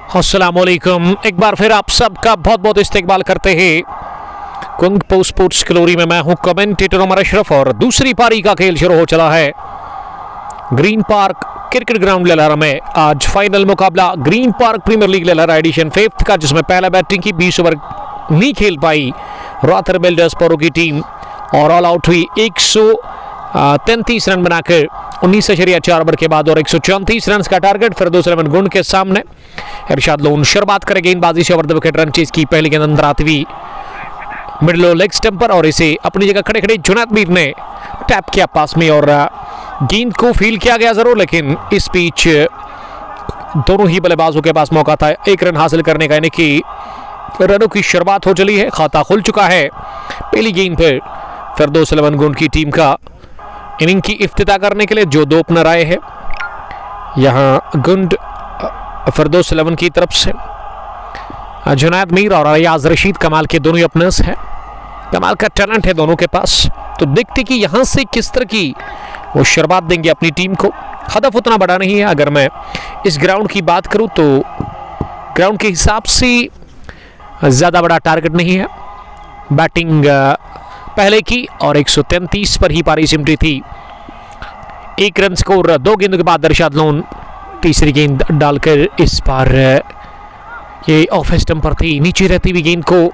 अस्सलामुअलैकुम। एक बार फिर आप सबका बहुत बहुत इस्तकबाल करते हैं कुंग पोस्ट स्पोर्ट्स ग्लोरी में। मैं हूं कमेंटेटर उमर अशरफ और दूसरी पारी का खेल शुरू हो चला है। Green Park cricket ground Lalhara में आज फाइनल मुकाबला Green Park Premier League Lalhara edition 5 का, जिसमें पहला बैटिंग की 20 ओवर नहीं खेल पाई रातर बिल्डर्स परो की टीम और ऑल आउट हुई 133 रन बनाकर 19.4 ओवर के बाद और 134 रन का टारगेट फिरदौस इलेवन गुंड के सामने। इरशाद लोन शुरुआत करे गेंदबाजी से over the wicket run chase की पहली गेंद अंदर आती हुई मिडल लेग स्टंप पर और इसे अपनी जगह खड़े खड़े जुनैद मीर ने टैप किया पास में और गेंद को फील किया गया जरूर, लेकिन इस बीच दोनों ही बल्लेबाजों के पास मौका था एक रन हासिल करने का, यानी कि रनों की शुरुआत हो चली है। खाता खुल चुका है पहली गेंद पर फिरदौस इलेवन गुंड की टीम का इनिंग की इफ्तिताह करने के लिए जो दो ओपनर आए हैं। यहां गुंड फिरदौस इलेवन की तरफ से जुनैद मीर और अयाज रशीद कमाल के दोनों ओपनर्स हैं। कमाल का टैलेंट है दोनों के पास, तो देखते कि यहां से किस तरह की वो शुरुआत देंगे अपनी टीम को। हदफ उतना बड़ा नहीं है, अगर मैं इस ग्राउंड की बात करूं तो ग्राउंड के हिसाब से ज़्यादा बड़ा टारगेट नहीं है। बैटिंग पहले की और 133 पर ही पारी सिमटी थी। एक रन स्कोर दो गेंदों के बाद इरशाद लोन तीसरी गेंद डालकर इस बार ये ऑफ स्टंप पर थी, नीचे रहती हुई गेंद को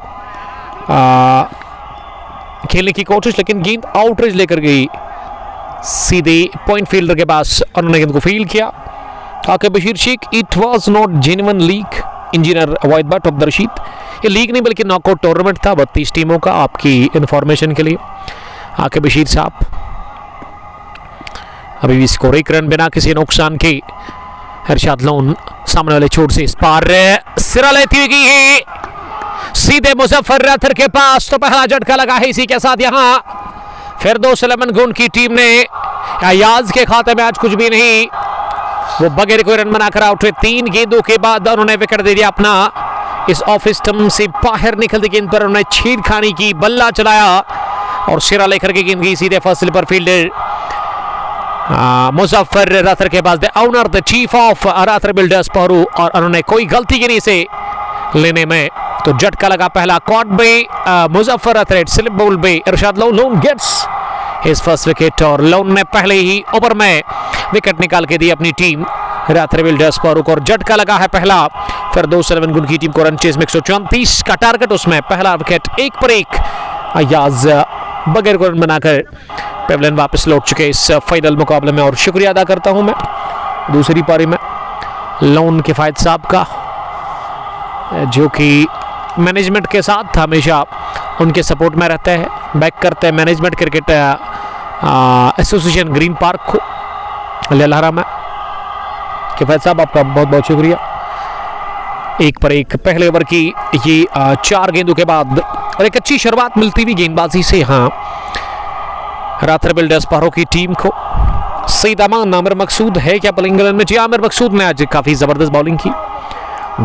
खेलने की कोशिश, लेकिन गेंद आउटरेज लेकर गई सीधे पॉइंट फील्डर के पास। उन्होंने गेंद को फील्ड किया आके Bashir Sheikh. It was not genuine league engineer avoid but of the Rashid. ये लीग नहीं बल्कि नॉकआउट टूर्नामेंट था 32 टीमों का, आपकी इंफॉर्मेशन के लिए। आके बशीर साहब अभी भी स्कोर एक रन बिना किसी नुकसान के। इरशाद लोन सामने वाले छोर से इस पार सिरा लेती हुई गई है सीधे मुजफ्फर रथर के पास, तो पहला झटका लगा है। इसी के साथ यहां फिरदौस इलेवन गुंड की टीम ने अयाज के खाते में आज कुछ भी नहीं, वो बगैर कोई रन बनाकर आउट हुए। 3 गेंदों के बाद उन्होंने विकेट दे दिया अपना। इस ऑफ स्टंप से बाहर निकलती गेंद पर उन्होंने छेड़खानी की, बल्ला चलाया और सिरा लेकर के गेंद गई सीधे first slipper fielder Muzaffar Rather के पास, the owner the chief of Rather Builders Pahru, और उन्होंने कोई गलती की नहीं इसे लेने में। तो झटका लगा पहला caught by Muzaffar Rather, slip ball by Irshad Lone gets his first wicket और लोन ने पहले ही ओवर में विकेट निकाल के दी अपनी टीम रातर बिल्डर्स पहरू को। और झटका लगा है पहला फिरदौस इलेवन गुंड की टीम को रन चेज में 134 का टारगेट, उसमें पहला विकेट एक पर एक। अयाज बगैर को रन बनाकर पेवलियन वापस लौट चुके इस फाइनल मुकाबले में। और शुक्रिया अदा करता हूं मैं दूसरी पारी में लोन किफायत साहब का, जो कि मैनेजमेंट के साथ हमेशा उनके सपोर्ट में रहते हैं, बैक करते हैं management cricket association green park को ललहरा में। किफायत साहब आपका बहुत बहुत शुक्रिया। एक पर एक पहले ओवर की ये 4 गेंदों के बाद और एक अच्छी शुरुआत मिलती हुई गेंदबाजी से यहाँ रातर बिल्डर्स पहरो की टीम को। सईद अमान आमिर मकसूद है क्या बॉलिंग में? जी, आमिर मकसूद ने आज काफ़ी ज़बरदस्त बॉलिंग की,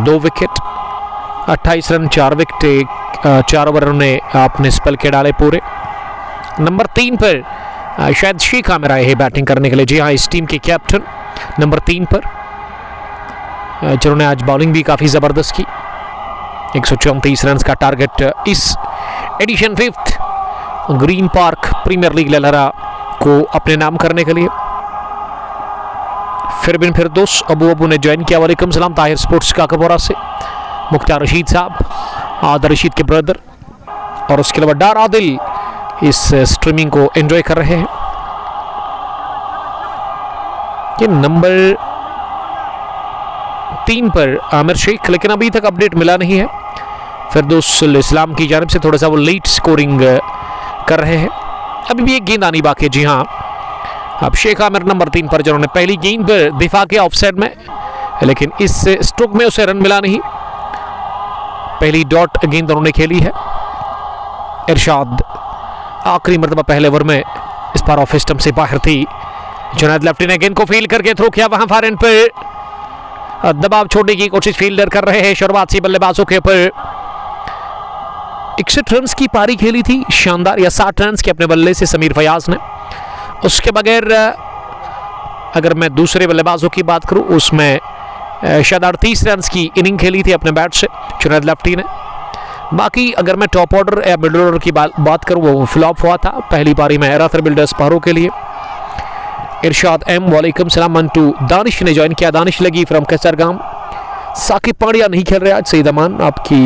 2 विकेट 28 रन 4 विकेट 4 ओवर उन्होंने अपने स्पेल के डाले पूरे। नंबर 3 पर शायद शेख आमिर आए हैं बैटिंग करने के लिए। जी हाँ, इस टीम के कैप्टन नंबर 3 पर, जिन्होंने आज बॉलिंग भी काफ़ी ज़बरदस्त की। 134 रन का टारगेट इस edition 5 Green Park Premier League Lalhara को अपने नाम करने के लिए। फिर बिन फिरदौस अबू ने ज्वाइन किया। वालेकुम सलाम ताहिर स्पोर्ट्स का कबोरा से मुख्तार रशीद साहब, आदर रशीद के ब्रदर, और उसके अलावा डार आदिल इस स्ट्रीमिंग को एंजॉय कर रहे हैं। ये नंबर 3 पर आमिर शेख, लेकिन अभी तक अपडेट मिला नहीं है। फिरदौस इस्लाम की जानिब से थोड़ा सा वो लेट स्कोरिंग कर रहे हैं, अभी भी एक गेंद आनी बाकी है। जी हाँ, अब शेख आमिर नंबर 3 पर, जिन्होंने पहली गेंद पर दिफा किया ऑफसाइड में, लेकिन इस स्ट्रोक में उसे रन मिला नहीं। पहली डॉट गेंद उन्होंने खेली है। इरशाद आखिरी मरतबा पहले ओवर में इस बार ऑफ स्टंप से बाहर थी। जुनैद लेफ्टी ने गेंद को फील्ड करके थ्रो किया, वहां फार एंड पर दबाव छोड़ने की कोशिश फील्डर कर रहे हैं। शुरुआत से बल्लेबाजों के ऊपर 61 रन की पारी खेली थी शानदार, या 60 रन के अपने बल्ले से समीर फयाज ने। उसके बगैर अगर मैं दूसरे बल्लेबाजों की बात करूं, उसमें शायद 38 रन की इनिंग खेली थी अपने बैट से जुनैद लेफ्टी ने। बाकी अगर मैं टॉप ऑर्डर या मिडल ऑर्डर की बात करूँ, वो फ्लॉप हुआ था पहली पारी में रातर बिल्डर्स पारो के लिए। इरशाद एम वालेकुम सलाम मंटू। दानिश ने ज्वाइन किया, दानिश लगी फ्रॉम कसरगाम। साकिब पांड्या नहीं खेल रहे आज, सईद अमान आपकी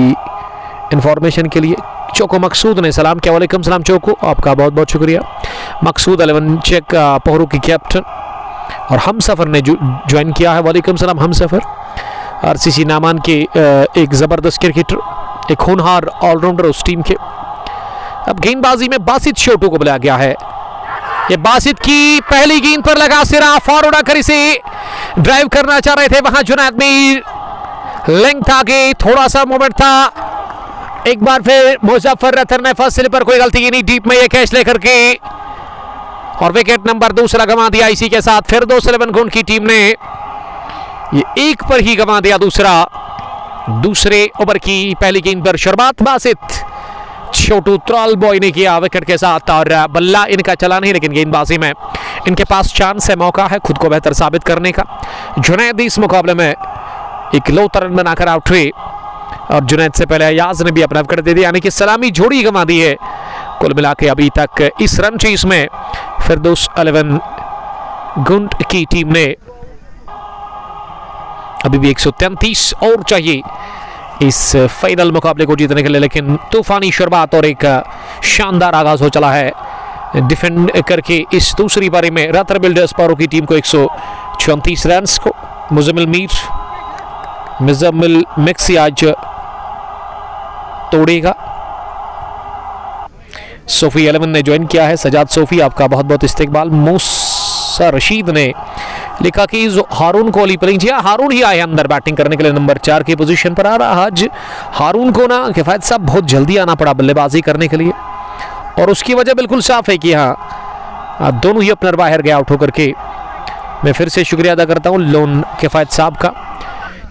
इंफॉर्मेशन के लिए। चोको मकसूद ने सलाम किया, वालेकुम सलाम चोको, आपका बहुत बहुत शुक्रिया। मकसूद 11 चेक पोहरू की कैप्टन। और हम सफ़र ने ज्वाइन किया है, वालेकुम सलाम हम सफ़र। आरसीसी नामान के एक ज़बरदस्त क्रिकेटर, एक होनहार ऑलराउंडर उस टीम के। अब गेंदबाजी में बासित छोटू को बुलाया गया है। ये बासित की पहली गेंद पर लगा सिरा, फॉरवर्ड आकर इसे ड्राइव करना चाह रहे थे, वहां जुनैद मीर लेंथ आगे, थोड़ा सा मूवमेंट था। एक बार फिर मुजफ्फर रथर ने फर्स्ट स्लिप पर कोई गलती की नहीं, डीप में ये कैच लेकर के और विकेट नंबर दूसरा गंवा दिया। इसी के साथ फिर 211 गुण की टीम ने ये एक पर ही गंवा दिया दूसरे ओवर की पहली गेंद पर शुरुआत बासित छोटू त्रॉल बॉय ने किया विकेट के साथ। और बल्ला इनका चला नहीं, लेकिन गेंदबाजी में इनके पास चांस है, मौका है खुद को बेहतर साबित करने का। जुनैद इस मुकाबले में एक लो रन बनाकर आउट हुए और जुनैद से पहले अयाज ने भी अपना विकेट दे दिया, यानी कि सलामी जोड़ी गंवा दी है। कुल मिला के अभी तक इस रन चेस में फिरदौस 11 गुंट की टीम ने अभी भी 133 और चाहिए इस फाइनल मुकाबले को जीतने के लिए, लेकिन तूफानी शुरुआत और एक शानदार आगाज हो चला है डिफेंड करके इस दूसरी पारी में रातर बिल्डर्स पारो की टीम को 134 रन को मुजम्मिल मिक्सी आज तोड़ेगा। सोफी 11 ने ज्वाइन किया है, सजाद सोफी आपका बहुत बहुत इस्तेकबाल। मूसा रशीद ने लिखा कि हारून को अली प्लेइंग, हारून ही आए अंदर बैटिंग करने के लिए, नंबर 4 की पोजीशन पर आ रहा। आज हारून को ना किफायत साहब बहुत जल्दी आना पड़ा बल्लेबाजी करने के लिए, और उसकी वजह बिल्कुल साफ है कि हाँ दोनों ही अपना बाहर गए आउट होकर के। मैं फिर से शुक्रिया अदा करता हूँ लोन किफायत साहब का,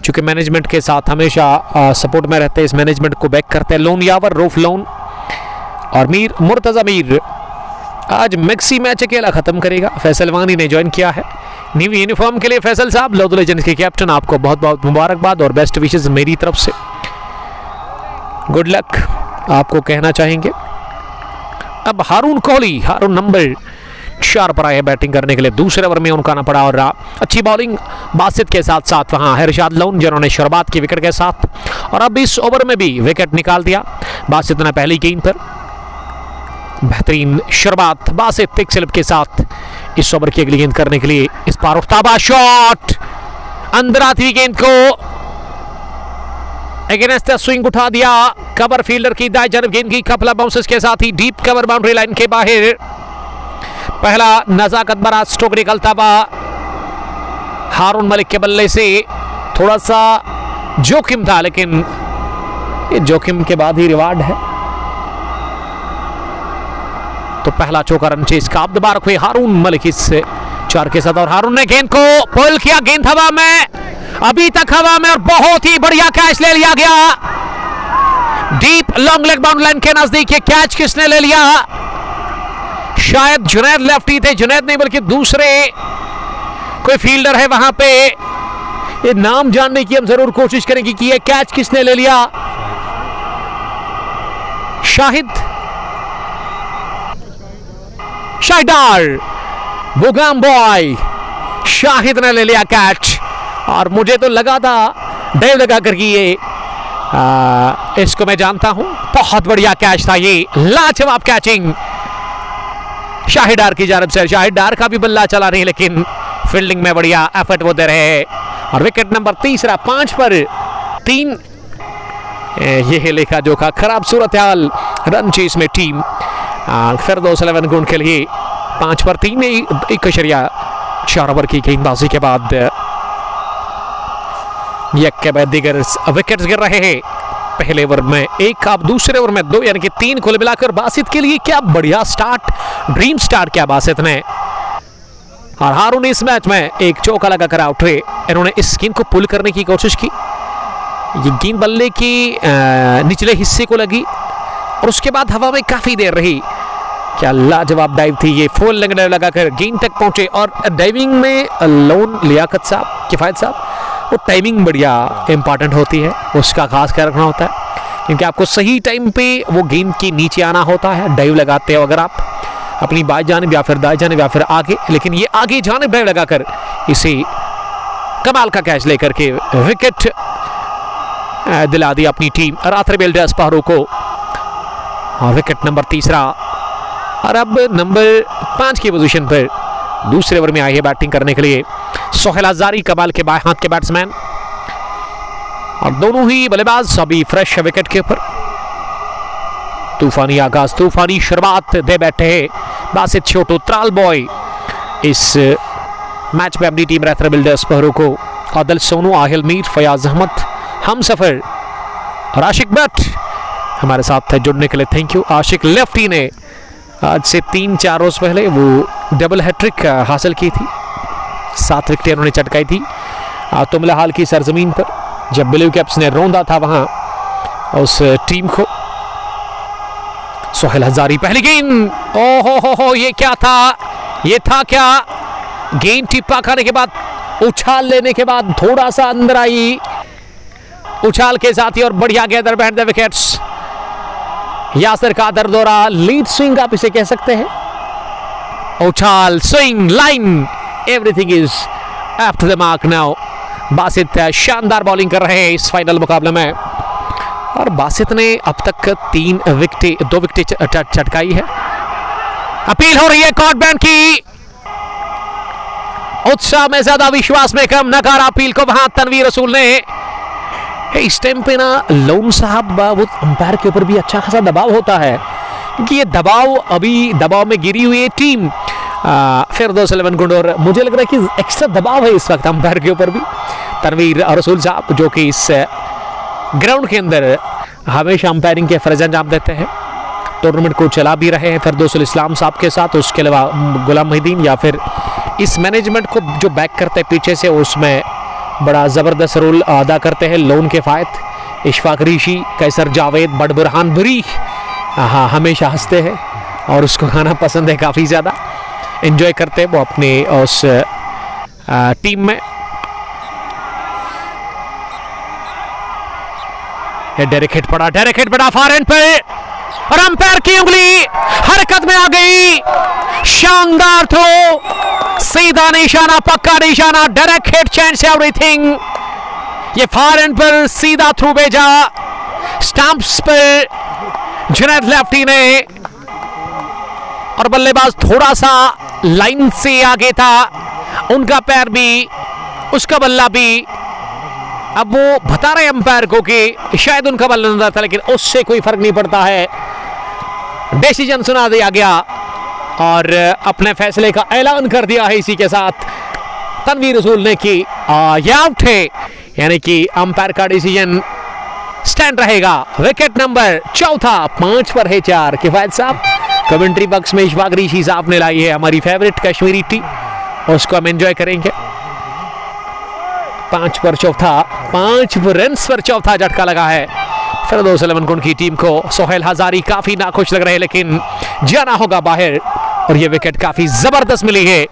चूँकि मैनेजमेंट के साथ हमेशा सपोर्ट में रहते हैं, इस मैनेजमेंट को बैक करते हैं। लोन यावर, रूफ लोन और मीर मुर्तज़ा मीर आज मैक्सी मैच अकेला खत्म करेगा। फैसल वानी ने ज्वाइन किया है न्यू यूनिफॉर्म के लिए। फैसल साहब लौदुल लेजेंड्स के कैप्टन, आपको बहुत बहुत मुबारकबाद और बेस्ट विशेस मेरी तरफ से, गुड लक आपको कहना चाहेंगे। अब हारून कोहली, हारून नंबर 4 पर आए बैटिंग करने के लिए, दूसरे ओवर में उनका आना पड़ा और अच्छी बॉलिंग बासित के साथ साथ वहां है इरशाद लोन जिन्होंने शुरुआत की विकेट के साथ, और अब इस ओवर में भी विकेट निकाल दिया बासित ने पहली गेंद पर। बेहतरीन शुरुआत बासित एक स्लिप के साथ इस ओवर की अगली गेंद करने के लिए इस पार उठता शॉट, अंदर आती हुई गेंद को अगेंस्ट द स्विंग उठा दिया, कवर फील्डर की दाएं जानब गेंद की कपला बाउंसेस के साथ ही डीप कवर बाउंड्री लाइन के बाहर पहला नजाकत भरा स्ट्रोक निकलता हुआ हारून मलिक के बल्ले से। थोड़ा सा जोखिम था, लेकिन ये जोखिम के बाद ही रिवार्ड है। तो पहला चौका रन चेज का अब दोबारा हुए हारून मलिक इस 4 के साथ, और हारून ने गेंद को पुल किया, गेंद हवा में, अभी तक हवा में, और बहुत ही बढ़िया कैच ले लिया गया deep long leg boundary line के नजदीक। ये कैच किसने ले लिया? शायद जुनैद लेफ्टी थे, जुनैद नहीं बल्कि दूसरे कोई फील्डर है वहां पे। ये नाम जानने की हम जरूर कोशिश करेंगे कि ये कैच किसने ले लिया। शाहिदार बुगाम बॉय शाहिद ने ले लिया कैच, और मुझे तो लगा था डेव लगा करके ये इसको मैं जानता हूं, बहुत बढ़िया कैच था ये, लाजवाब कैचिंग शाहिदार की जानब से। शाहिदार का भी बल्ला चला नहीं, लेकिन फील्डिंग में बढ़िया एफर्ट वो दे रहे हैं। और विकेट नंबर 5 पर 3। ये लेखा जोखा खराब सूरत हाल रन चेस में टीम फिरदौस 11 गुण के लिए 5 पर 3 1.4 ओवर की गेंदबाजी के बाद एक के बाद दीगर विकेट्स गिर रहे हैं। पहले ओवर में 1, अब दूसरे ओवर में 2, यानी कि 3 कुल मिलाकर बासित के लिए क्या बढ़िया स्टार्ट, ड्रीम स्टार्ट किया बासित ने। और हारून इस मैच में एक चौका लगाकर आउट हुए। इन्होंने इस गेंद को पुल करने की कोशिश की, ये गेंद बल्ले की निचले हिस्से को लगी और उसके बाद हवा में काफी देर रही। क्या लाजवाब डाइव थी ये, फुल लगाकर गेंद तक पहुंचे। और डाइविंग में लोन लियाकत साहब, किफायत साहब, वो टाइमिंग बढ़िया इंपॉर्टेंट होती है, उसका खास ख्याल रखना होता है, क्योंकि आपको सही टाइम पे वो गेंद के नीचे आना होता है। डाइव लगाते हो अगर आप अपनी बाएं जानिब या फिर दाएं जानिब या फिर आगे, लेकिन ये आगे जानिब डाइव लगाकर इसे कमाल का कैच लेकर के विकेट दिला दी अपनी टीम राथरवेल डेस्पारो को। और विकेट नंबर 3 और अब नंबर 5 की पोजीशन पर दूसरे ओवर में आई है बैटिंग करने के लिए सोहेल हजारी, कमाल के बाएं हाथ के बैट्समैन, और दोनों ही बल्लेबाज अभी फ्रेश विकेट के ऊपर। तूफानी आगाज, तूफानी शुरुआत दे बैठे हैं बासित छोटू त्राल बॉय इस मैच में अपनी टीम राथरवेल डेस्पारो को। आदिल सोनू, आहिल मीर, फयाज अहमद, हम सफर और आशिक भट्ट हमारे साथ जुड़ने के लिए थैंक यू। आशिक लेफ्टी ने आज से 3-4 रोज पहले वो डबल हैट्रिक हासिल की थी, 7 विकेटें उन्होंने चटकाई थी तुमला हाल की सरजमीन पर, जब ब्लू कैप्स ने रौंदा था वहां उस टीम को। सोहेल हजारी पहली गेंद, ओ हो ये क्या था, ये था क्या? गेंद टिप्पा खाने के बाद, उछाल लेने के बाद थोड़ा सा अंदर आई उछाल के साथ ही, और बढ़िया गेंदर बैठ द विकेट्स। यासिर कादर दौरा लीड स्विंग आप इसे कह सकते हैं, उछाल, swing, line, everything is up to the mark now. Basit शानदार बॉलिंग कर रहे हैं इस फाइनल मुकाबले में, और बासित ने अब तक 2 विकेटें चटकाई है। अपील हो रही है कॉट बैंड की, उत्साह में ज्यादा विश्वास में कम, नकारा अपील को वहां तनवीर रसूल ने। इस टाइम पे ना लोन साहब वो अंपायर के ऊपर भी अच्छा खासा दबाव होता है, क्योंकि ये दबाव अभी दबाव में गिरी हुई है टीम फिरदौस 11 गुंड, और मुझे लग रहा है कि एक्स्ट्रा दबाव है इस वक्त अंपायर के ऊपर भी। तनवीर रसूल साहब जो कि इस ग्राउंड के अंदर हमेशा अंपायरिंग के फर्ज अंजाम देते हैं, टूर्नामेंट को चला भी रहे हैं फिरदौस इस्लाम साहब के साथ, उसके अलावा गुलाम मोहिद्दीन, या फिर इस मैनेजमेंट को जो बैक करते हैं पीछे से, उसमें बड़ा ज़बरदस्त रोल अदा करते हैं लोन के फायद, इशफाक ऋषि, कैसर जावेद, बड़बुरहान बुरी, हाँ हमेशा हंसते हैं और उसको खाना पसंद है, काफ़ी ज़्यादा एंजॉय करते हैं वो अपने उस टीम में। डायरेक्ट हिट पड़ा फार एंड पे, और अंपायर की उंगली हरकत में आ गई, शानदार थ्रो, सीधा निशाना, पक्का निशाना, डायरेक्ट हिट, चेंज एवरीथिंग। ये फार एंड पर सीधा थ्रू भेजा स्टंप्स पर जुनैद लेफ्टी ने, और बल्लेबाज थोड़ा सा लाइन से आगे था, उनका पैर भी उसका बल्ला भी। अब वो बता रहे अंपायर को कि शायद उनका बल्ला अंदर था, लेकिन उससे कोई फर्क नहीं पड़ता है, डिसीजन सुना दिया गया और अपने फैसले का ऐलान कर दिया है इसी के साथ तनवीर रसूल ने कि ये आउट है, यानी कि अंपायर का डिसीजन स्टैंड रहेगा। विकेट नंबर 4, 5 पर है 4। किफायत साहब कमेंट्री बॉक्स में इशफाक ऋषि साहब ने लाई है हमारी फेवरेट कश्मीरी टी, उसको हम एंजॉय करेंगे। 5 पर चौथा, 5 रन्स पर चौथा झटका लगा है फिरदौस 11 गुंड की टीम को। सोहेल हजारी काफी नाखुश लग रहे हैं, लेकिन जाना होगा बाहर, और ये विकेट काफी जबरदस्त मिली है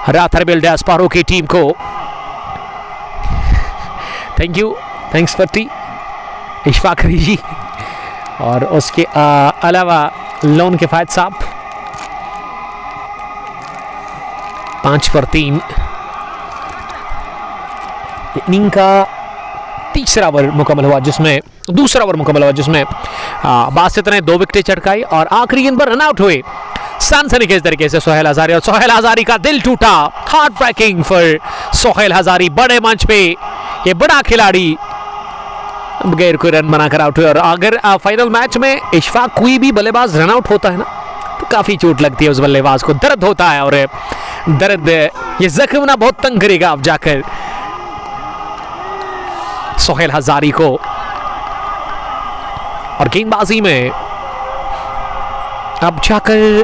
राथरवेल डेस्पारो की टीम को। Thank you, thanks for T Ishfaq Rishi, और उसके अलावा लोन के फायद साहब। 5 पर 3 इनिंग का दूसरा ओवर मुकम्मल हुआ जिसमें बासित ने 2 विकेटें चटकाई और आखिरी गेंद पर रन आउट हुए सनसनीखेज तरीके से सोहेल हजारी, और सोहेल हजारी का दिल टूटा। Heart breaking for Sohail Hazari, बड़े मंच पे ये बड़ा खिलाड़ी बगैर कोई रन बनाकर आउट हुए। और अगर फाइनल मैच में इशफाक कोई भी बल्लेबाज रन आउट होता है ना, तो काफी चोट लगती है उस बल्लेबाज को, दर्द होता है, और दर्द ये जख्म ना बहुत तंग करेगा अब जाकर सोहेल हजारी को। और गेंदबाजी में अब जाकर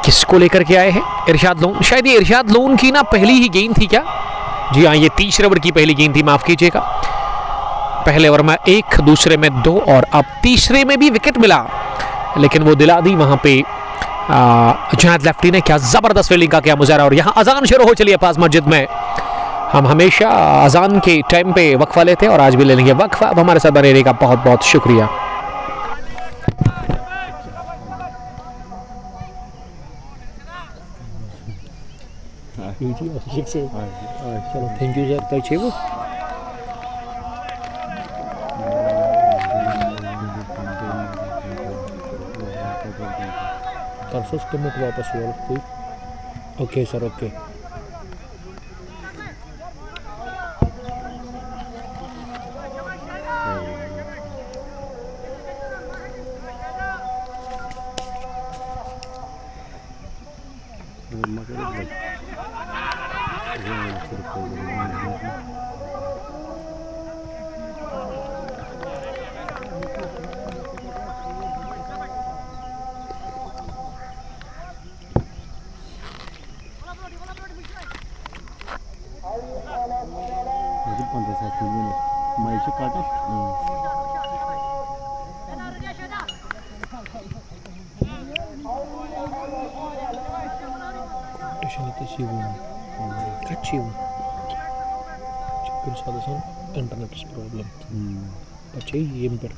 किसको लेकर के आए हैं? इरशाद लोन, शायद ये इरशाद लोन की ना पहली ही गेंद थी क्या? जी हाँ, ये तीसरे ओवर की पहली गेंद थी, माफ कीजिएगा। पहले ओवर में 1, दूसरे में 2, और अब तीसरे में भी विकेट मिला, लेकिन वो दिला दी वहां पे जुनैद लेफ्टी ने। क्या जबरदस्त फील्डिंग का क्या मुजाहरा, और यहाँ अजान शुरू हो चली है पास मस्जिद में। हम हमेशा अजान के टाइम पे वक्फा लेते हैं और आज भी ले लेंगे वक्फा। अब हमारे साथ बने रहने का बहुत बहुत शुक्रिया। चलो थैंक यू सर। कल वो परसों कमिट वापस हुआ कोई। Okay sir okay. Internet problem बच्चे ये भी कर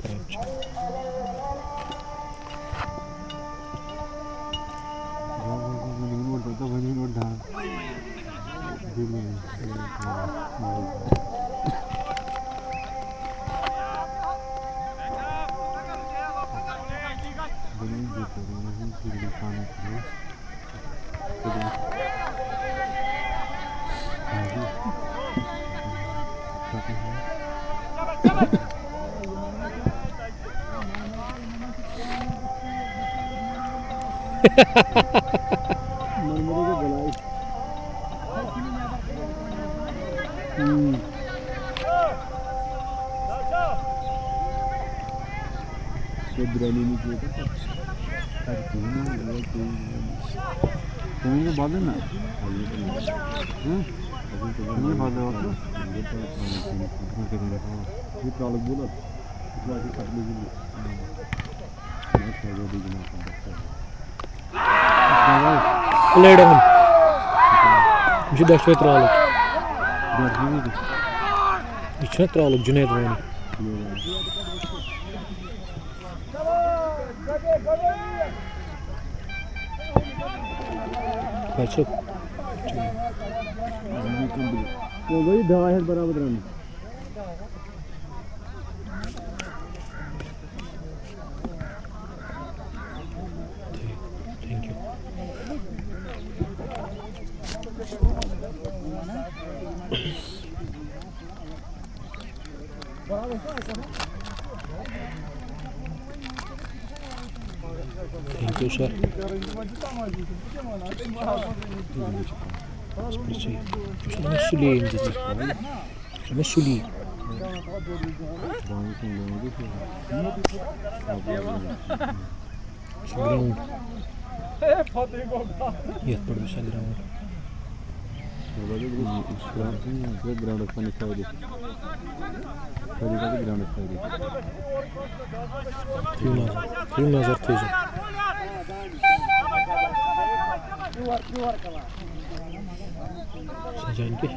जुनेद वानी भाई दवा है बराबर रहना। Thank you. Thank you sir. सजान के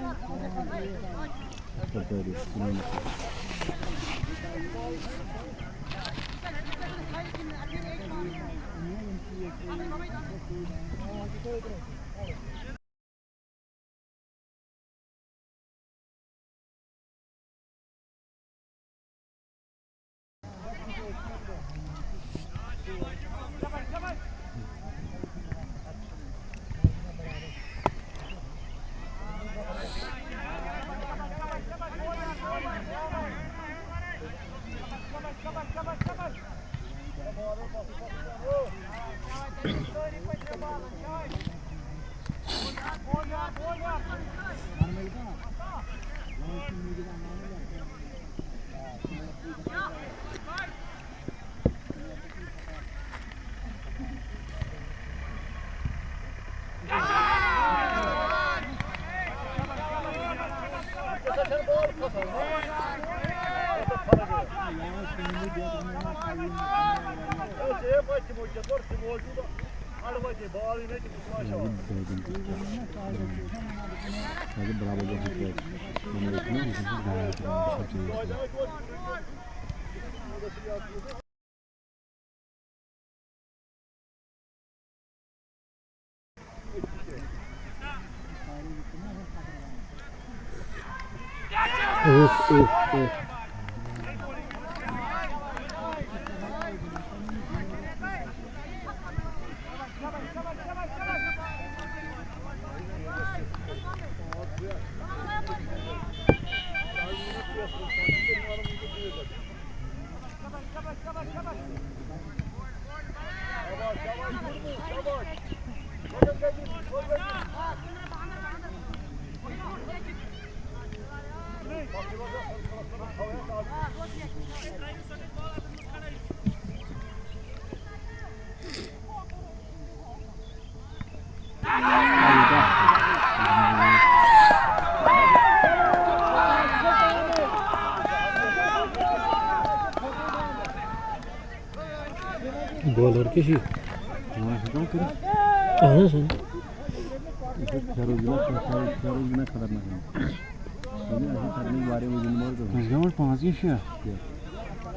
बॉलर किसी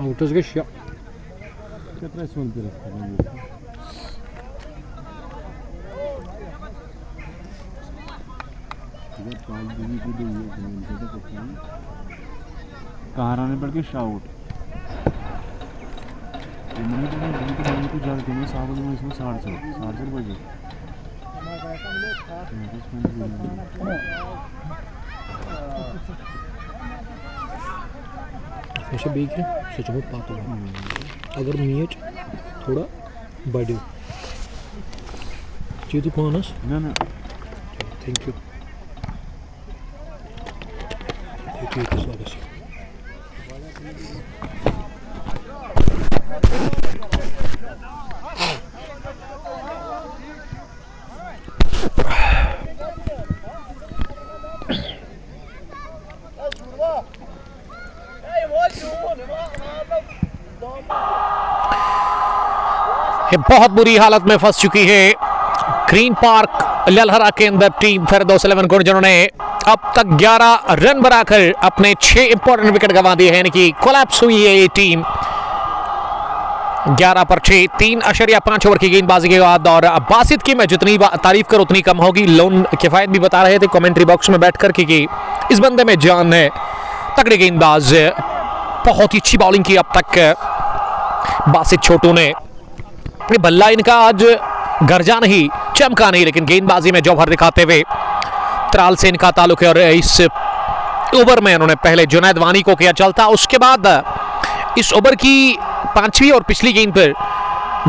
आउटर्स के शॉट कहाँ आने पड़ के शाउट इसमें 60 बजे ऐसे बीक है सचमुच बात होगा अगर मैच थोड़ा बढ़े चीज़ पानस ना थैंक यू स्वागत है बहुत बुरी हालत में फंस चुकी है ग्रीन पार्क ललहरा के अंदर टीम फिरदौस 11 को, जिन्होंने अब तक 11 रन बनाकर अपने 6 इंपॉर्टेंट विकेट गंवा दिए हैं, यानी कि कोलैप्स हुई है ये टीम 11 पर 6, 3.5 ओवर की गेंदबाजी के बाद। और बासित की मैं जितनी तारीफ कर उतनी कम होगी। लोन किफायत भी बता रहे थे कमेंट्री बॉक्स में बैठ कर कि इस बंदे में जान है, तगड़े गेंदबाज, बहुत ही अच्छी बॉलिंग की अब तक बासित छोटू ने। बल्ला इनका आज गरजा नहीं, चमका नहीं, लेकिन गेंदबाजी में जौहर दिखाते हुए त्राल से इनका ताल्लुक है। और इस ओवर में उन्होंने पहले जुनैद वानी को किया चलता, उसके बाद इस ओवर की 5वीं और पिछली गेंद पर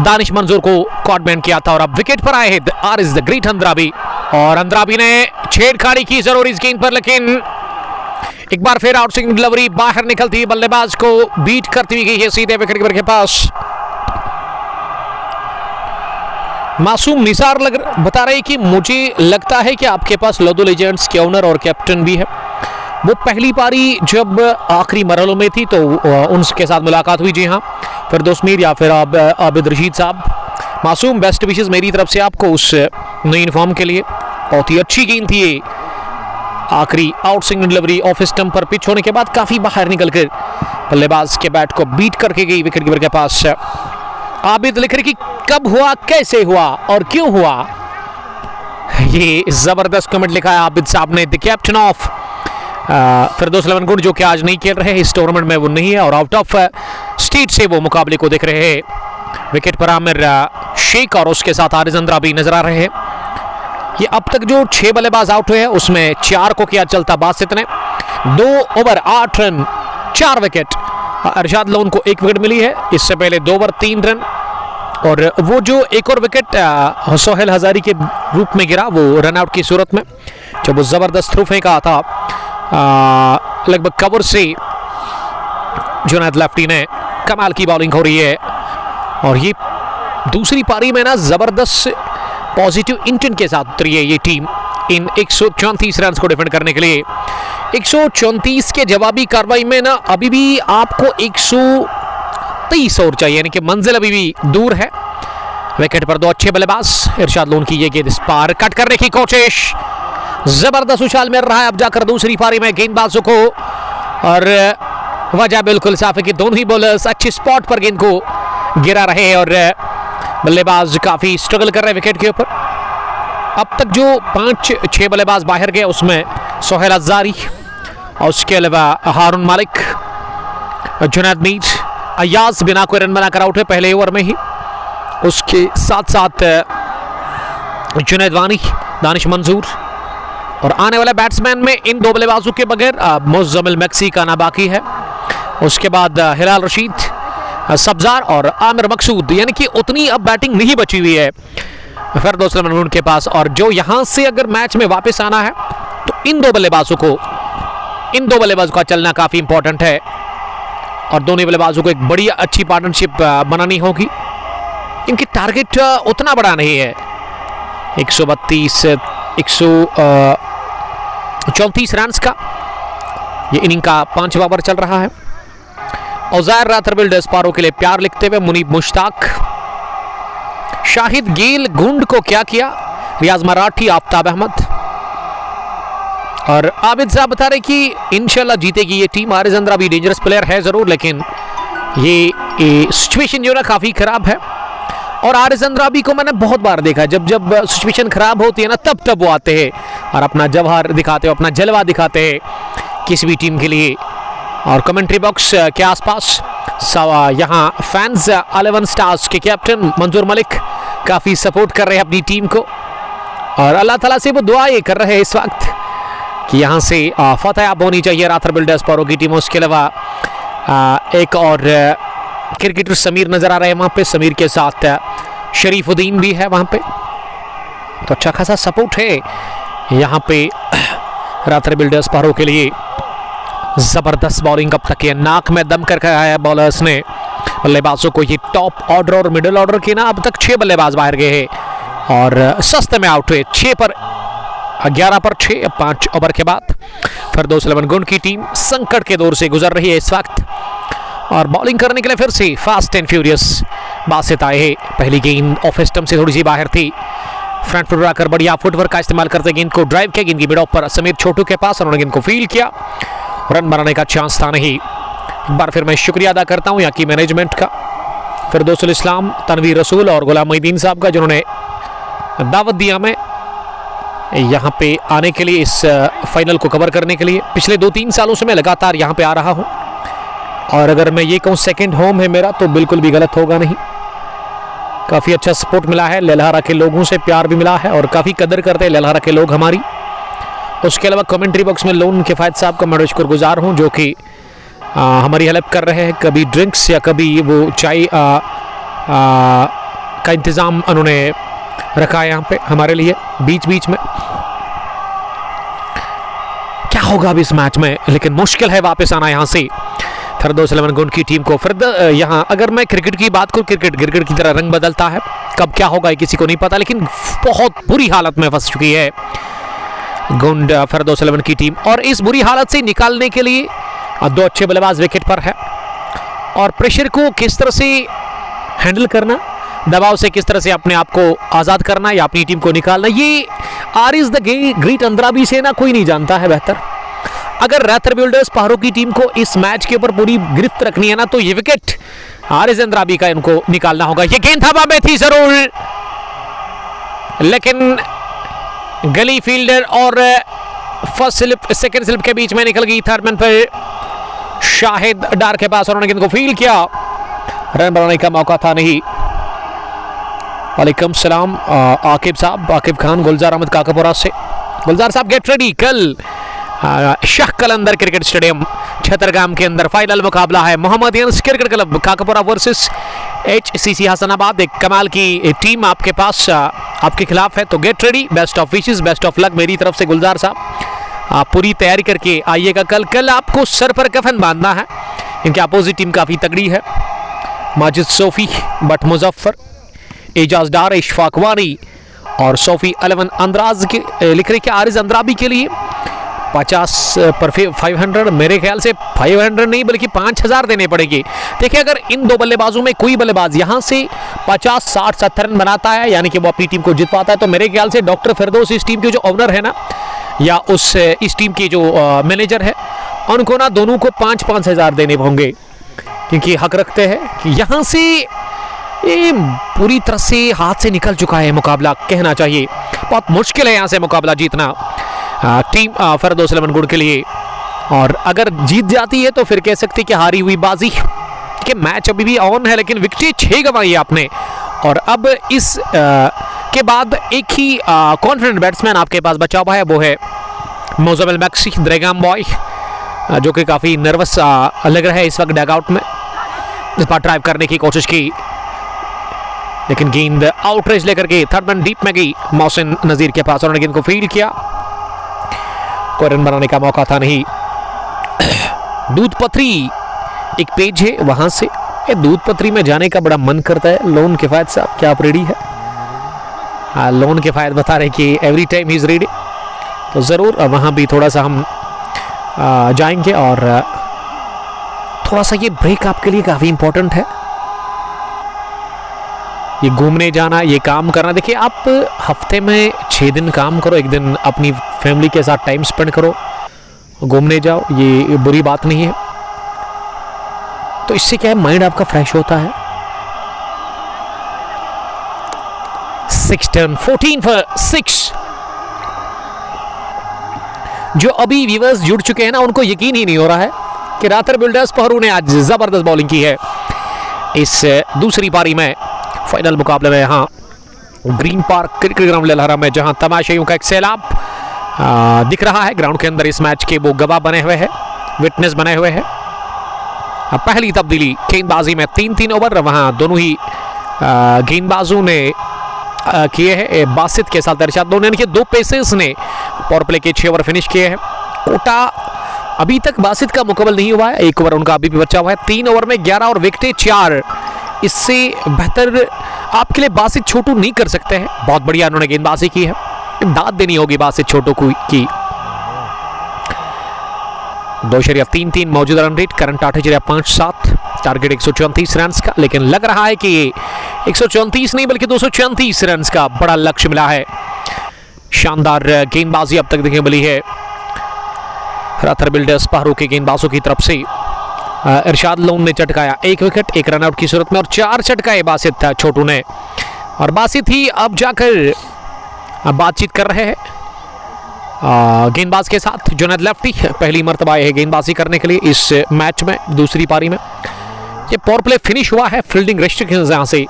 दानिश मंजूर को कॉटमैन किया था। और अब विकेट पर आए हैं आरिस द ग्रेट अंद्राबी, और अंद्राबी ने छेड़खानी की जरूर इस गेंद पर, लेकिन एक बार फिर आउट स्विंग डिलीवरी बाहर निकलती है, बल्लेबाज को बीट करती हुई गई है सीधे विकेट कीपर के पास। मासूम निसार बता रहे कि मुझे लगता है कि आपके पास लोधो लेजेंड्स के ओनर और कैप्टन भी है। वो पहली पारी जब आखिरी मरहलों में थी तो उनके साथ मुलाकात हुई। जी हाँ, फिरदौस मीर या फिर आबिद रशीद साहब। मासूम बेस्ट विशेस मेरी तरफ से आपको उस नई यूनिफॉर्म के लिए। बहुत ही अच्छी गेंद थी ये, आखिरी out swing delivery off stump पर पिच होने के बाद काफी बाहर निकलकर बल्लेबाज के बैट को बीट करके गई विकेट कीपर के पास। आबिद लिख रहे कि कब हुआ, कैसे हुआ और क्यों हुआ। ये जबरदस्त कमेंट लिखा है आबिद साहब ने। The captain of Firdous 11 good, जो कि आज नहीं खेल रहे हैं, इस टूर्नामेंट में वो नहीं है और आउट ऑफ स्टेट से वो मुकाबले को देख रहे हैं। विकेट पर आमिर शेख और उसके साथ आरिस अंद्राबी नजर आ रहे हैं। ये अब तक जो 6 बल्लेबाज आउट हुए हैं उसमें 4 को किया चलता बासित ने। 2 over 8 run 4 wicket. Arshad loan को 1 विकेट मिली है, इससे पहले 2 ओवर 3 रन। और वो जो एक और विकेट सोहेल हजारी के रूप में गिरा वो रन आउट की सूरत में, जब वो जबरदस्त थ्रू फेंका था लगभग कवर से जुनैद लेफ्टी ने। कमाल की बॉलिंग हो रही है और ये दूसरी पारी में ना जबरदस्त पॉजिटिव इंटेंट के साथ उतरी है ये टीम इन 134 रन को डिफेंड करने के लिए। 134 के जवाबी कार्रवाई में ना अभी भी आपको 123 और चाहिए, यानी कि मंजिल अभी भी दूर है। विकेट पर 2 अच्छे बल्लेबाज। इरशाद लोन की ये गेंद इस पार कट करने की कोशिश, जबरदस्त उछाल मिल रहा है अब जाकर दूसरी पारी में गेंदबाजों को, और वजह बिल्कुल साफ है कि दोनों ही बॉलर्स अच्छे स्पॉट पर गेंद को गिरा रहे हैं और बल्लेबाज काफी स्ट्रगल कर रहे हैं विकेट के ऊपर। अब तक जो 5-6 बल्लेबाज बाहर गए उसमें सोहेल अज़ारी और उसके अलावा हारून मालिक, जुनैद मीर, अयाज बिना कोई रन बनाकर आउट है पहले ओवर में ही। उसके साथ साथ जुनैद वानी, दानिश मंजूर, और आने वाले बैट्समैन में इन 2 बल्लेबाजों के बगैर मुज़्ज़मिल मैक्सी का आना बाकी है। उसके बाद हिलाल रशीद, सब्जार और आमिर मकसूद, यानी कि उतनी अब बैटिंग नहीं बची हुई है फिरदौस सलमान उनके पास। और जो यहां से अगर मैच में वापस आना है तो इन 2 बल्लेबाजों का चलना काफी इंपॉर्टेंट है और दोनों बल्लेबाजों को एक बड़ी अच्छी पार्टनरशिप बनानी होगी। इनकी टारगेट उतना बड़ा नहीं है, 134 रन का ये इनिंग का 5वां ओवर चल रहा है। औजार राथरबिल डेस्पारो के लिए प्यार लिखते हुए मुनीब मुश्ताक, शाहिद गिल गुंड को क्या किया, रियाज मराठी, आफ्ताब अहमद, और आबिद साहब बता रहे कि इंशाल्लाह जीतेगी ये team. Ariz Andrabi dangerous player है जरूर, लेकिन ये सिचुएशन जो है काफी खराब है। और आरिज अंद्राबी को मैंने बहुत बार देखा, जब सिचुएशन खराब होती है ना तब वो आते हैं और अपना जवाहर दिखाते हैं, अपना जलवा दिखाते हैं किसी भी टीम के लिए। और कमेंट्री बॉक्स के आसपास यहाँ फैंस 11 स्टार्स के कैप्टन मंजूर मलिक काफ़ी सपोर्ट कर रहे हैं अपनी टीम को, और अल्लाह ताला से वो दुआ ये कर रहे हैं इस वक्त कि यहाँ से फतह आप होनी चाहिए राथरबिल डेस्पारो की टीम। उसके अलावा एक और क्रिकेटर समीर नज़र आ रहे हैं वहाँ पे, समीर के साथ शरीफुद्दीन भी है वहाँ पे, तो अच्छा खासा सपोर्ट है यहाँ पे राथरबिल डेस्पारो के लिए। जबरदस्त बॉलिंग अब तक ये नाक में दम करके आया है बॉलर्स ने बल्लेबाजों को। ये टॉप ऑर्डर और मिडिल ऑर्डर के ना अब तक 6 बल्लेबाज बाहर गए हैं और सस्ते में आउट हुए, 11 पर 6 5 ओवर के बाद। फिरदौस सलमान गुंड की टीम संकट के दौर से गुजर रही है इस वक्त और बॉलिंग करने के लिए फिर से फास्ट एंड फ्यूरियस बासित आए हैं। पहली गेंद ऑफ स्टंप से थोड़ी सी बाहर थी, फ्रंट फुट आकर बढ़िया फुटवर्क का इस्तेमाल करते गेंद को ड्राइव किया, गेंद की मिड ऑफ पर समीर छोटू के पास, उन्होंने गेंद को फील किया, रन बनाने का चांस था नहीं। एक बार फिर मैं शुक्रिया अदा करता हूं यहाँ की मैनेजमेंट का, फिरदौसुल इस्लाम, तनवीर रसूल और गुलाम मोहिद्दीन साहब का, जिन्होंने दावत दिया मैं यहाँ पे आने के लिए, इस फाइनल को कवर करने के लिए। पिछले 2-3 सालों से मैं लगातार यहाँ पे आ रहा हूँ और अगर मैं ये कहूँ सेकंड होम है मेरा तो बिल्कुल भी गलत होगा नहीं। काफ़ी अच्छा सपोर्ट मिला है, ललहारा के लोगों से प्यार भी मिला है और काफ़ी कदर करते हैं ललहारा के लोग हमारी। उसके अलावा कमेंट्री बॉक्स में लोन किफ़ायत साहब का मैं शुक्रगुजार हूँ, जो कि हमारी हेल्प कर रहे हैं। कभी ड्रिंक्स या कभी वो चाय का इंतज़ाम उन्होंने रखा है यहाँ पे हमारे लिए बीच बीच में। क्या होगा अब इस मैच में, लेकिन मुश्किल है वापस आना यहाँ से फिरदौस सलमान गुंड की टीम को। फिर यहाँ अगर मैं क्रिकेट की बात करूँ, क्रिकेट की तरह रंग बदलता है, कब क्या होगा ये किसी को नहीं पता, लेकिन बहुत बुरी हालत में फंस चुकी है गुंड फिरदौस सलमान की टीम। और इस बुरी हालत से निकालने के लिए 2 अच्छे बल्लेबाज विकेट पर है और प्रेशर को किस तरह से हैंडल करना, दबाव से किस तरह से अपने आप को आज़ाद करना या अपनी टीम को निकालना, ये आरिज द ग्रेट अंद्राबी से ना कोई नहीं जानता है बेहतर। अगर राथर बिल्डर्स पहाड़ों की टीम को इस मैच के ऊपर पूरी गिरफ्त रखनी है ना, तो ये विकेट आरिज अंद्राबी का इनको निकालना होगा। ये गेंद हवा में थी जरूर, लेकिन गली फील्डर और फर्स्ट स्लिप सेकंड स्लिप के बीच में निकल गई। थर्ड मैन पर शाहिद डार के पास, उन्होंने गेंद को फील किया, रन बनाने का मौका था नहीं। वालेकुम सलाम आकिब साहब, आकिब खान, गुलजार अहमद काकापुरा से। गुलजार साहब गेट रेडी, कल शाह कलंदर क्रिकेट स्टेडियम छतरगाम के अंदर फाइनल मुकाबला है Mohammadians cricket club Kakapora versus HCC Hasanabad. एक कमाल की टीम आपके पास आपके खिलाफ है, तो get ready, best of wishes, best of luck मेरी तरफ से गुलजार साहब। आप पूरी तैयारी करके आइएगा। कल आपको सर पर कफन बांधना है, इनकी अपोजिट टीम काफ़ी तगड़ी है। माजिद सोफ़ी, बट मुजफ्फर, एजाज डार, इशफाक वानी और सोफ़ी 11 अंद्राज के लिख रहे कि आरिज अंद्राबी के लिए 50 पर 500, मेरे ख्याल से 500 नहीं बल्कि 5000 देने पड़ेंगे। देखिए अगर इन दो बल्लेबाजों में कोई बल्लेबाज यहां से 50, 60, 70 रन बनाता है यानी कि वो अपनी टीम को जितवाता है, तो मेरे ख्याल से डॉक्टर फिरदौस इस टीम के जो ओनर है ना, या इस टीम के जो मैनेजर है, उनको ना दोनों को 5-5 हजार देने होंगे, क्योंकि हक रखते हैं कि यहां से ये पूरी तरह से हाथ से निकल चुका है मुकाबला, कहना चाहिए। बहुत मुश्किल है यहां से मुकाबला जीतना टीम फिरदौस इलेवन गुड़ के लिए, और अगर जीत जाती है तो फिर कह सकते कि हारी हुई बाजी, कि मैच अभी भी ऑन है लेकिन विकेटें 6 गंवाई आपने। और अब इस के बाद एक ही कॉन्फिडेंट बैट्समैन आपके पास बचा हुआ है, वो है मोजामिल मैक्सी द्रेगम बॉय, जो कि काफ़ी नर्वस लग रहा है इस वक्त डगआउट में। इस बार ड्राइव करने की कोशिश की लेकिन गेंद आउट रेंज लेकर के थर्ड मैन डीप में गई मोहसिन नज़ीर के पास, उन्होंने गेंद को फील्ड किया, कोई रन बनाने का मौका था नहीं। दूध पथरी एक पेज है वहां से, दूध पथरी में जाने का बड़ा मन करता है। लोन किफायत साहब, क्या आप रेडी है? लोन किफायत बता रहे कि every time he is ready, तो ज़रूर वहाँ भी थोड़ा सा हम जाएंगे, और थोड़ा सा ये ब्रेक आपके लिए काफ़ी इंपॉर्टेंट है। ये घूमने जाना, ये काम करना, देखिए आप हफ्ते में 6 दिन काम करो, एक दिन अपनी फैमिली के साथ टाइम स्पेंड करो, घूमने जाओ, ये बुरी बात नहीं है। तो इससे क्या है, माइंड आपका फ्रेश होता है। 6 टर्न 14 for 6। जो अभी व्यूअर्स जुड़ चुके हैं ना, उनको यकीन ही नहीं हो रहा है कि रातर बिल्डर्स पहरू ने आज जबरदस्त बॉलिंग की है इस दूसरी पारी में। फाइनल मुकाबले में यहाँ green Park cricket ground Lalhara में, जहां तमाशाइयों का एक सैलाब दिख रहा है ग्राउंड के अंदर, इस मैच के वो गवाह बने हुए हैं, विटनेस बने हुए हैं। पहली तब्दीली गेंदबाजी में 3-3 ओवर वहां दोनों ही गेंदबाजों ने किए हैं, बासित के साथ अरशाद लोन, यानी कि 2 पेसर्स ने पावर प्ले के 6 ओवर फिनिश किए हैं। कोटा अभी तक बासित का मुकम्मल नहीं हुआ है, 1 ओवर उनका अभी भी बचा हुआ है। 3 ओवर में 11 और विकेटें 4, इससे बेहतर आपके लिए बासित छोटू नहीं कर सकते हैं। बहुत बढ़िया उन्होंने गेंदबाजी की है, दाद देनी होगी बासित छोटू को की। 2.33 मौजूदा run rate, current 8.57, target 134 run का, लेकिन लग रहा है कि ये 134 नहीं बल्कि 234 रन का बड़ा लक्ष्य मिला है। शानदार गेंदबाजी अब तक देखने मिली है रातर बिल्डर्स पहरू के गेंदबाजों की तरफ से। इरशाद लोन ने चटकाया 1 विकेट 1 रन आउट की सूरत में, और 4 चटकाए बासित छोटू ने, और बासित ही अब जाकर बातचीत कर रहे हैं गेंदबाज के साथ। जुनैद लेफ्टी पहली मर्तबा है गेंदबाजी करने के लिए इस मैच में, दूसरी पारी में। ये पावर प्ले फिनिश हुआ है, फील्डिंग रेस्ट्रिक्शंस यहाँ से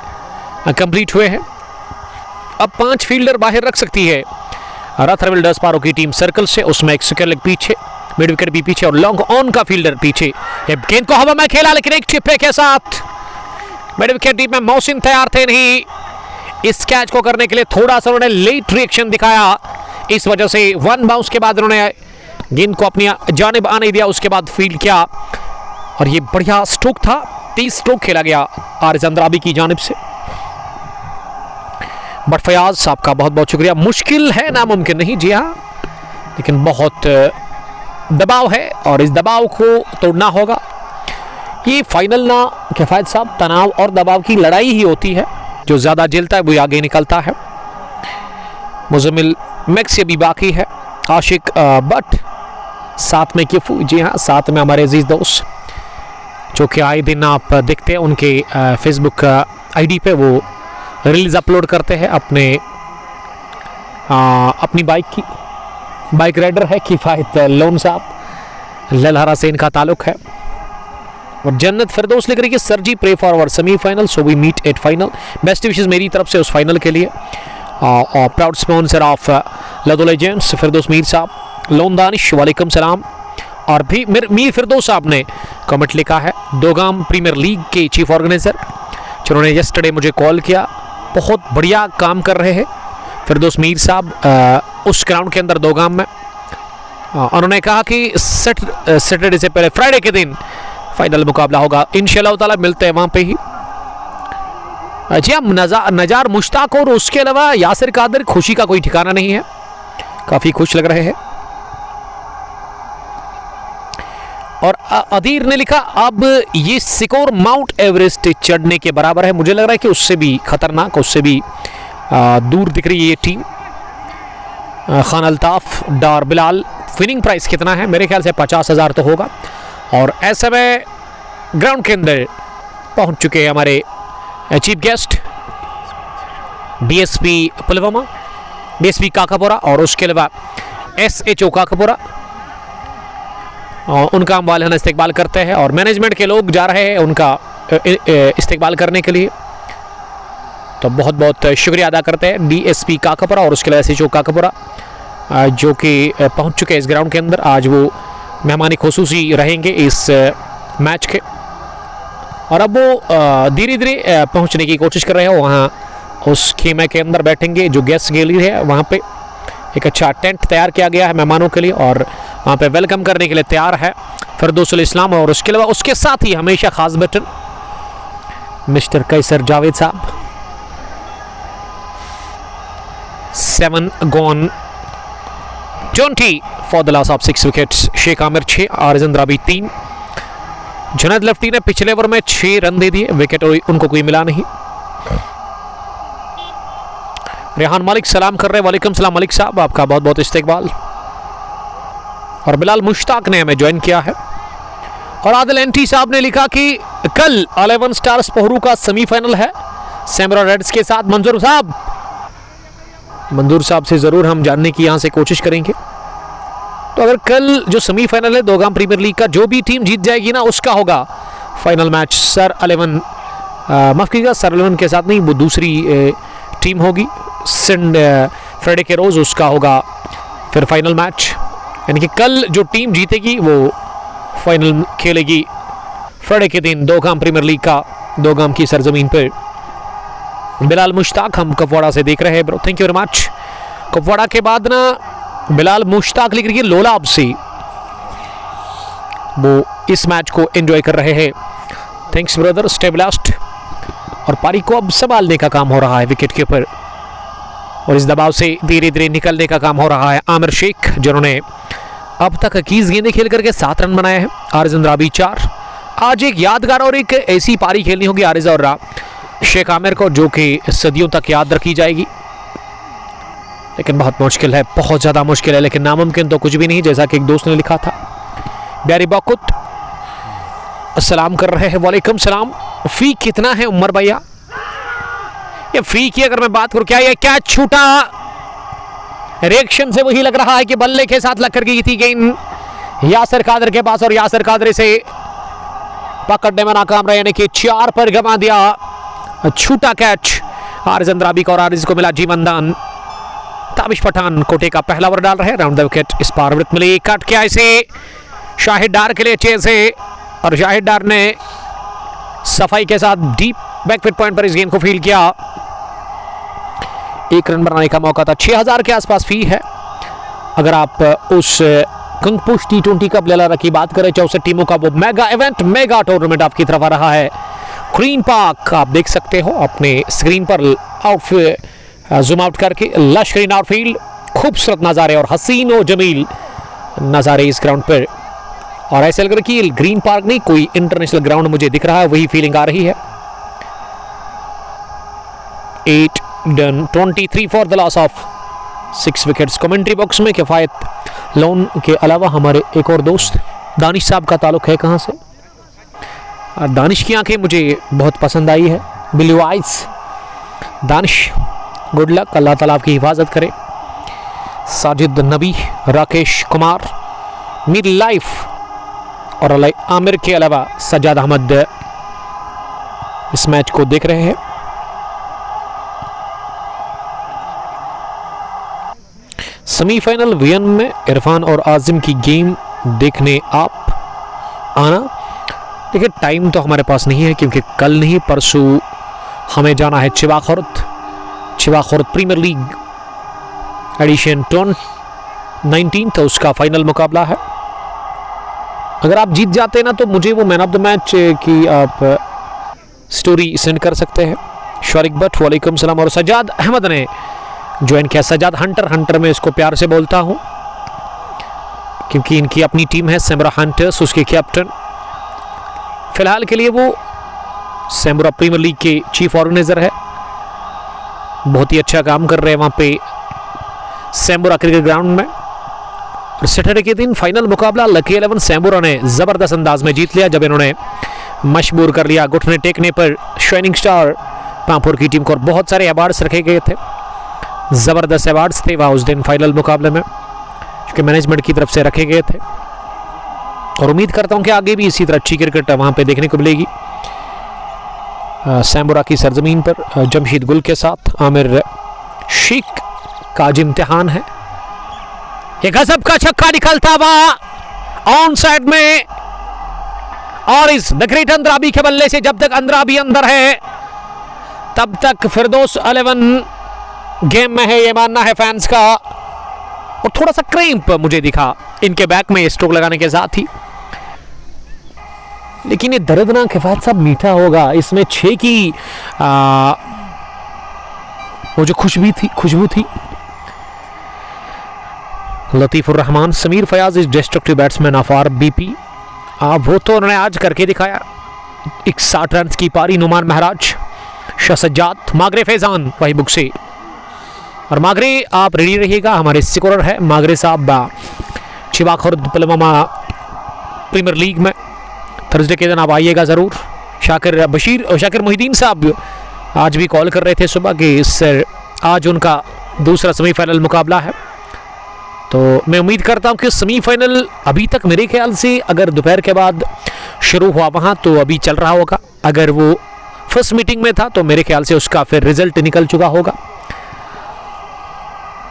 कंप्लीट हुए हैं। अब 5 फील्डर बाहर रख सकती है रातर बिल्डर्स पारो की टीम सर्कल से, उसमें एक स्क्वायर लेग पीछे, मिड विकेट भी पीछे, और लॉन्ग ऑन का फील्डर पीछे। गेंद को हवा में खेला लेकिन एक चिप्पे के साथ मिड विकेट डीप में मोहसिन तैयार थे नहीं इस कैच को करने के लिए, थोड़ा सा उन्होंने लेट रिएक्शन दिखाया, इस वजह से 1 बाउंस के बाद उन्होंने गेंद को अपनी जानिब आने दिया, उसके बाद फील्ड किया, और ये बढ़िया स्ट्रोक था। 30 स्ट्रोक खेला गया आरिज अंद्राबी की जानिब से। बट फयाज साहब का बहुत बहुत शुक्रिया। मुश्किल है, नामुमकिन नहीं, जी हाँ, लेकिन बहुत दबाव है और इस दबाव को तोड़ना होगा। ये फाइनल ना किफायत साहब, तनाव और दबाव की लड़ाई ही होती है, जो ज़्यादा झेलता है वो आगे निकलता है। मुजम्मिल मैक्सी अभी बाकी है, आशिक बट साथ में किफू, जी हाँ, साथ में हमारे अजीज़ दोस्त जो कि आए दिन आप देखते हैं उनके फेसबुक आईडी पे वो रील्स अपलोड करते हैं अपनी बाइक राइडर है किफायत लोन साहब, ललहरा से इनका ताल्लुक है। और जन्नत फिरदौस लिख रही है sir ji pray for our semifinal so we meet at final, best wishes मेरी तरफ से उस फाइनल के लिए। और proud sponsor of Ladu Legends Firdous Mir साहब, लोन दानिश वालेकुम सलाम। और भी मीर फिरदौस साहब ने कमेंट लिखा है, दोगाम प्रीमियर लीग के चीफ ऑर्गेनाइजर, जिन्होंने यस्टरडे मुझे कॉल किया, बहुत बढ़िया काम कर रहे हैं फिरदौस मीर साहब उस ग्राउंड के अंदर दोगाम में। उन्होंने कहा कि सैटरडे से पहले फ्राइडे के दिन फाइनल मुकाबला होगा, इंशाल्लाह ताला मिलते हैं वहाँ पे ही। जी हम नजार मुश्ताक और उसके अलावा यासिर कादर, खुशी का कोई ठिकाना नहीं है, काफ़ी खुश लग रहे हैं। और अधीर ने लिखा अब ये सिकोर माउंट एवरेस्ट चढ़ने के बराबर है। मुझे लग रहा है कि उससे भी खतरनाक, उससे भी दूर दिख रही है ये टीम। खान अल्ताफ डार बिलाल, विनिंग प्राइस कितना है? मेरे ख्याल से 50,000 तो होगा। और ऐसे समय ग्राउंड के अंदर पहुंच चुके हैं हमारे chief guest DSP Pulwama, DSP Kakapora और उसके अलावा SHO काकापुरा। उनका हम वालिहाना इस्तेकबाल करते हैं और मैनेजमेंट के लोग जा रहे हैं उनका इस्तेकबाल करने के लिए। तो बहुत बहुत शुक्रिया अदा करते हैं DSP काकापुरा और उसके अलावा SHO काकापुरा जो कि पहुंच चुके हैं इस ग्राउंड के अंदर। आज वो मेहमानी खुसूसी रहेंगे इस मैच के और अब वो धीरे धीरे पहुंचने की कोशिश कर रहे हैं। वहाँ उस खेमे के अंदर बैठेंगे जो गेस्ट गैलरी है, वहाँ पे एक अच्छा टेंट तैयार किया गया है मेहमानों के लिए और वहाँ पे वेलकम करने के लिए तैयार है फिरदौसुल इस्लाम। और उसके अलावा उसके साथ ही हमेशा खास बटन मिस्टर कैसर जावेद साहब। 7 gone 20 for the loss of 6 wickets. Sheikh Aamir 6, आरिजन राबी 3। जुनैद लफ्टी ने पिछले ओवर में 6 रन दे दिए, विकेट उनको कोई मिला नहीं। रेहान मलिक सलाम कर रहे हैं, वालेकुम सलाम मलिक साहब, आपका बहुत बहुत इस्तेकबाल। और बिलाल मुश्ताक ने हमें ज्वाइन किया है। और आदिल एंटी साहब ने लिखा कि कल 11 स्टार्स पोहरू का सेमीफाइनल है सैमरा रेड्स के साथ। मंजूर साहब से ज़रूर हम जानने की यहाँ से कोशिश करेंगे। तो अगर कल जो सेमीफाइनल है दोगाम प्रीमियर लीग का, जो भी टीम जीत जाएगी ना उसका होगा फाइनल मैच सर 11, माफ़ कीजिएगा सर 11 के साथ नहीं, वो दूसरी टीम होगी सेंट फ्राइडे के रोज़, उसका होगा फिर फाइनल मैच। यानी कि कल जो टीम जीतेगी वो फाइनल खेलेगी फ्राइडे के दिन दोगाम प्रीमियर लीग का, दोगाम की सरजमीन पर। बिलाल मुश्ताक हम कुपवाड़ा से देख रहे हैं bro, thank you very much. Kupwara के बाद ना बिलाल मुश्ताक लिख रही है लोलाब से, वो इस मैच को एंजॉय कर रहे हैं। Thanks brother, stay blast. और पारी को अब संभालने का काम हो रहा है विकेट के ऊपर और इस दबाव से धीरे धीरे निकलने का काम हो रहा है आमिर शेख, जिन्होंने अब तक 21 गेंदें खेल करके 7 रन बनाए हैं। आरिजन राबी 4। आज एक यादगार और एक ऐसी पारी खेलनी होगी आरिजा और शेख आमिर को जो कि सदियों तक याद रखी जाएगी। लेकिन बहुत मुश्किल है, बहुत ज़्यादा मुश्किल है, लेकिन नामुमकिन तो कुछ भी नहीं, जैसा कि एक दोस्त ने लिखा था। ब्यारी बकुत सलाम कर रहे हैं, वालेकुम सलाम। फी कितना है उमर भैया? ये फी की अगर मैं बात करूं, क्या ये क्या छूटा? रिएक्शन से वही लग रहा है कि बल्ले के साथ लग कर गई थी गेंद यासिर कादर के पास और यासिर कादर से पकड़ने में नाकाम रहे, यानी कि 4 पर गंवा दिया। छूटा कैच आरिजन राबी को और आरिज को मिला जीवनदान। ताबिश पठान कोटे का पहला ओवर डाल रहे हैं, राउंड द विकेट इस पार वृत्त मिली, कट किया इसे शाहिद डार के लिए चेज है और शाहिद डार ने सफाई के साथ डीप बैकफिट पॉइंट पर इस गेंद को फील्ड किया। 1 रन बनाने का मौका था। 6000 के आसपास फी है। अगर आप उस कंगपुश T20 कप लेला की बात करें, 64 टीमों का वो मेगा इवेंट, मेगा टूर्नामेंट आपकी तरफ आ रहा है। ग्रीन पार्क आप देख सकते हो अपने स्क्रीन पर, जूम आउट करके लश ग्रीन आउटफील्ड, खूबसूरत नज़ारे और हसीन और जमील नज़ारे इस ग्राउंड पर। और ऐसे लग रहा है कि ग्रीन पार्क नहीं, कोई इंटरनेशनल ग्राउंड मुझे दिख रहा है, वही फीलिंग आ रही है। 8 done 23 for the loss of 6 wickets. Commentary box में किफायत लोन के अलावा हमारे एक और दोस्त दानिश साहब का ताल्लुक है। कहाँ से? दानिश की आंखें मुझे बहुत पसंद आई है, blue eyes. Danish good luck, Allah ताला आपकी हिफाजत करे। साजिद नबी, राकेश कुमार, मीर लाइफ और अलाई आमिर के अलावा सज्जाद अहमद इस मैच को देख रहे हैं। सेमीफाइनल वियन में इरफान और आजिम की गेम देखने आप आना। देखिए टाइम तो हमारे पास नहीं है क्योंकि कल नहीं परसों हमें जाना है चिवाखुर्द प्रीमियर लीग एडिशन 19, तो उसका फाइनल मुकाबला है। अगर आप जीत जाते हैं ना तो मुझे वो मैन ऑफ द मैच की आप स्टोरी सेंड कर सकते हैं। शरीक भट्ट वालेकुम सलाम। और सज्जाद अहमद ने ज्वाइन किया। सज्जाद हंटर में इसको प्यार से बोलता हूँ। क्योंकि इनकी अपनी टीम है सैमुरा हंटर्स, उसके कैप्टन फिलहाल के लिए वो सैमुरा प्रीमियर लीग के चीफ ऑर्गेनाइजर है। बहुत ही अच्छा काम कर रहे हैं वहाँ पे सैमुरा क्रिकेट ग्राउंड में। और सैटरडे के दिन फाइनल मुकाबला लकी 11 सैमुरा ने ज़बरदस्त अंदाज में जीत लिया, जब इन्होंने मजबूर कर लिया घुटने टेकने पर शाइनिंग स्टार पामपुर की टीम को। और बहुत सारे अवार्ड्स रखे गए थे, ज़बरदस्त अवार्ड्स थे वहाँ उस दिन फाइनल मुकाबले में, उसके मैनेजमेंट की तरफ से रखे गए थे। और उम्मीद करता हूँ कि आगे भी इसी तरह अच्छी क्रिकेट वहाँ पे देखने को मिलेगी सैमुरा की सरजमीन पर। जमशीद गुल के साथ आमिर शेख का आज इम्तिहान है। एक गजब का छक्का निकलता हुआ ऑन साइड में, और इस द ग्रेट अंद्राबी के बल्ले से जब तक अंद्राबी अंदर है तब तक फिरदौस 11 गेम में है, ये मानना है फैंस का। और थोड़ा सा क्रैम्प मुझे दिखा इनके बैक में स्ट्रोक लगाने के साथ ही, लेकिन ये दर्दनाक हिफायत साहब मीठा होगा। इसमें 6 की वो जो खुशबू थी। Latifur Rehman Sameer Fayaz is destructive batsman of RBP, वो तो उन्होंने आज करके दिखाया। 61 रन की पारी। नुमान महराज, शाह मागरे फैजान वही बुक से। और मागरे आप रेडी रहिएगा, हमारे स्कोरर है मागरे साहब चिबाखुर्द पुलवामा प्रीमियर लीग में। थर्सडे के दिन आप आइएगा ज़रूर। शाकिर मोहिद्दीन साहब आज भी कॉल कर रहे थे सुबह कि सर आज उनका दूसरा सेमीफाइनल मुकाबला है, तो मैं उम्मीद करता हूं कि सेमीफाइनल अभी तक मेरे ख्याल से अगर दोपहर के बाद शुरू हुआ वहां तो अभी चल रहा होगा। अगर वो फर्स्ट मीटिंग में था तो मेरे ख्याल से उसका फिर रिजल्ट निकल चुका होगा।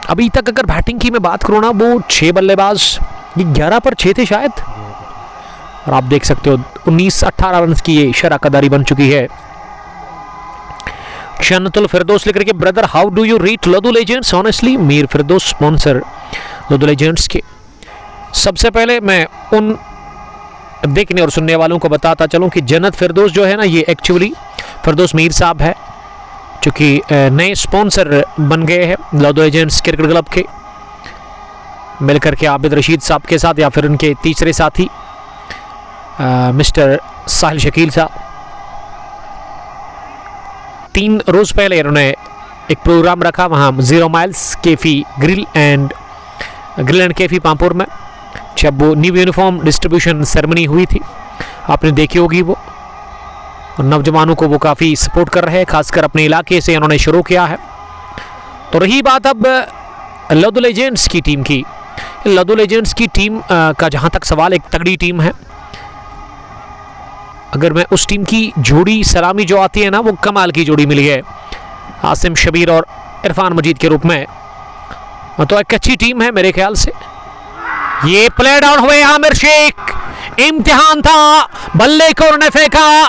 अभी तक अगर बैटिंग की मैं बात करूँ ना, वो 6 बल्लेबाज, ये 11 पर 6 थे शायद, और आप देख सकते हो 19-18 रन की ये शराकदारी बन चुकी है। जन्नतुल फिरदौस लेकर के brother, how do you rate Ladu Legends? Honestly Mir Firdous sponsor Ladu Legends के। सबसे पहले मैं उन देखने और सुनने वालों को बताता चलूं कि जन्नत फिरदौस जो है ना, ये एक्चुअली फिरदौस मीर साहब है, चूँकि नए स्पॉन्सर बन गए हैं लदू लेजेंड्स क्रिकेट क्लब के, मिलकर के आबिद रशीद साहब के साथ, या फिर उनके तीसरे साथी मिस्टर साहिल शकील साहब। 3 रोज़ पहले इन्होंने एक प्रोग्राम रखा वहाँ 0 माइल्स केफी ग्रिल एंड केफी पामपुर में, जब वो न्यू यूनिफॉर्म डिस्ट्रीब्यूशन सेरेमनी हुई थी, आपने देखी होगी वो। और नौजवानों को वो काफ़ी सपोर्ट कर रहे हैं, खासकर अपने इलाके से इन्होंने शुरू किया है। तो रही बात अब लदू लेजेंड्स की टीम की, लदू लेजेंड्स की टीम का जहाँ तक सवाल, एक तगड़ी टीम है। अगर मैं उस टीम की जोड़ी सलामी जो आती है ना, वो कमाल की जोड़ी मिली है आसिम शबीर और इरफान मजीद के रूप में, तो एक अच्छी टीम है मेरे ख्याल से। ये प्ले डाउन हुए आमिर शेख, इम्तिहान था, बल्ले को उन्होंने फेंका,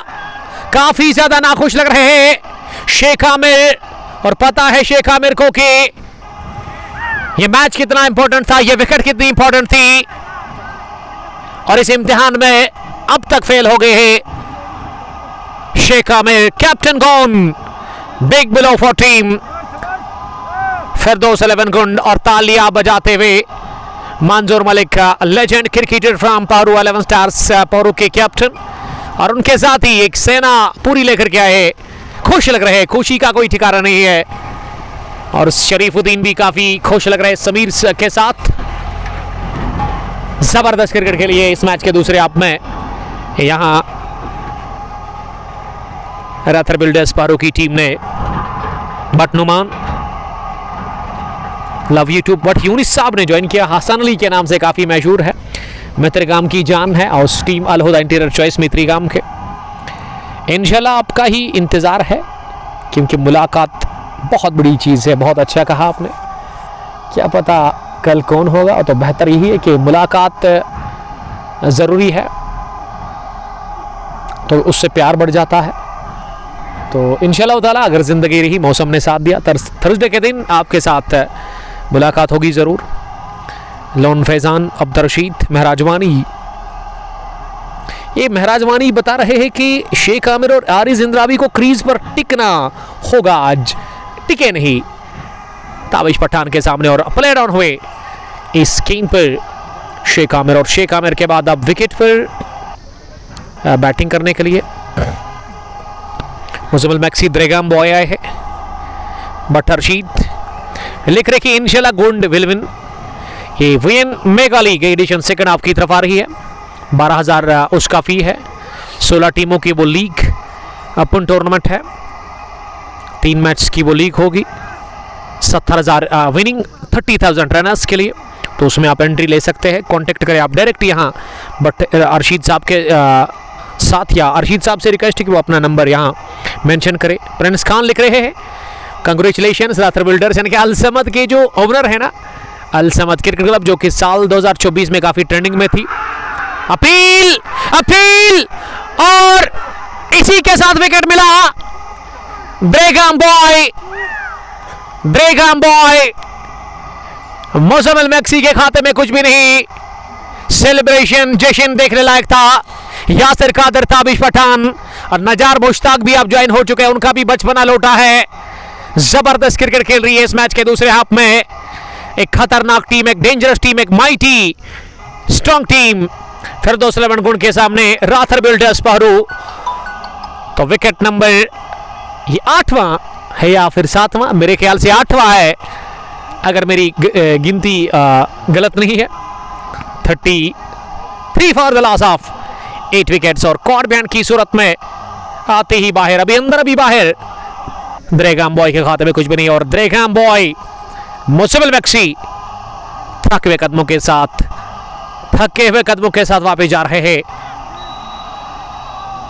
काफी ज्यादा नाखुश लग रहे हैं शेख आमिर, और पता है शेख आमिर को कि ये मैच कितना इंपॉर्टेंट था, ये विकेट कितनी इंपॉर्टेंट थी, और इस इम्तिहान में अब तक फेल हो गए हैं Sheikh Aamir. Captain gone, big blow for team Firdous 11 Gund, और तालियां बजाते हुए मंजूर मलिक का legend cricketer from Paru 11 stars, Paru के कैप्टन, और उनके साथ ही एक सेना पूरी लेकर के आए, खुश लग रहे हैं, खुशी का कोई ठिकाना नहीं है। और शरीफुद्दीन भी काफी खुश लग रहे हैं समीर के साथ। जबरदस्त क्रिकेट खेली है इस मैच के दूसरे हाफ में। यहाँ राथर बिल्डर्स पारू की टीम ने but Numan love you too but Younis साहब ने ज्वाइन किया, हसन अली के नाम से काफ़ी मशहूर है, मित्रगाम की जान है, और टीम अलहुदा इंटीरियर चॉइस मित्रीगाम के। इंशाल्लाह आपका ही इंतज़ार है, क्योंकि मुलाकात बहुत बड़ी चीज़ है। बहुत अच्छा कहा आपने, क्या पता कल कौन होगा, तो बेहतर यही है कि मुलाकात ज़रूरी है, तो उससे प्यार बढ़ जाता है। तो इंशाल्लाह ताला अगर ज़िंदगी रही, मौसम ने साथ दिया, थर्सडे के दिन आपके साथ मुलाकात होगी ज़रूर। लोन फैज़ान, अब्दुल रशीद, महराजवानी, ये महराजवानी बता रहे हैं कि शेख आमिर और आरिज इंद्राबी को क्रीज पर टिकना होगा, आज टिके नहीं ताबिश पठान के सामने, और प्ले डाउन हुए इस गेंद पर शेख आमिर, और शेख आमिर के बाद अब विकेट पर बैटिंग करने के लिए मुजम्मिल मैक्सी द्रेगाम बॉय आए हैं। बट हर्षीद लिख रहे कि इंशाल्लाह गोल्ड विल विन। ये VN mega league edition second half की तरफ आ रही है। 12,000 उसका फी है। 16 टीमों की वो लीग अपन टूर्नामेंट है। 3 मैच की वो लीग होगी। 70,000 विनिंग 30,000 रनर्स के लिए, तो उसमें आप एंट्री ले सकते हैं। कांटेक्ट करें आप डायरेक्ट यहाँ, बट अर्शीद साहब के साथ, या अर्शीद साहब से रिक्वेस्ट है कि वो अपना नंबर यहाँ मेंशन करें। प्रिंस खान लिख रहे हैं कंग्रेचुलेशंस राथर बिल्डर्स, यानी कि अल समद के जो ओनर है ना, अल समद क्रिकेट क्लब, जो कि साल 2024 में काफ़ी ट्रेंडिंग में थी। अपील अपील, और इसी के साथ विकेट मिला। ब्रेगाम बॉय मुजम्मिल मैक्सी के खाते में कुछ भी नहीं। सेलिब्रेशन जश्न देखने लायक था। यासिर कादर, ताबिश पठान और नजार मुश्ताक भी अब ज्वाइन हो चुके हैं। उनका भी बचपना लौटा है। जबरदस्त क्रिकेट खेल रही है इस मैच के दूसरे हाफ में। एक खतरनाक टीम, एक डेंजरस टीम, एक माइटी स्ट्रॉन्ग टीम फिरदौस 11 गुण के सामने राथर बिल्डर्स पहरू। तो विकेट नंबर ये 8वां है या फिर 7वां, मेरे ख्याल से 8वां है अगर मेरी गिनती गलत नहीं है। 33 for the loss of 8 wickets, और कॉर्ड बैंड की सूरत में आते ही बाहर, अभी अंदर अभी बाहर। द्रेगाम बॉय के खाते में कुछ भी नहीं, और द्रेगाम बॉय मुजम्मिल मैक्सी थके हुए कदमों के साथ वापस जा रहे हैं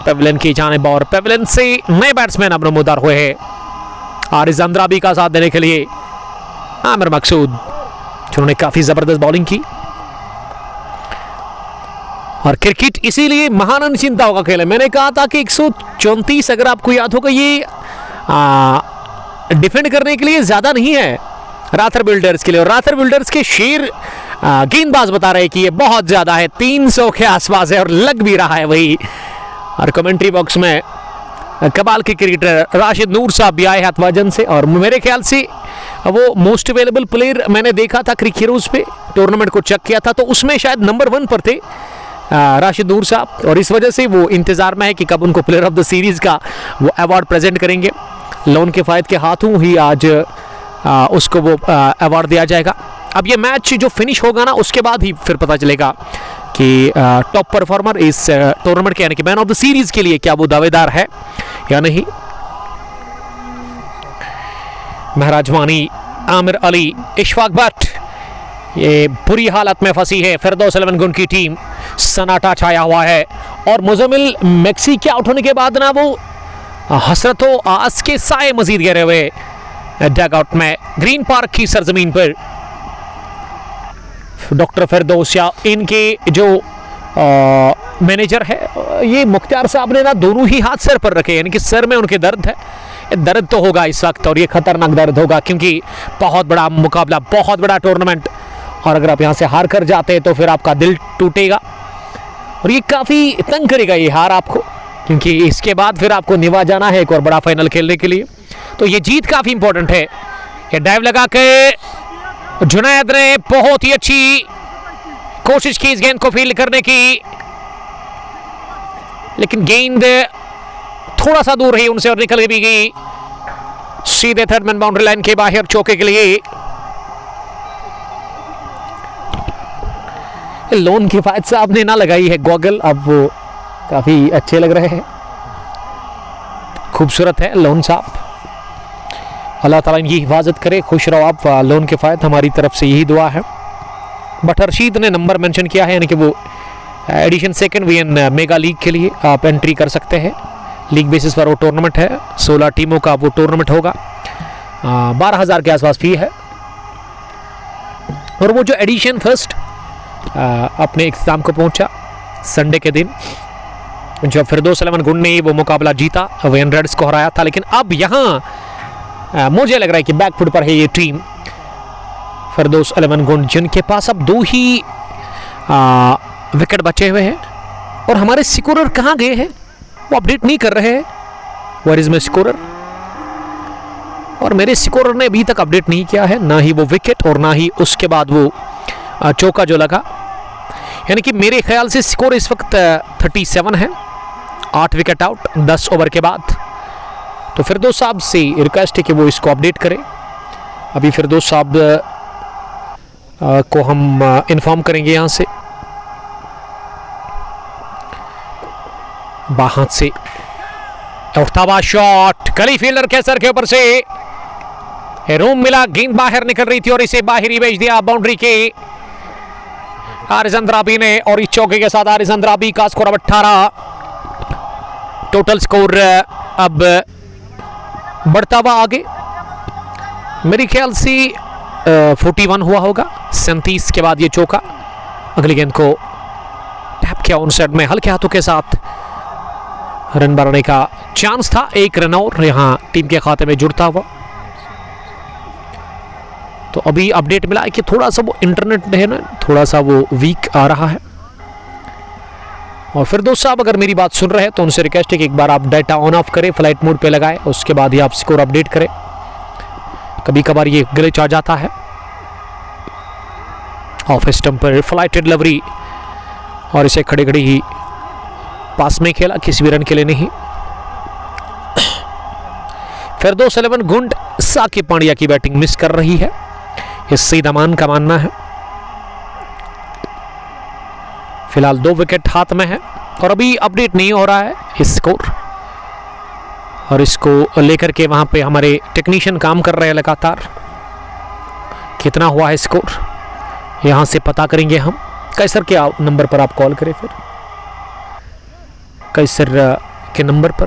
पेविलियन की जानिब, और पेविलियन से नए बैट्समैन अब नमूदार हुए हैं। आरिज अंद्राबी का साथ देने के लिए आमिर मकसूद, जिन्होंने काफी जबरदस्त बॉलिंग की। और क्रिकेट इसीलिए महान अनिश्चितताओं का खेल है। मैंने कहा था कि 134, अगर आपको याद होगा, ये डिफेंड करने के लिए ज्यादा नहीं है राथर बिल्डर्स के लिए, और राथर बिल्डर्स के शेर गेंदबाज बता रहे हैं कि ये बहुत ज्यादा है, 300 के आसपास है, और लग भी रहा है वही। और कमेंट्री बॉक्स में कमाल के क्रिकेटर राशिद नूर साहब भी आए हाथ वजन से, और मेरे ख्याल से वो मोस्ट अवेलेबल प्लेयर मैंने देखा था क्रिक हीरोज पे, टूर्नामेंट को चेक किया था, तो उसमें शायद नंबर 1 पर थे राशिद नूर साहब, और इस वजह से वो इंतजार में है कि कब उनको प्लेयर ऑफ द सीरीज का वो अवार्ड प्रेजेंट करेंगे। लोन के फायद के हाथों ही आज उसको वो अवार्ड दिया जाएगा। अब ये मैच जो फिनिश होगा ना, उसके बाद ही फिर पता चलेगा कि टॉप परफॉर्मर इस टूर्नामेंट के, यानी कि मैन ऑफ द सीरीज के लिए क्या वो दावेदार है या नहीं। महराज वानी, आमिर अली, इशफाक भट्ट, ये बुरी हालत में फंसी है फिरदौस 11 गुण की टीम। सन्नाटा छाया हुआ है, और मुजम्मिल मैक्सी के आउट होने के बाद ना वो हसरतों आस के साए मजीद गिरे हुए डगआउट में ग्रीन पार्क की सरजमीन पर। डॉक्टर फिरदौस या इनके जो मैनेजर है, ये मुख्तार साहब ने ना दोनों ही हाथ सर पर रखे, यानी कि सर में उनके दर्द है। दर्द तो होगा इस वक्त, और ये खतरनाक दर्द होगा, क्योंकि बहुत बड़ा मुकाबला, बहुत बड़ा टूर्नामेंट, और अगर आप यहाँ से हार कर जाते हैं तो फिर आपका दिल टूटेगा, और ये काफ़ी तंग करेगा ये हार आपको, क्योंकि इसके बाद फिर आपको निभा जाना है एक और बड़ा फाइनल खेलने के लिए। तो ये जीत काफ़ी इंपॉर्टेंट है। ये डाइव लगा के जुनैद ने बहुत ही अच्छी कोशिश की इस गेंद को फील्ड करने की, लेकिन गेंद थोड़ा सा दूर रही उनसे और निकल भी गई सीधे थर्ड मैन बाउंड्री लाइन के बाहर चौके के लिए। लोन के फायद साहब ने ना लगाई है गॉगल, अब वो काफी अच्छे लग रहे हैं, खूबसूरत है लोन साहब। अल्लाह ताला इनकी हिफाजत करे, खुश रहो आप लोन के फायद, हमारी तरफ से यही दुआ है। बट हर्षीद ने नंबर मेंशन किया है, यानी कि वो edition second VN mega league के लिए आप एंट्री कर सकते हैं। लीग बेसिस पर वो टूर्नामेंट है, 16 टीमों का वो टूर्नामेंट होगा, 12,000 के आसपास फी है। और वो जो एडिशन फर्स्ट अपने इख्तिताम को पहुंचा संडे के दिन, जब फिरदौस 11 गुण ने वो मुकाबला जीता, वीएन रेड्स को हराया था। लेकिन अब यहाँ मुझे लग रहा है कि बैकफुट पर है ये टीम फिरदौस 11 गुण, जिनके पास अब 2 ही विकेट बचे हुए हैं। और हमारे स्कोरर कहाँ गए हैं, वो अपडेट नहीं कर रहे हैं। Where is my scorer? और मेरे स्कोरर ने अभी तक अपडेट नहीं किया है, ना ही वो विकेट और ना ही उसके बाद वो चौका जो लगा। यानी कि मेरे ख्याल से स्कोर इस वक्त 37 है, 8 विकेट आउट 10 ओवर के बाद। तो फिरदौस साहब से रिक्वेस्ट है कि वो इसको अपडेट करें। अभी फिरदौस साहब को हम इन्फॉर्म करेंगे यहाँ से। बाहात से उठता हुआ शॉट, गली फील्डर के सर के ऊपर से रूम मिला, गेंद बाहर निकल रही थी और इसे बाहर ही भेज दिया बाउंड्री के आरिज अंद्राबी ने। और इस चौके के साथ आरिज अंद्राबी का स्कोर अब 18। टोटल स्कोर अब बढ़ता हुआ आगे, मेरे ख्याल से 41 हुआ होगा। 37 के बाद ये चौका, अगली गेंद को टैप किया ऑन साइड में, हल्के हाथों के साथ रन बनाने का चांस था। 1 रन और यहां टीम के खाते में जुड़ता हुआ। तो अभी अपडेट मिला है कि थोड़ा सा वो इंटरनेट है ना, थोड़ा सा वो वीक आ रहा है। और फिरदौस साहब अगर मेरी बात सुन रहे हैं तो उनसे रिक्वेस्ट है कि एक बार आप डाटा ऑन ऑफ करें, फ्लाइट मोड पे लगाएं, उसके बाद ही आप स्कोर अपडेट करें। कभी कभार ये ग्लिच आ जाता है। ऑफ स्टंप पर फ्लाइट डिलीवरी और इसे खड़े खड़े ही पास में खेला, किसी भी रन के लिए नहीं। फिरदौस 11 गुंड साकिब पांड्या की बैटिंग मिस कर रही है, ये सईद अमान का मानना है। फिलहाल 2 विकेट हाथ में है और अभी अपडेट नहीं हो रहा है इस स्कोर, और इसको लेकर के वहां पे हमारे टेक्नीशियन काम कर रहे हैं लगातार। कितना हुआ है स्कोर यहां से पता करेंगे हम। कैसर के नंबर पर आप कॉल करें, फिर कैसर के नंबर पर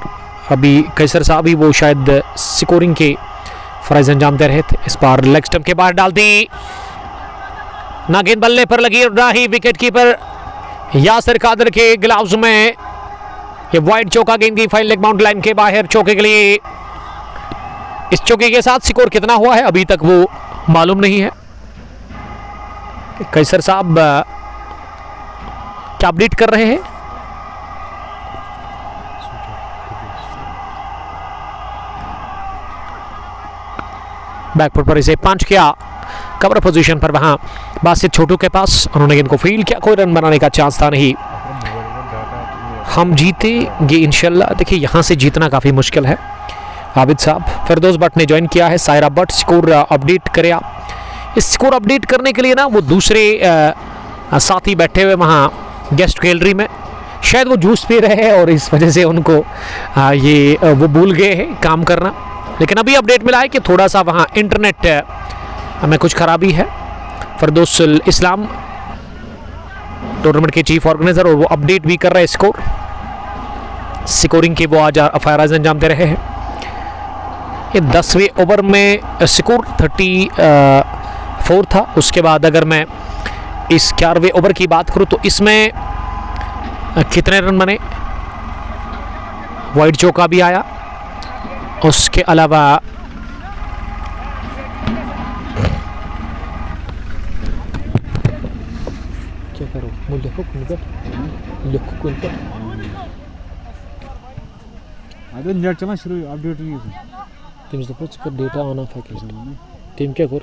अभी कैसर साहब ही वो शायद स्कोरिंग के फराइज अंजाम दे रहे थे। इस बार लेग स्टंप के बाहर डाल दी, ना गेंद बल्ले पर लगी और ना ही विकेट कीपर यासिर कादर के ग्लव्स में। ये वाइड चौका, गेंद की फाइल लेग बाउंड्री लाइन के बाहर चौके के लिए। इस चौके के साथ स्कोर कितना हुआ है अभी तक वो मालूम नहीं है। कैसर साहब क्या अपडेट कर रहे हैं? बैकफुट पर इसे पंच किया, कवर पोजीशन पर वहां बासित छोटू के पास, उन्होंने इनको फील्ड किया, कोई रन बनाने का चांस था नहीं। हम जीतेंगे इंशाल्लाह। देखिए यहां से जीतना काफी मुश्किल है। आबिद साहब, फिरदौस भट्ट ने ज्वाइन किया है, सायरा भट्ट स्कोर अपडेट करें आप। इस स्कोर अपडेट करने के लिए ना वो दूसरे साथी बैठे हुए वहां गेस्ट गैलरी में, शायद वो जूस पी रहे हैं और इस वजह से उनको वो भूल गए हैं काम करना। लेकिन अभी अपडेट मिला है कि थोड़ा सा वहाँ इंटरनेट में कुछ खराबी है। फिरदौस इस्लाम टूर्नामेंट के चीफ ऑर्गेनाइजर, और वो अपडेट भी कर रहे हैं स्कोरिंग के, वो आज फराइज अंजाम दे रहे हैं। ये 10वें ओवर में स्कोर 34 था। उसके बाद अगर मैं इस 11वें ओवर की बात करूँ तो इसमें कितने रन बने, वाइड चौका भी आया, उसके अलावा क्या करो मुझे अरे नेट चला शुरू अपडेट नहीं है। तुम इसका डेटा ऑन ऑफ है टीम क्या कर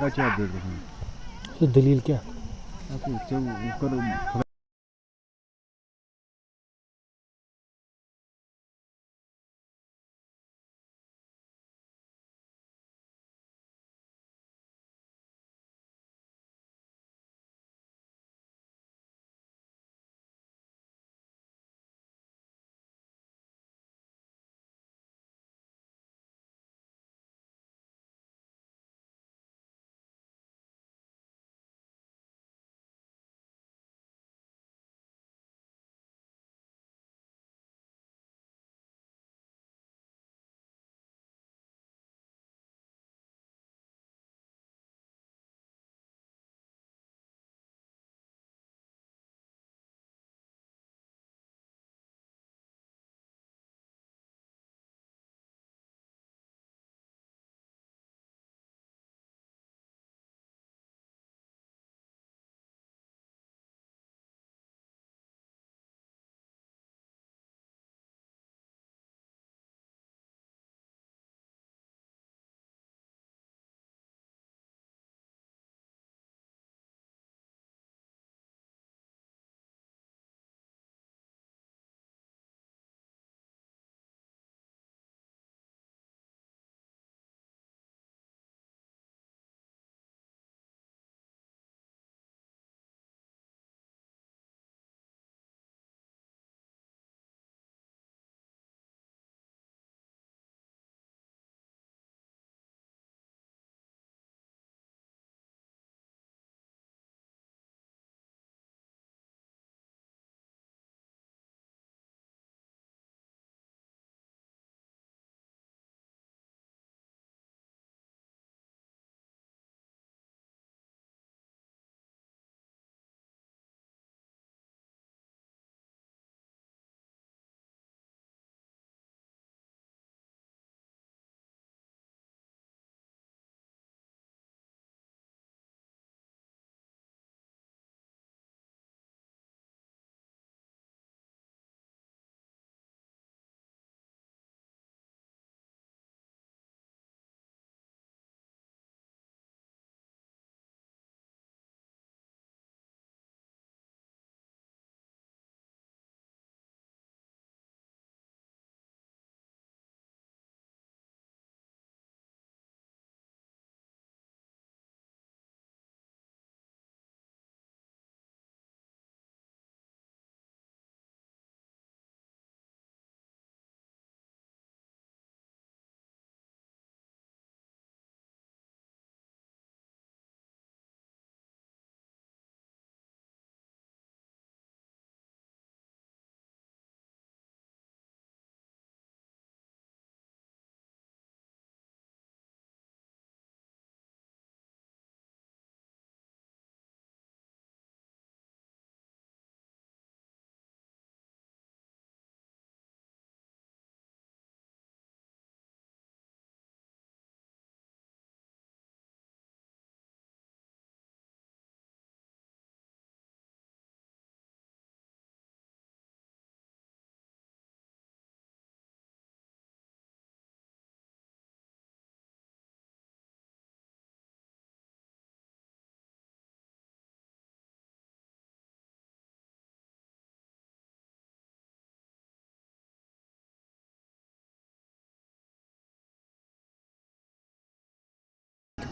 Kaç update kısın? तो दलील क्या? Aku cek ukur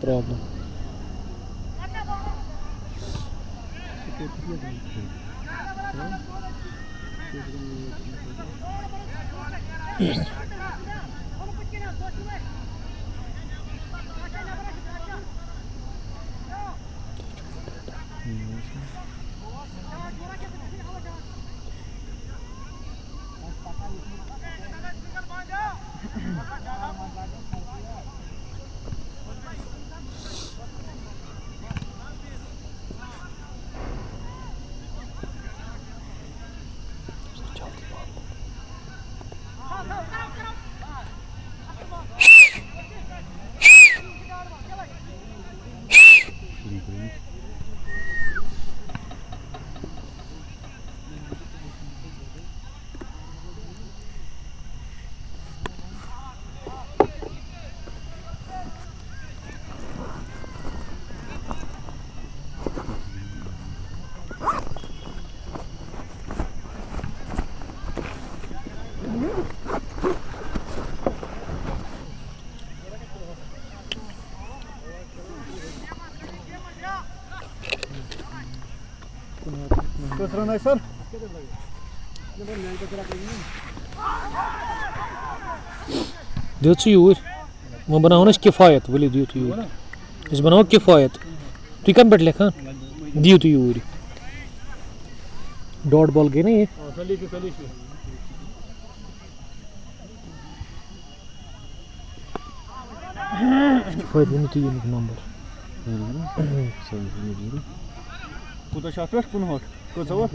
प्रॉब्लम दियो यूर वो बनाओ ना किफ़ायत बोले दियो तो यूर इस बनाओ किफ़ायत तु कम पे लिखा दियो तो यूर डॉट बॉल गए ना ये किफ़ायत वो तो unique number Kuda şafir bunu hor. Kuda var.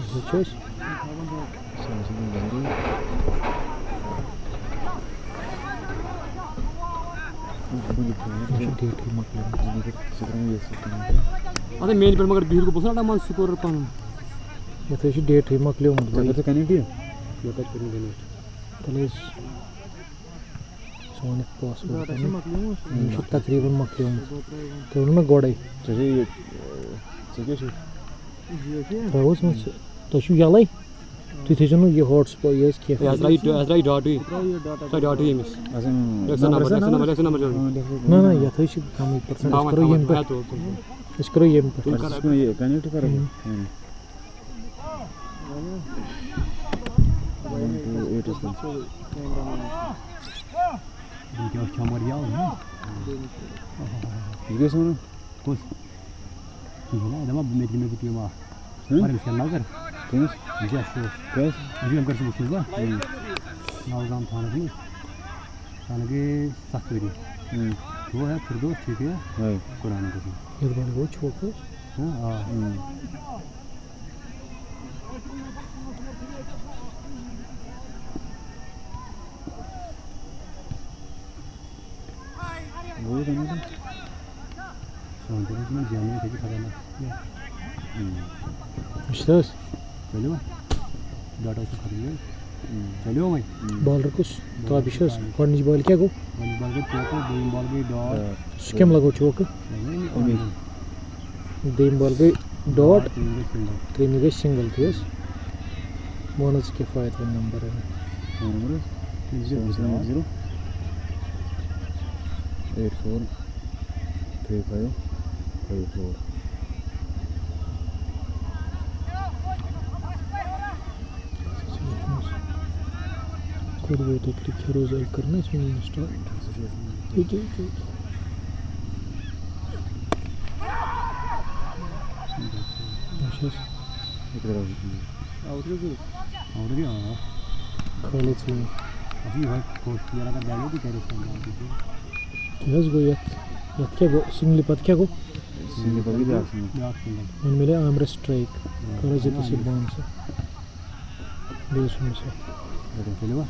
Сейчас. अरे मेन पर मगर बिहर को बसना डामान स्कोर पन ये तो इसी डेट है मकले उम्र जगह से कनेक्ट है ये तक करें देने तलेस सोने पासवर्ड है तकरीबन मकले उम्र तो उनमें गोड़े चलिए चलिए तो उसमें तो शू यालाई तो थे जो ये हॉटस्पॉट ये इसके as right dot ही मिस नंबर ना ना ये तो इसी कम परसेंट करो ये पे इसको ये पे इसको ये कनेक्ट करेंगे 1 2 8 क्या chamar ya ne biliyorsun onu koş kiyana adama bilmediğimi bitiyor ma var mı sen nazar temiz güzel şu koş acıyım karşı bu var nazam tanıdı tanıdı sakları वो है फिरदौस ठीक है कुरान का ये बार वो छोड़ हां वो देना सोंदे में जाने के लिए खड़ा ना İşte चलो डाटा से खरीदे चलो भाई बॉल रखुस तो अब इशस कौन बॉल क्या को बॉल के चौको दो बॉल के डॉट स्केम लगो चौक देम बॉल के डॉट तीन के सिंगल थे बोनस के फायदे नंबर है नंबर 0 8 4 3 5 5 4 कोड वो तो क्लिक रोज आई करना चाहिए इंस्टॉल ठीक है इधर और भी खाली चाहिए अभी है कोर्स किया लगा डालो भी करे यस गो यत क्या गो सिंगली पद क्या गो सिंगली पद भी मन मिले आमरे स्ट्राइक करो जे तो से बाउंस बेस में से चलो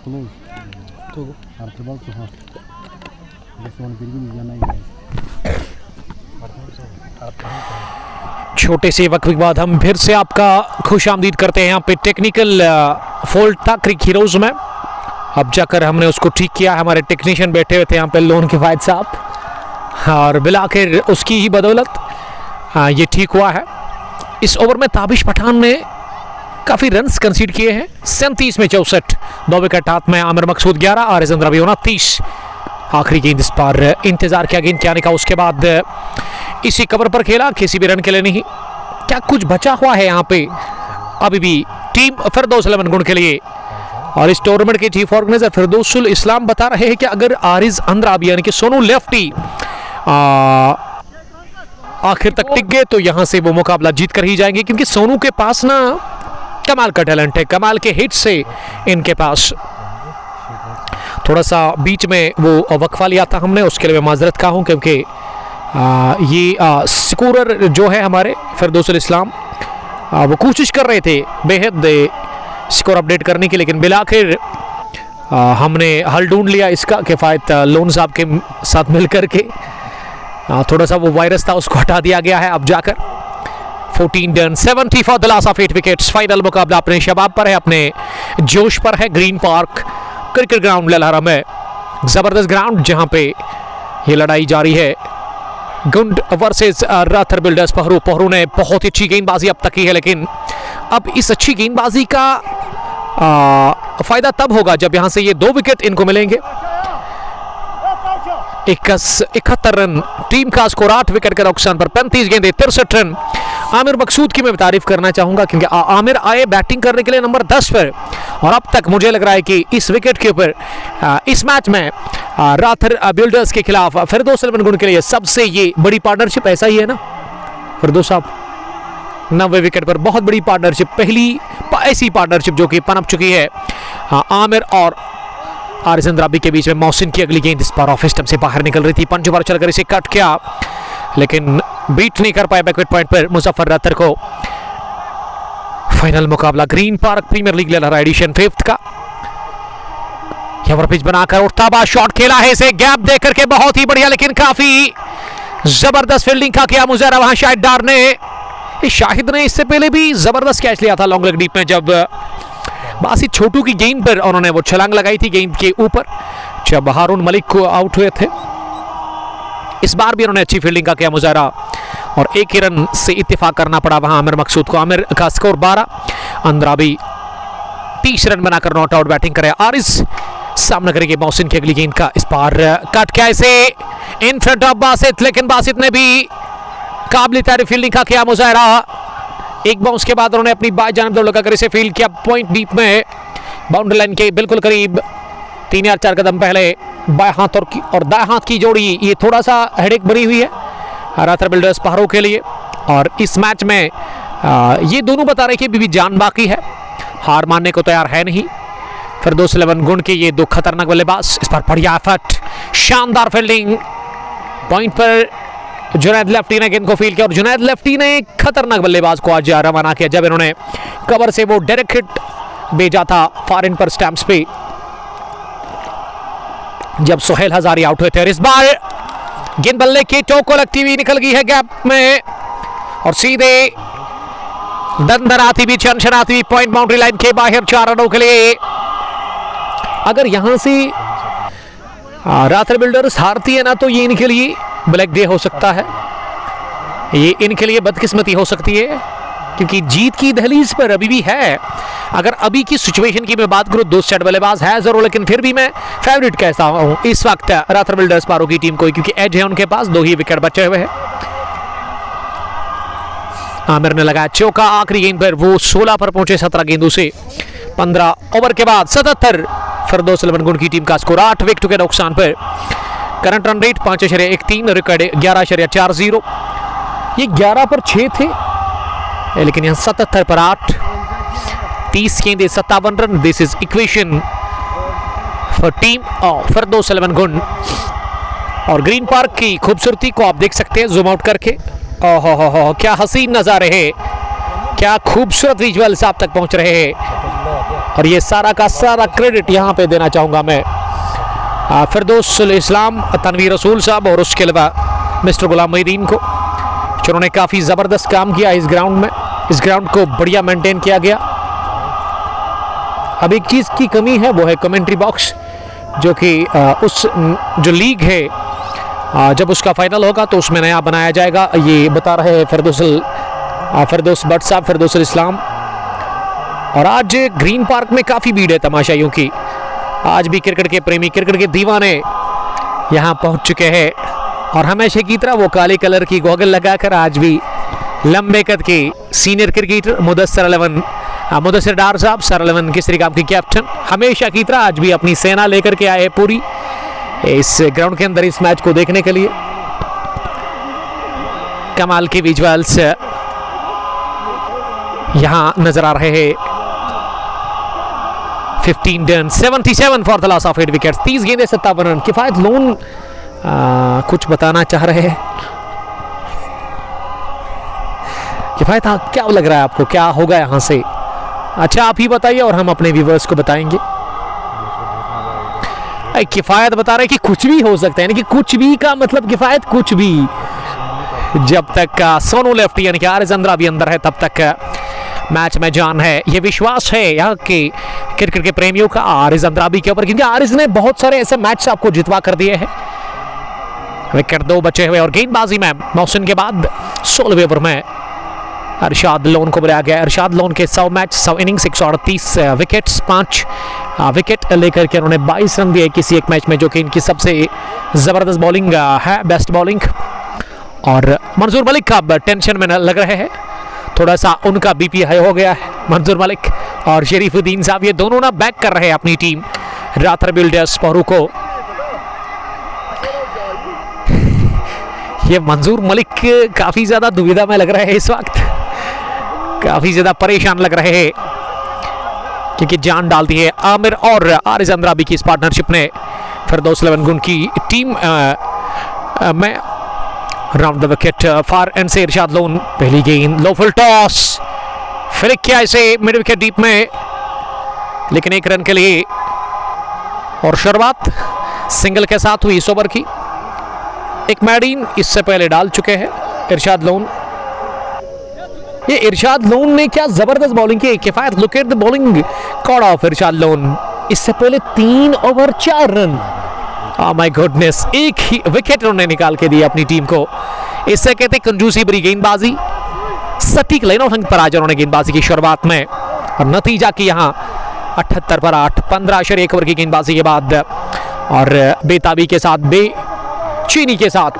क्लोज तो आफ्टर बॉल तो हां ये फोन फिर भी जाना ही है छोटे से वक्त के बाद हम फिर से आपका खुशामदीद करते हैं यहाँ पे टेक्निकल फॉल्ट था क्रिक हीरोज में अब जाकर हमने उसको ठीक किया हमारे टेक्नीशियन बैठे हुए थे यहाँ पे लोन के फायद साहब और बिलाखिर उसकी ही बदौलत ये ठीक हुआ है इस ओवर में ताबिश पठान ने काफ़ी रन्स कंसीड किए हैं 37 में 64 2 विकेट हाथ में आमिर मकसूद 11 और रवि 29 आखिरी गेंद इस पर इंतजार किया गेंद के आने का उसके बाद इसी कवर पर खेला किसी भी रन के लिए नहीं क्या कुछ बचा हुआ है यहाँ पे अभी भी टीम फिरदौस 11 गुण के लिए और इस टूर्नामेंट के चीफ ऑर्गेनाइजर फिरदौसुल इस्लाम बता रहे हैं कि अगर आरिज अंद्राबी यानी कि सोनू लेफ्टी आखिर तक टिक गए तो यहाँ से वो मुकाबला जीत कर ही जाएंगे क्योंकि सोनू के पास ना कमाल का टैलेंट है कमाल के हिट से इनके पास थोड़ा सा बीच में वो वक्फा लिया था हमने उसके लिए मैं माजरत का हूँ क्योंकि ये स्कोरर जो है हमारे फिरदौसुल इस्लाम वो कोशिश कर रहे थे बेहद स्कोर अपडेट करने की लेकिन बिलाखिर हमने हल ढूंढ लिया इसका किफ़ायत लोन साहब के साथ मिल कर के थोड़ा सा वो वायरस था उसको हटा दिया गया है अब जाकर 14 done 70 for the loss of 8 wickets final मुकाबला अपने शबाब पर है अपने जोश पर है Green Park cricket ground Lalhara में ज़बरदस्त ग्राउंड जहां पे ये लड़ाई जारी है, गुंड वर्सेस राथर बिल्डर्स पहरू। पहरू ने बहुत ही अच्छी गेंदबाजी अब तक की है, लेकिन अब इस अच्छी गेंदबाजी का फायदा तब होगा जब यहां से ये 2 विकेट इनको मिलेंगे। 71 रन, टीम का स्कोर 8 विकेट के नुकसान पर 35 गेंदें 63 रन। आमिर मकसूद की मैं तारीफ करना चाहूंगा क्योंकि आमिर आए बैटिंग करने के लिए नंबर 10 पर, और अब तक मुझे लग रहा है कि इस विकेट के ऊपर इस मैच में राथर बिल्डर्स के खिलाफ फिरदौस 11 गुण के लिए सबसे ये बड़ी पार्टनरशिप ऐसा ही है ना फिरदौस साहब। 90 विकेट पर बहुत बड़ी पार्टनरशिप, पहली ऐसी पार्टनरशिप जो कि पनप चुकी है आमिर और आरिस अंद्राबी के बीच में। मोहसिन की अगली गेंद इस पर ऑफ स्टंप से बाहर निकल रही थी, पंच पर चलकर इसे कट किया, लेकिन बीट नहीं कर पाए बैकविट पॉइंट पर मुजफ्फर राथर को। फाइनल मुकाबला ग्रीन पार्क प्रीमियर लीग लहरा एडिशन 5th का। पिच बनाकर उठता शॉट खेला है, इसे गैप देकर के बहुत ही बढ़िया, लेकिन काफी जबरदस्त फील्डिंग का किया मुजरा वहां शाहिद डार ने। शाहिद ने इससे पहले भी जबरदस्त कैच लिया था लॉन्ग लेग डीप में, जब बासित छोटू की गेंद पर उन्होंने वो छलांग लगाई थी गेंद के ऊपर जब हारून मलिक को आउट हुए थे। इस बार भी उन्होंने अच्छी फील्डिंग का किया मुजाहरा और 1 ही रन से इत्तेफाक करना पड़ा वहां आमिर मकसूद को। आमिर का स्कोर 12, अंद्राबी 30 रन बनाकर नॉट आउट बैटिंग करे। आरिस सामना करेंगे मोहसिन की अगली गेंद का, इस बार कट किया इसे इन फ्रंट ऑफ बासित, लेकिन बासित ने भी काबिल तारीफ फील्डिंग का किया मुजाहरा। एक बाउंस के बाद उन्होंने अपनी बाएं जानब दौड़ लगाकर इसे फील्ड किया पॉइंट डीप में, बाउंड्री लाइन के बिल्कुल करीब। 3 या 4 कदम पहले बाएं हाथ और दाएं हाथ की जोड़ी ये थोड़ा सा हेडेक बनी हुई है राथर बिल्डर्स पहाड़ों के लिए, और इस मैच में ये दोनों बता रहे कि अभी भी जान बाकी है, हार मानने को तैयार है नहीं। फिरदौस 11 गुण के ये 2 खतरनाक बल्लेबाज, इस पर बढ़िया एफर्ट, शानदार फील्डिंग, पॉइंट पर जुनैद लेफ्टी ने गेंद को फील्ड किया, और जुनैद लेफ्टी ने खतरनाक बल्लेबाज को आज रवाना किया जब इन्होंने कवर से वो डायरेक्ट हिट भेजा था फार इन पर स्टैम्प्स पे, जब सोहेल हजारी आउट हुए थे। और इस बार गेंद बल्ले की टोक को लगती हुई निकल गई है गैप में, और सीधे दंदनाती हुई छनछनाती हुई पॉइंट बाउंड्री लाइन के बाहर 4 रनों के लिए। अगर यहां से राथर बिल्डर्स हारती है ना, तो ये इनके लिए ब्लैक डे हो सकता है, ये इनके लिए बदकिस्मती हो सकती है, क्योंकि जीत की दहलीज पर अभी भी है। अगर अभी की सिचुएशन की मैं बात करूं, 2 सेट बल्लेबाज है जरूर, लेकिन फिर भी मैं फेवरेट कहता हूं इस वक्त राथर बिल्डर्स पारो की टीम को, क्योंकि एज है उनके पास, 2 ही विकेट बचे हुए हैं। आमिर ने लगाया चौका आखिरी गेंद पर, वो 16 पर पहुंचे 17 गेंदों से। 15 ओवर के बाद 77, फिरदौस 11 गुण की टीम का स्कोर 8 विकेट के नुकसान पर। Current run rate 5.13, record 11.40। ये 11 पर 6 थे, लेकिन यहाँ 77 पर 8, 30 गेंदे 57 run. This is equation for team of फिरदौस 11 गुण। और ग्रीन पार्क की खूबसूरती को आप देख सकते हैं जूम आउट करके। ओहो, क्या हसीन नजारे हैं, क्या खूबसूरत विजुअल्स आप तक पहुंच रहे हैं, और ये सारा का सारा क्रेडिट यहाँ पे देना चाहूँगा मैं फिरदौस इस्लाम, तनवीर रसूल साहब और उसके अलावा मिस्टर गुलाम मोहिद्दीन को, जिन्होंने काफ़ी ज़बरदस्त काम किया इस ग्राउंड में। इस ग्राउंड को बढ़िया मेंटेन किया गया। अब एक चीज़ की कमी है, वो है कमेंट्री बॉक्स, जो कि उस जो लीग है जब उसका फाइनल होगा तो उसमें नया बनाया जाएगा, ये बता रहे हैं फिरदौस भट्ट साहब, फिरदौस इस्लाम। और आज ग्रीन पार्क में काफ़ी भीड़ है तमाशाइयों की। आज भी क्रिकेट के प्रेमी, क्रिकेट के दीवाने यहाँ पहुँच चुके हैं, और हमेशा की तरह वो काले कलर की गॉगल लगाकर आज भी लंबे कद के सीनियर क्रिकेटर मुदस्सिर डार साहब, सर 11 केसरी काम के कैप्टन, हमेशा की तरह आज भी अपनी सेना लेकर के आए पूरी इस ग्राउंड के अंदर इस मैच को देखने के लिए। कमाल के विजुअल्स यहाँ नजर आ रहे हैं। 15 run, 77 for the loss of 8 wickets, 30 गेंदे 57 रन। किफायत लोन कुछ बताना चाह रहे हैं किफायत? क्या लग रहा है आपको, क्या होगा यहाँ से? अच्छा आप ही बताइए और हम अपने व्यूवर्स को बताएंगे। किफायत बता रहे कि कुछ भी हो सकता है, यानी कि कुछ भी का मतलब किफायत कुछ भी। जब तक सोनू लेफ्टी यानी कि आरिस अंद्राबी अंदर है तब तक मैच में जान है, ये विश्वास है यहाँ के क्रिकेट के प्रेमियों का आरिस अंद्राबी के ऊपर, क्योंकि आरिस ने बहुत सारे ऐसे मैच आपको जितवा कर दिए हैं विकेट 2 बचे हुए और गेंदबाजी में मोहसिन के बाद 16वें ओवर में अरशाद लोन को बुलाया गया। अरशाद लोन के 100 मैच 100 इनिंग्स 138 विकेट्स 5 विकेट लेकर के उन्होंने 22 रन दिए किसी एक मैच में, जो कि इनकी सबसे ज़बरदस्त बॉलिंग है, बेस्ट बॉलिंग। और मंजूर मलिक का टेंशन में लग रहे हैं, थोड़ा सा उनका बीपी हाई हो गया है। मंजूर मलिक और शरीफुद्दीन साहब ये दोनों ना बैक कर रहे हैं अपनी टीम राथर बिल्डर्स पहरू को। ये मंजूर मलिक काफ़ी ज़्यादा दुविधा में लग रहे हैं इस वक्त, काफ़ी ज़्यादा परेशान लग रहे हैं, क्योंकि जान डाल दी है आमिर और आरिज अंद्राबी की इस पार्टनरशिप ने फिरदौस 11 गुण की टीम में। Round the wicket far and से इरशाद लोन, पहली गेंद लो फुल टॉस, फ्लिक किया इसे मिड विकेट डीप में, लेकिन 1 रन के लिए। और शुरुआत सिंगल के साथ हुई इस ओवर की। एक मैडीन इससे पहले डाल चुके हैं इरशाद लोन। ये इरशाद लोन ने क्या जबरदस्त बॉलिंग की, किफायत। Look at the bowling card of Irshad Lone. इससे पहले 3 over 4 run. Oh my goodness, एक ही विकेट उन्होंने निकाल के दिया अपनी टीम को। इससे कहते कंजूसी भरी गेंदबाजी। सटीक लाइन आउट पर आज उन्होंने गेंदबाजी की शुरुआत में, और नतीजा की यहाँ 78 पर 8 15 ओवर की गेंदबाजी के बाद और बेताबी के साथ, बेचीनी के साथ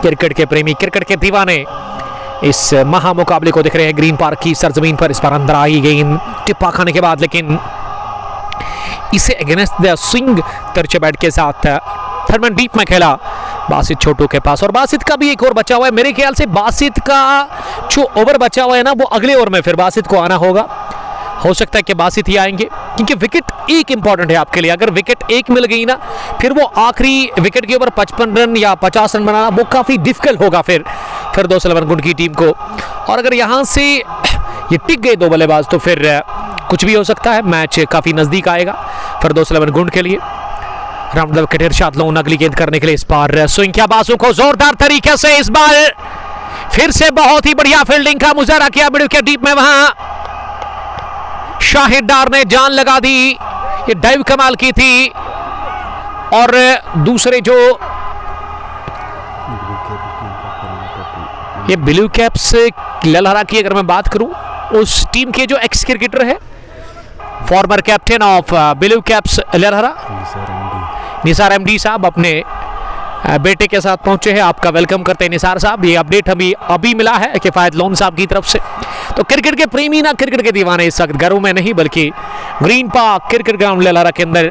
क्रिकेट के प्रेमी, क्रिकेट के दीवाने इस महामुकाबले को देख रहे हैं ग्रीन पार्क की सरजमीन पर। इस पर अंदर आई गेंद टिप्पा खाने के बाद, लेकिन इसे अगेंस्ट द स्विंग तिरछे बैट के साथ थर्मन डीप में खेला बासित छोटू के पास। और बासित का भी एक ओवर बचा हुआ है। मेरे ख्याल से बासित का जो ओवर बचा हुआ है ना, वो अगले ओवर में फिर बासित को आना होगा। हो सकता है कि बासित ही आएंगे, क्योंकि विकेट एक इंपॉर्टेंट है आपके लिए। अगर विकेट एक मिल गई ना, फिर वो आखिरी विकेट के ऊपर 55 रन या 50 रन बनाना वो काफ़ी डिफिकल्ट होगा फिर फिरदौस 11 गुण की टीम को। और अगर यहाँ से ये टिक गए 2 बल्लेबाज तो फिर कुछ भी हो सकता है, मैच काफ़ी नज़दीक आएगा फिरदौस 11 गुण के लिए। Round the wicket Irshad loan अगली गेंद करने के लिए इस बार स्विंग किया बाजू को जोरदार तरीके से। इस बार फिर से बहुत ही बढ़िया फील्डिंग का मुजाहरा किया मिड विकेट डीप में। वहां शाहिद डार ने जान लगा दी, ये डाइव कमाल की थी। और दूसरे जो ये ब्लू कैप्स ललहरा की अगर मैं बात करूं, उस टीम के जो एक्स क्रिकेटर है, former captain of Blue Caps Lalhara Nisar MD साहब अपने बेटे के साथ पहुंचे हैं। आपका वेलकम करते हैं निसार साहब। ये अपडेट हमें अभी मिला है किफायत लोन साहब की तरफ से। तो क्रिकेट के प्रेमी ना, क्रिकेट के दीवाने इस वक्त घरों में नहीं बल्कि ग्रीन पार्क क्रिकेट ग्राउंड ललहरा के अंदर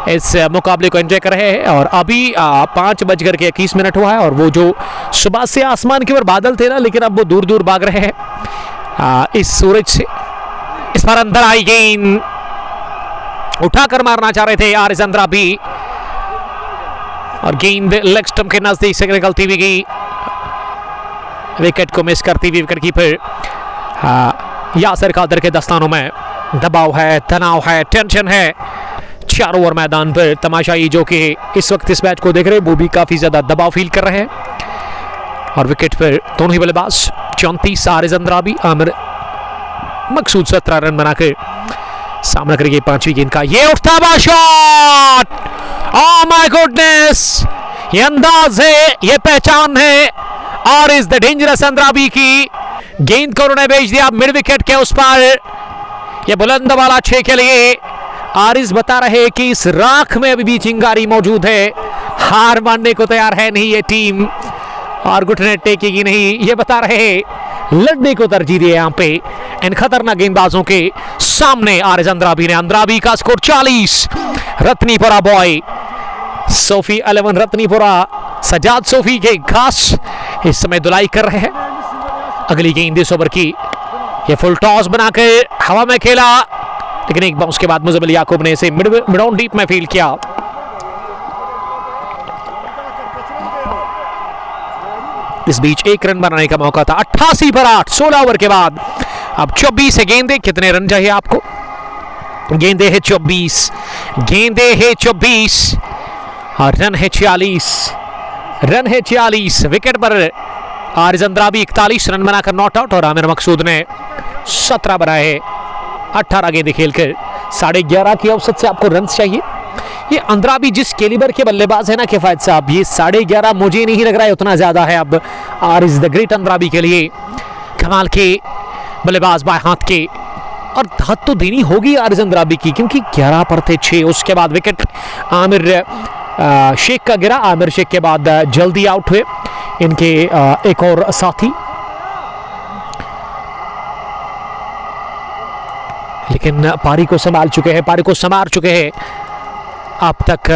इस मुकाबले को एंजॉय कर रहे हैं। और अभी 5:21 हुआ है, और वो जो सुबह से आसमान के ऊपर बादल थे ना, लेकिन अब वो दूर दूर भाग रहे हैं इस सूरज से। इस पर अंदर आई गेंद, उठाकर मारना चाह रहे थे आरिज अंद्राबी, और गेंद लेग स्टंप के नजदीक से निकलती हुई गई, विकेट को मिस करती हुई विकेट कीपर यासिर कादर के दस्तानों में दबाव है, तनाव है, टेंशन है। 4 ओवर मैदान पर तमाशाई जो कि इस वक्त इस मैच को देख रहे हैं वो भी काफ़ी ज़्यादा दबाव फील कर रहे हैं। और विकेट पर दोनों ही बल्लेबाज 34 आरिज अंद्राबी, आमिर मकसूद 17 रन बनाकर सामना करेगी 5वीं गेंद का। ये उठता हुआ शॉट, ओह माय गुडनेस, ये अंदाज है, ये पहचान है आरिज द डेंजरस अंद्राबी की। गेंद को उन्होंने भेज दिया मिड विकेट के उस पर, ये बुलंद वाला 6 के लिए। आरिज बता रहे कि इस राख में अभी भी चिंगारी मौजूद है, हार मानने को तैयार है नहीं ये टीम, और घुटने टेकेगी नहीं, ये बता रहे लड़ने को तरजीह दी है यहाँ पे इन खतरनाक गेंदबाजों के सामने। आरिज अंद्राबी ने, अंद्राबी का स्कोर 40। रत्नीपुरा बॉय सोफी 11 रत्नीपुरा सजाद सोफी के घास इस समय धुलाई कर रहे हैं। अगली गेंद इस ओवर की, ये फुल टॉस बनाकर हवा में खेला, लेकिन एक बाउंस के बाद मुजम्मिल याकूब ने इसे मिड ऑन डीप में फील्ड किया। इस बीच 1 रन बनाने का मौका था। 88 पर 8 16 ओवर के बाद अब 24 है गेंदे। कितने रन चाहिए आपको? गेंदे है 24, गेंदे है 24 और रन है 40, रन है 40। विकेट पर आरिज अंद्राबी 41 रन बनाकर नॉट आउट, और आमिर मकसूद ने 17 बनाए। 18 गेंदें खेलकर 11.5 की औसत से आपको रन चाहिए। ये अंद्राबी जिस कैलिबर के बल्लेबाज है ना किफायत साहब, ये 11.5 मुझे नहीं लग रहा है उतना ज्यादा है अब आरिज द ग्रेट अंद्राबी के लिए। कमाल के बल्लेबाज बाएं हाथ के, और हद तो देनी होगी आरिज अंद्राबी की क्योंकि 11 पर थे 6। उसके बाद विकेट आमिर शेख का गिरा। आमिर शेख के बाद जल्दी आउट हुए इनके एक और साथी, लेकिन पारी को संभाल चुके हैं, पारी को संभाल चुके हैं अब तक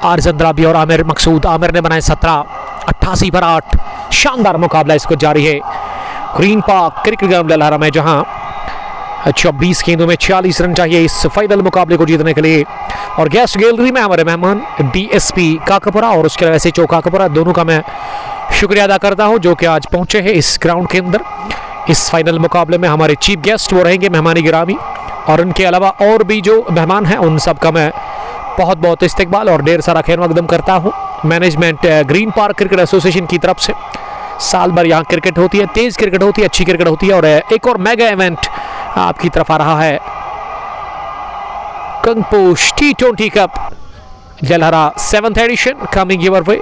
आरिज अंद्राबी और आमिर मकसूद। आमिर ने बनाए 17, 88 पर 8। शानदार मुकाबला इसको जारी है Green Park cricket ground Lalhara में, जहां 24 गेंदों में 46 रन चाहिए इस फाइनल मुकाबले को जीतने के लिए। और गेस्ट गैलरी में हमारे मेहमान डीएसपी काकापुरा और उसके अलावा SHO काकापुरा, दोनों का मैं शुक्रिया अदा करता हूं जो कि आज पहुंचे हैं इस ग्राउंड के अंदर। इस फाइनल मुकाबले में हमारे चीफ गेस्ट वो रहेंगे मेहमानी गिरामी, और उनके अलावा और भी जो मेहमान हैं उन सब का मैं बहुत बहुत इस्तकबाल और ढेर सारा खैर मकदम करता हूँ। Management green Park cricket association की तरफ से साल भर यहाँ क्रिकेट होती है, तेज क्रिकेट होती है, अच्छी क्रिकेट होती है, और एक और मेगा इवेंट आपकी तरफ आ रहा है, Kangposh T20 cup Lalhara 7th edition coming your way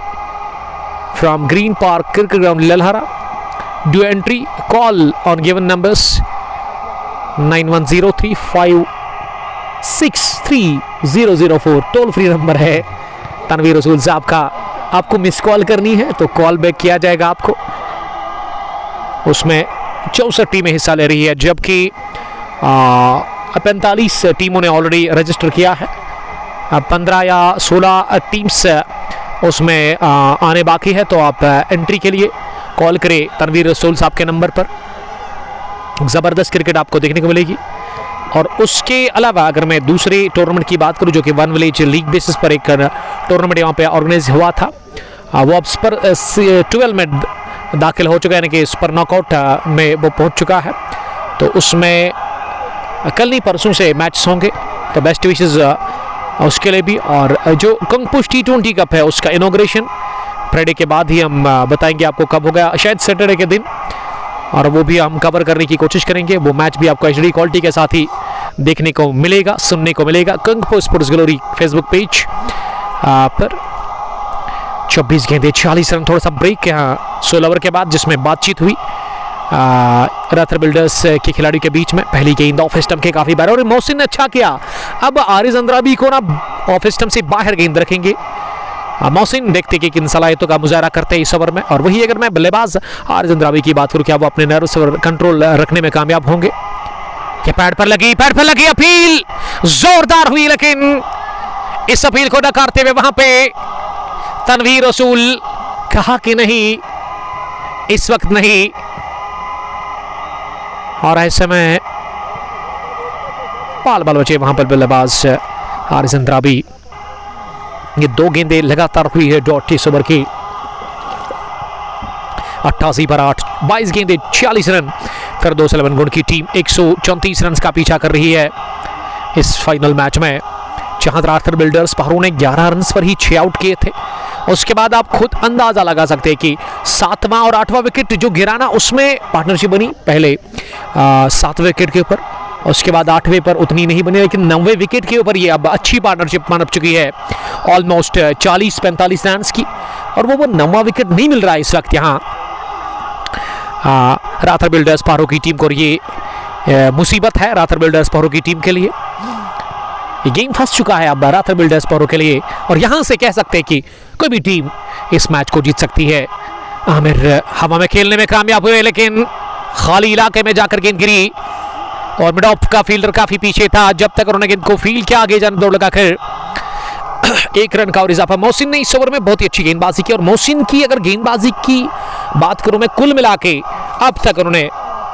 from Green Park cricket ground Lalhara. Do entry, call on given numbers 9103563004, toll free number है तनवीर रसूल साहब का। आपको मिस कॉल करनी है तो कॉल बैक किया जाएगा आपको। उसमें 64 टीमें हिस्सा ले रही है, जबकि 45 टीमों ने ऑलरेडी रजिस्टर किया है। 15 या 16 टीम्स उसमें आने बाकी है, तो आप एंट्री के लिए कॉल करें तनवीर रसूल साहब के नंबर पर। ज़बरदस्त क्रिकेट आपको देखने को मिलेगी। और उसके अलावा अगर मैं दूसरे टूर्नामेंट की बात करूं जो कि वन विलेज लीग बेसिस पर एक टूर्नामेंट यहाँ पे ऑर्गेनाइज हुआ था, वो अब पर 12 में दाखिल हो चुका है, यानी कि इस पर नॉकआउट में वो पहुंच चुका है। तो उसमें कल नहीं परसों से मैच होंगे, तो बेस्ट विशेस उसके लिए भी। और जो कंगपोश T20 कप है उसका इनॉग्रेशन फ्राइडे के बाद ही हम बताएंगे आपको कब होगा, शायद सैटरडे के दिन, और वो भी हम कवर करने की कोशिश करेंगे। वो मैच भी आपको HD क्वालिटी के साथ ही देखने को मिलेगा, सुनने को मिलेगा कंगपोश स्पोर्ट्स ग्लोरी फेसबुक पेज पर। 24 गेंदे 40 रन, थोड़ा सा ब्रेक यहाँ 16 ओवर के बाद जिसमें बातचीत हुई राथर बिल्डर्स के खिलाड़ी के बीच में। पहली गेंद ऑफ स्टंप के काफी बार, और मोहसिन ने अच्छा किया। अब आरिज अंद्राबी को ना ऑफ स्टंप से बाहर गेंद रखेंगे मोहसिन, देखते कि किन सलाहियतों का मुजाहरा करते हैं इस ओवर में। और वही अगर मैं बल्लेबाज आरिज अंद्राबी की बात करूं, क्या वो अपने नर्व्स पर कंट्रोल रखने में कामयाब होंगे? कि पैड पर लगी अपील जोरदार हुई, लेकिन इस अपील को नकारते हुए वहां पे तनवीर रसूल कहा कि नहीं, इस वक्त नहीं। और ऐसे में बाल बचे वहां पर बल्लेबाज आरिज अंद्राबी। ये 2 गेंदें लगातार हुई है डॉट इस ओवर की। 88 पर 8, 22 गेंदें 40 रन। फिरदौस 11 गुण की टीम 134 रन का पीछा कर रही है इस फाइनल मैच में, जहां राथर बिल्डर्स पहाड़ों ने 11 रन पर ही 6 आउट किए थे। उसके बाद आप खुद अंदाजा लगा सकते हैं कि 7वां और 8वां विकेट जो गिराना, उसमें पार्टनरशिप बनी पहले 7वें विकेट के ऊपर, उसके बाद 8वें पर उतनी नहीं बनी, लेकिन 9वें विकेट के ऊपर ये अब अच्छी पार्टनरशिप बन चुकी है ऑलमोस्ट 40-45 रन की। और वो 9वां विकेट नहीं मिल रहा है इस वक्त यहाँ राथर बिल्डर्स पहाड़ों की टीम को। ये मुसीबत है राथर बिल्डर्स पहाड़ों की टीम के लिए। ये गेम फंस चुका है अब राथर बिल्डर्स पहाड़ों के लिए, और यहाँ से कह सकते हैं कि कोई भी टीम इस मैच को जीत सकती है। आमिर हवा में खेलने में कामयाब हुए, लेकिन खाली इलाके में जाकर गेंद गिरी, और मिड ऑफ का फील्डर काफी पीछे था जब तक उन्होंने गेंद को फील्ड के आगे जाने दौड़ लगाकर 1 रन का और इजाफा। मोहसिन ने इस ओवर में बहुत ही अच्छी गेंदबाजी की, और मोहसिन की अगर गेंदबाजी की बात करूं मैं कुल मिला के, अब तक उन्होंने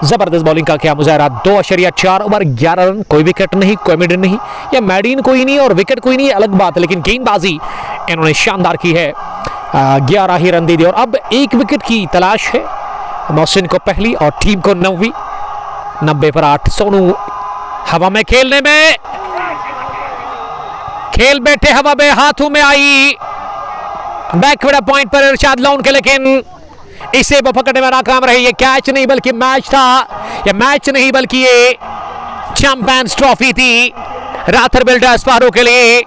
जबरदस्त बॉलिंग का किया मुजाहरा। 2.4 ओवर 11 रन, कोई विकेट नहीं, कोई मिडन नहीं, या मैडीन कोई नहीं और विकेट कोई नहीं, अलग बात है, लेकिन गेंदबाजी इन्होंने शानदार की है। 11 ही रन दे दिए, और अब 1 विकेट की तलाश है मोहसिन को पहली और टीम को 9वीं। 90 पर 8 सोनू हवा में खेलने में, खेल बैठे हवा में, हाथों में आई बैकवर्ड पॉइंट पर इरशाद लोन के, लेकिन इसे वो पकड़ने में नाकाम रहे। ये कैच नहीं बल्कि मैच था, या मैच नहीं बल्कि ये चैंपियंस ट्रॉफी थी राथर बिल्डर्स पहाड़ों के लिए।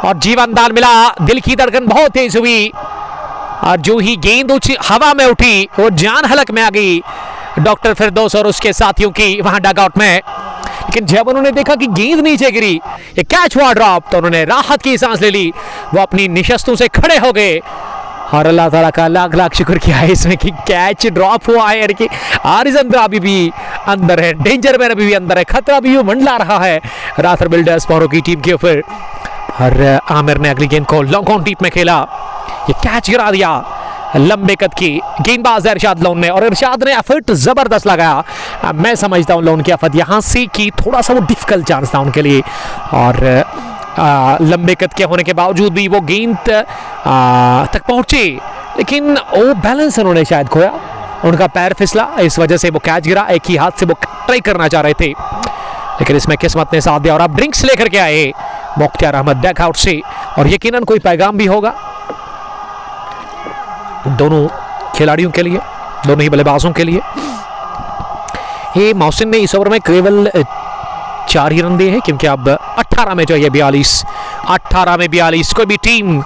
और जीवन दान मिला, दिल की धड़कन बहुत तेज हुई और जो ही गेंद हवा में उठी वो जान हलक में आ गई डॉक्टर फिरदौस और उसके साथियों की वहां डगआउट में। लेकिन जब उन्होंने देखा कि गेंद नीचे गिरी, ये कैच हुआ ड्रॉप, तो उन्होंने राहत की सांस ले ली, वो अपनी निशस्तों से खड़े हो गए और अल्लाह ताला का लाख लाख शुक्र किया है इसमें कि कैच ड्रॉप हुआ है। यानी कि आरिजन अभी भी अंदर है, डेंजर में अभी भी अंदर है, खतरा भी मंडला रहा है राथर बिल्डर्स पौरों की टीम के ऊपर। और आमिर ने अगली गेंद को लॉन्ग ऑन टीप में खेला, ये कैच गिरा दिया लंबे कद की गेंदबाज इरशाद लोन ने, और इरशाद ने एफर्ट जबरदस्त लगाया। मैं समझता हूं लोन की एफर्ट यहां से कि थोड़ा सा वो डिफिकल्ट चांस था उनके लिए, और लंबे कद के होने के बावजूद भी वो गेंद तक पहुंचे, लेकिन वो बैलेंस उन्होंने शायद खोया, उनका पैर फिसला, इस वजह से वो कैच गिरा। एक ही हाथ से वो ट्राई करना चाह रहे थे, लेकिन इसमें किस्मत ने साथ दिया और अब ड्रिंक्स लेकर के आए मुख्तियार अहमद डगआउट से, और यकीनन कोई पैगाम भी होगा दोनों खिलाड़ियों के लिए, दोनों ही बल्लेबाजों के लिए। ये मोहसिन ने इस ओवर में केवल 4 ही रन दिए हैं, क्योंकि अब 18 में चाहिए 42, 18 में 42। कोई भी टीम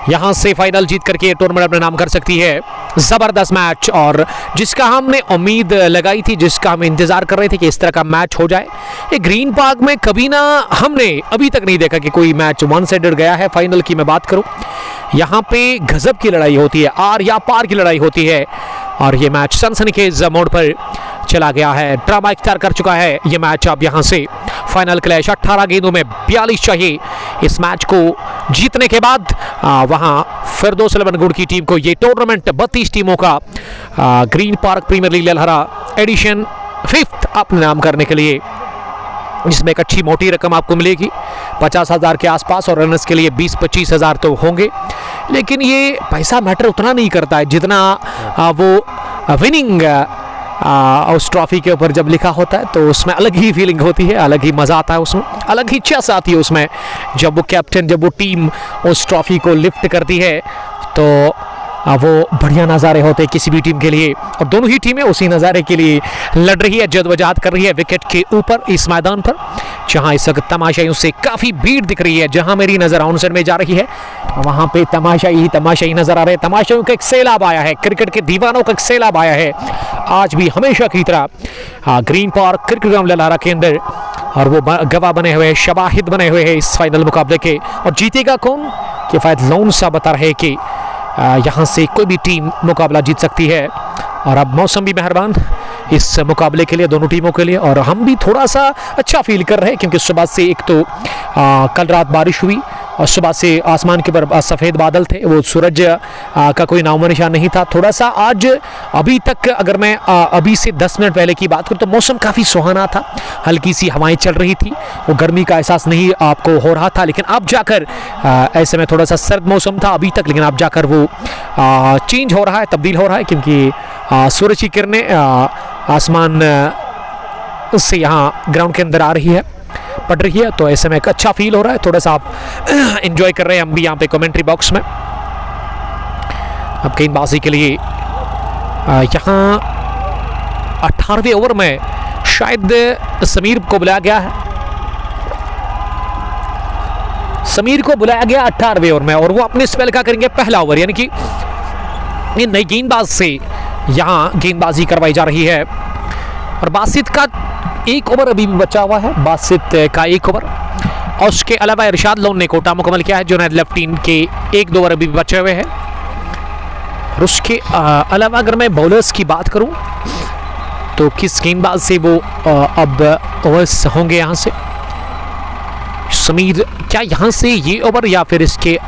यहां से फाइनल जीत करके टूर्नामेंट अपने नाम कर सकती है। जबरदस्त मैच, और जिसका हमने उम्मीद लगाई थी, जिसका हम इंतजार कर रहे थे कि इस तरह का मैच हो जाए। ये ग्रीन पार्क में कभी ना हमने अभी तक नहीं देखा कि कोई मैच वन साइडेड गया है। फाइनल की मैं बात करूं, यहाँ पे गजब की लड़ाई होती है, आर या पार की लड़ाई होती है, और ये मैच सनसनीखेज मोड़ पर चला गया है, ड्रामा इख्तियार कर चुका है ये मैच। अब यहाँ से फाइनल क्लैश, 18 गेंदों में 42 चाहिए इस मैच को जीतने के बाद। वहाँ फिरदौस 11 गुड़ की टीम को ये टूर्नामेंट 32 टीमों का Green Park Premier League Lalhara edition 5th अपने नाम करने के लिए, जिसमें एक अच्छी मोटी रकम आपको मिलेगी 50,000 के आसपास, और रनर्स के लिए 20-25 हज़ार तो होंगे। लेकिन ये पैसा मैटर उतना नहीं करता है जितना वो विनिंग उस ट्रॉफी के ऊपर जब लिखा होता है, तो उसमें अलग ही फीलिंग होती है, अलग ही मज़ा आता है, उसमें अलग ही चस आती है उसमें, जब वो कैप्टन, जब वो टीम उस ट्रॉफी को लिफ्ट करती है, तो वो बढ़िया नज़ारे होते हैं किसी भी टीम के लिए। और दोनों ही टीमें उसी नज़ारे के लिए लड़ रही है, जद्दोजहद कर रही है विकेट के ऊपर इस मैदान पर, जहां इस वक्त तमाशाइयों से काफ़ी भीड़ दिख रही है। जहां मेरी नज़र ऑन साइड में जा रही है, वहां पे तमाशाई नज़र आ रहे हैं। तमाशाइयों का एक सैलाब आया है, क्रिकेट के दीवानों का एक सैलाब आया है आज भी हमेशा की तरह ग्रीन पार्क क्रिकेट ग्राउंड ललहरा के अंदर, और वो गवाह बने हुए, शवाहिद बने हुए हैं इस फाइनल मुकाबले के। और जीतेगा कौन? किफायत लोन सा बता रहे कि यहाँ से कोई भी टीम मुकाबला जीत सकती है। और अब मौसम भी मेहरबान इस मुकाबले के लिए, दोनों टीमों के लिए, और हम भी थोड़ा सा अच्छा फील कर रहे हैं, क्योंकि सुबह से एक तो कल रात बारिश हुई, और सुबह से आसमान के ऊपर सफ़ेद बादल थे, वो सूरज का कोई नामो निशान नहीं था। थोड़ा सा आज अभी तक, अगर मैं अभी से 10 मिनट पहले की बात करूँ, तो मौसम काफ़ी सुहाना था, हल्की सी हवाएं चल रही थी, वो गर्मी का एहसास नहीं आपको हो रहा था। लेकिन अब जाकर ऐसे में थोड़ा सा सर्द मौसम था अभी तक, लेकिन अब जाकर वो चेंज हो रहा है, तब्दील हो रहा है, क्योंकि सूरज की किरणें आसमान से यहाँ ग्राउंड के अंदर आ रही है, पड़ रही है, तो ऐसे में एक अच्छा फील हो रहा है। थोड़ा सा आप एंजॉय कर रहे हैं हम भी यहाँ पे कमेंट्री बॉक्स में। अब गेंदबाजी के लिए यहाँ 18वें ओवर में शायद समीर को बुलाया गया है, समीर को बुलाया गया 18वें ओवर में, और वो अपने स्पेल का करेंगे पहला ओवर, यानी कि नई गेंदबाज से यहाँ गेंदबाजी करवाई जा रही है। और बासित का 1 ओवर अभी भी बचा हुआ है, बासित का 1 ओवर, और उसके अलावा इरशाद लोन ने कोटा मुकम्मल किया है, जुनैद लेफ्टीन के 1-2 ओवर अभी भी बचे हुए हैं। और उसके अलावा अगर मैं बॉलर्स की बात करूं, तो किस गेंदबाज से वो अब ओवर्स होंगे यहाँ से? समीर क्या यहाँ से ये ओवर या फिर इसके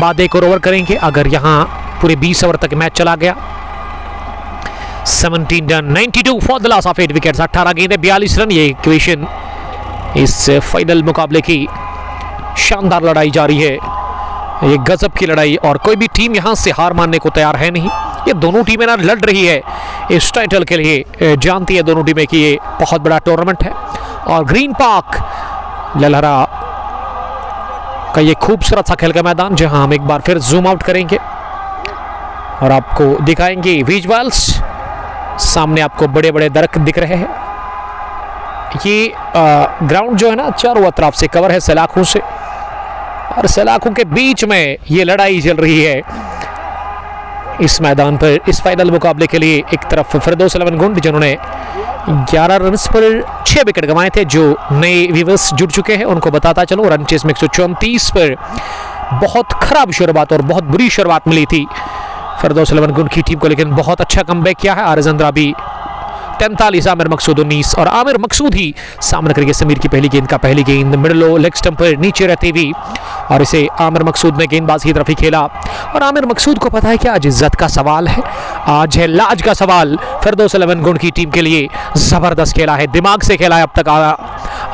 बाद 1 और ओवर करेंगे? अगर यहाँ पूरे 20 ओवर तक मैच चला गया, 17 run 92 for the loss of 8 wickets, 18 गेंदें 42 रन, ये इक्वेशन इस फाइनल मुकाबले की शानदार लड़ाई जारी है, ये गजब की लड़ाई, और कोई भी टीम यहां से हार मानने को तैयार है नहीं। ये दोनों टीमें ना लड़ रही है इस टाइटल के लिए, जानती है दोनों टीमें कि ये बहुत बड़ा टूर्नामेंट है। और ग्रीन पार्क ललहरा का ये खूबसूरत सा खेल का मैदान, जहां हम एक बार फिर जूम आउट करेंगे और आपको दिखाएंगे विजुअल्स। सामने आपको बड़े बड़े दरख्त दिख रहे हैं। ये ग्राउंड जो है ना, चारों तरफ से कवर है सलाखों से, और सलाखों के बीच में ये लड़ाई चल रही है इस मैदान पर इस फाइनल मुकाबले के लिए। एक तरफ फिरदौस 11 गुंड जिन्होंने 11 रन्स पर 6 विकेट गंवाए थे। जो नए व्यूअर्स जुड़ चुके हैं उनको बताता चलो, रन चेस में 134 पर बहुत खराब शुरुआत और बहुत बुरी शुरुआत मिली थी फिरदौस 11 गुंड की टीम को, लेकिन बहुत अच्छा कमबैक किया है। आरिज अंद्राबी 43, आमिर मकसूद 19 और आमिर मकसूद ही सामने करेंगे समीर की पहली गेंद का। पहली गेंद मिडल लेग स्टंप पर नीचे रहती हुई और इसे आमिर मकसूद ने गेंदबाज की तरफ ही खेला। और आमिर मकसूद को पता है कि आज इज्जत का सवाल है, आज है लाज का सवाल। फिरदौस 11 गुंड की टीम के लिए जबरदस्त खेला है, दिमाग से खेला है अब तक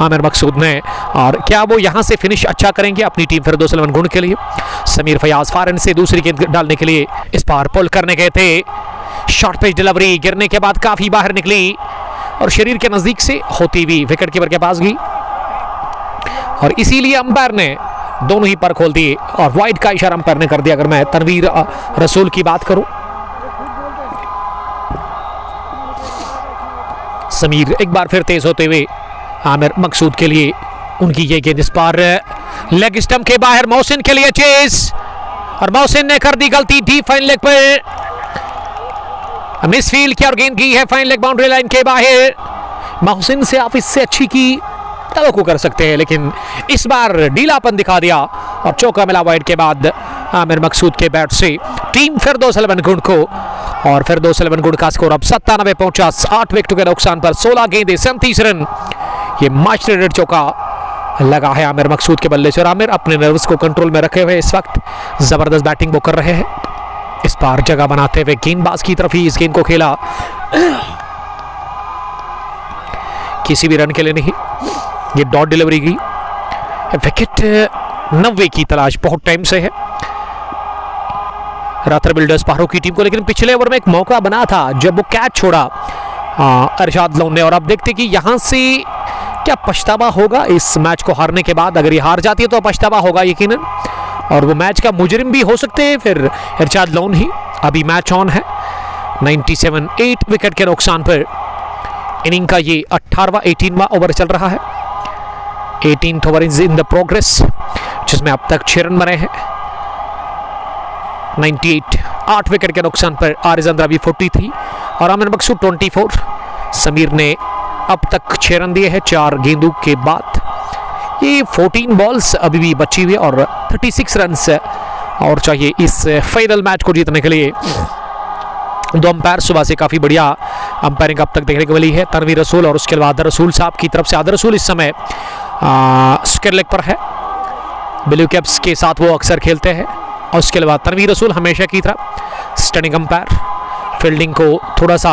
आमिर मकसूद ने, और क्या वो यहां से फिनिश अच्छा करेंगे अपनी टीम फिरदौस 11 गुंड के लिए। समीर फयाज फारन से दूसरी गेंद डालने के लिए इस पार पुल करने गए थे। शॉर्ट पिच डिलीवरी गिरने के बाद काफी बाहर निकली और शरीर के नजदीक से होती हुई विकेट कीपर के पास गई और इसीलिए अंपायर ने दोनों ही पर खोल दिए और वाइड का इशारा अंपायर ने कर दिया। अगर मैं तनवीर रसूल की बात करूं, समीर एक बार फिर तेज होते हुए आमिर मकसूद के लिए, उनकी ये गेंद इस पार लेग स्टंप के बाहर मोहसिन के लिए चेस और मोहसिन ने कर दी गलती डीप फाइन लेग पर, मिसफील्ड की और गेंद की है फाइन लेग बाउंड्री लाइन के बाहर। मोहसिन से आप इससे अच्छी की तवक्को कर सकते हैं, लेकिन इस बार ढीलापन दिखा दिया और चौका मिला वाइड के बाद आमिर मकसूद के बैट से टीम फिरदौस 11 गुंड को। और फिरदौस 11 गुंड का स्कोर अब 97 पहुंचा 8 विकेटों के नुकसान पर, 16 गेंदें 37 रन। ये मैच रेडेड चौका लगा है आमिर मकसूद के बल्ले से और आमिर अपने नर्व्स को कंट्रोल में रखे हुए इस वक्त जबरदस्त बैटिंग वो कर रहे हैं। इस बार जगह बनाते हुए गेंदबाज की तरफ ही इस गेंद को खेला, किसी भी रन के लिए नहीं, ये डॉट डिलीवरी की विकेट 90 की तलाश बहुत टाइम से है रातर बिल्डर्स पहाड़ों की टीम को। लेकिन पिछले ओवर में एक मौका बना था जब वो कैच छोड़ा अरशाद लोन ने, और अब देखते कि यहां से क्या पछतावा होगा इस मैच को हारने के बाद। अगर ये हार जाती है तो पछतावा होगा यकीनन, और वो मैच का मुजरिम भी हो सकते हैं फिर अरशाद लोन ही। अभी मैच ऑन है 97, 8 विकेट के नुकसान पर इनिंग का ये 18वां ओवर चल रहा है। 18th over is in the progress, जिसमें अब तक 6 रन बने हैं। 98, 8 विकेट के नुकसान पर आरिज अंद्राबी 43 और आमिर मकसूद 24। समीर ने अब तक 6 रन दिए हैं 4 गेंदों के बाद। ये 14 बॉल्स अभी भी बची हुई और 36 रन और चाहिए इस फाइनल मैच को जीतने के लिए। दो अंपायर सुबह से काफ़ी बढ़िया अंपायरिंग अब तक देखने को मिली है, तनवीर रसूल और उसके बाद आदर रसूल साहब की तरफ से। आदर रसूल इस समय स्क्वायर लेग पर है, ब्लू कैप्स के साथ वो अक्सर खेलते हैं, और उसके बाद तनवीर रसूल हमेशा की तरह स्टनिंग अंपायर। फील्डिंग को थोड़ा सा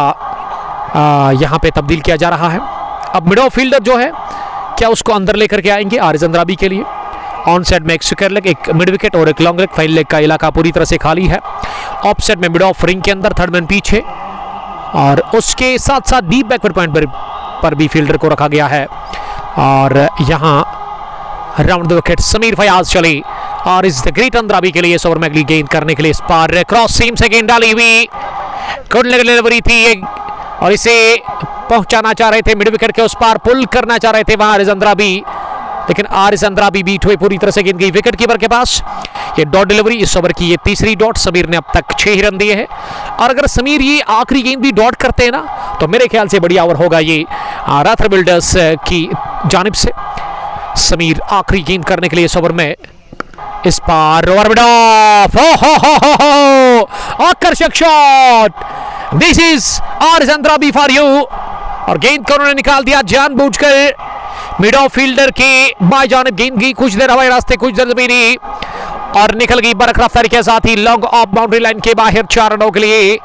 यहाँ पे तब्दील किया जा रहा है। अब मिड ऑफ फील्डर जो है क्या उसको अंदर लेकर के आएंगे आरिज अंद्राबी के लिए। ऑन साइड में एक स्क्वायर लेग, एक मिड विकेट और एक लॉन्ग लेग। फाइन लेग का इलाका पूरी तरह से खाली है। ऑफ साइड में मिड ऑफ रिंग के अंदर थर्ड मैन पीछे, और उसके साथ साथ डीप बैकवर्ड पॉइंट पर भी फील्डर को रखा गया है। और यहाँ round the wicket Sameer Fayaz चले और इस द ग्रेट अंद्राबी के लिए इस ओवर में अगली गेंद करने के लिए इस पार क्रॉस सीम से गेंद डाली हुई, गुड डिलीवरी थी और इसे पहुंचाना चाह रहे थे मिड विकेट के उस पार, पुल करना चाह रहे थे वहां आरिज अंद्राबी, लेकिन आरिज अंद्राबी बीट हुए, पूरी तरह से गेंद गई विकेट कीपर के पास। ये डॉट डिलीवरी, इस ओवर की ये तीसरी डॉट। समीर ने अब तक 6 ही रन दिए हैं, और अगर समीर ये आखिरी गेंद भी डॉट करते हैं ना तो मेरे ख्याल से बढ़िया ओवर होगा ये रातर बिल्डर्स की जानिब से। समीर आखिरी गेंद करने के लिए इस ओवर में इस पार ओवर मिड ऑफ, आकर्षक shot, this is Aariz Andrabi for you, और गेंद को उन्होंने निकाल दिया जानबूझकर मिड ऑफ फील्डर के बाएं जानिब। गेंद गई कुछ देर हवाई रास्ते, कुछ देर जमीनी, और निकल गई बरकरार तरीके के साथ ही लॉन्ग ऑफ बाउंड्री लाइन के बाहर 4 रनों के लिए।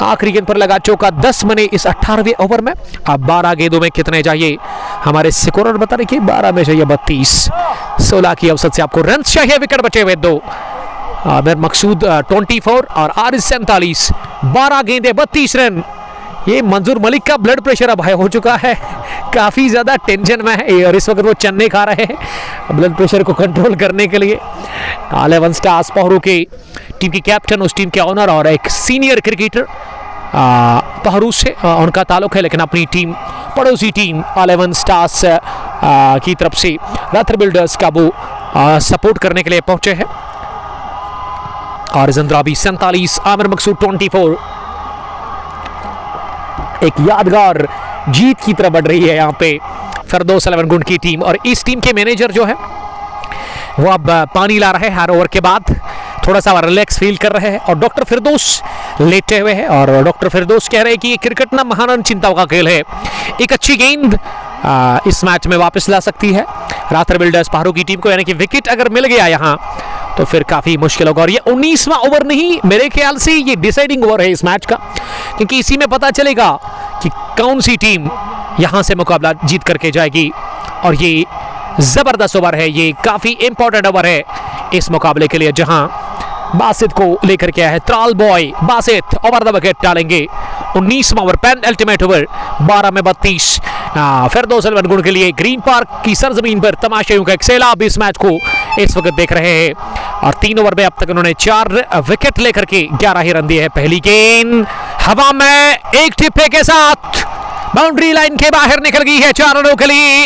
आखिरी गेंद पर लगा चौका, 10 बने इस 18वें ओवर में। अब 12 गेंदों में कितने चाहिए हमारे स्कोरर बता रहे कि 12 में चाहिए 32, 16 की औसत से आपको रन चाहिए। विकेट बचे हुए 2, आमिर मकसूद 24 और आरिज 47, 12 गेंदे 32 रन। ये मंजूर मलिक का ब्लड प्रेशर अब हाई हो चुका है, काफ़ी ज़्यादा टेंशन में है और इस वक्त वो चन्ने खा रहे हैं ब्लड प्रेशर को कंट्रोल करने के लिए। 11 स्टार्स पहरू के टीम की कैप्टन, उस टीम के ऑनर और एक सीनियर क्रिकेटर पहरू से उनका ताल्लुक है, लेकिन अपनी टीम पड़ोसी टीम 11 स्टार्स की तरफ से रातर बिल्डर्स का वो सपोर्ट करने के लिए पहुंचे हैं। आरिज अंद्राबी 47, आमिर मकसूद 24। एक यादगार जीत की तरफ बढ़ रही है यहाँ पे फिरदौस 11 गुंड की टीम। और इस टीम के मैनेजर जो है वो अब पानी ला रहे हैं हर ओवर के बाद, थोड़ा सा रिलैक्स फील कर रहे हैं। और डॉक्टर फिरदौस लेटे हुए हैं और डॉक्टर फिरदौस कह रहे हैं कि ये क्रिकेट ना महान चिंताओं का खेल है, एक अच्छी गेंद इस मैच में वापस ला सकती है राथर बिल्डर्स पहाड़ों की टीम को, यानी कि विकेट अगर मिल गया यहाँ तो फिर काफ़ी मुश्किल होगा। और ये 19वां ओवर नहीं, मेरे ख्याल से ये डिसाइडिंग ओवर है इस मैच का, क्योंकि इसी में पता चलेगा कि कौन सी टीम यहाँ से मुकाबला जीत करके जाएगी। और ये ज़बरदस्त ओवर है, ये काफ़ी इंपॉर्टेंट ओवर है इस मुकाबले के लिए, जहाँ बासित को लेकर के आया है Tral boy. Basit over the wicket डालेंगे। 19वां ओवर, पेन अल्टीमेट ओवर, 12 में 32 फिरदौस 11 गुण के लिए। ग्रीन पार्क की सरजमीन पर तमाशाइयों का एक सैलाब इस मैच को इस वक्त देख रहे हैं। और 3 ओवर में अब तक उन्होंने 4 विकेट लेकर के 11 ही रन दिए हैं। पहली गेंद हवा में एक टिप्पे के साथ बाउंड्री लाइन के बाहर निकल गई है 4 रनों के लिए।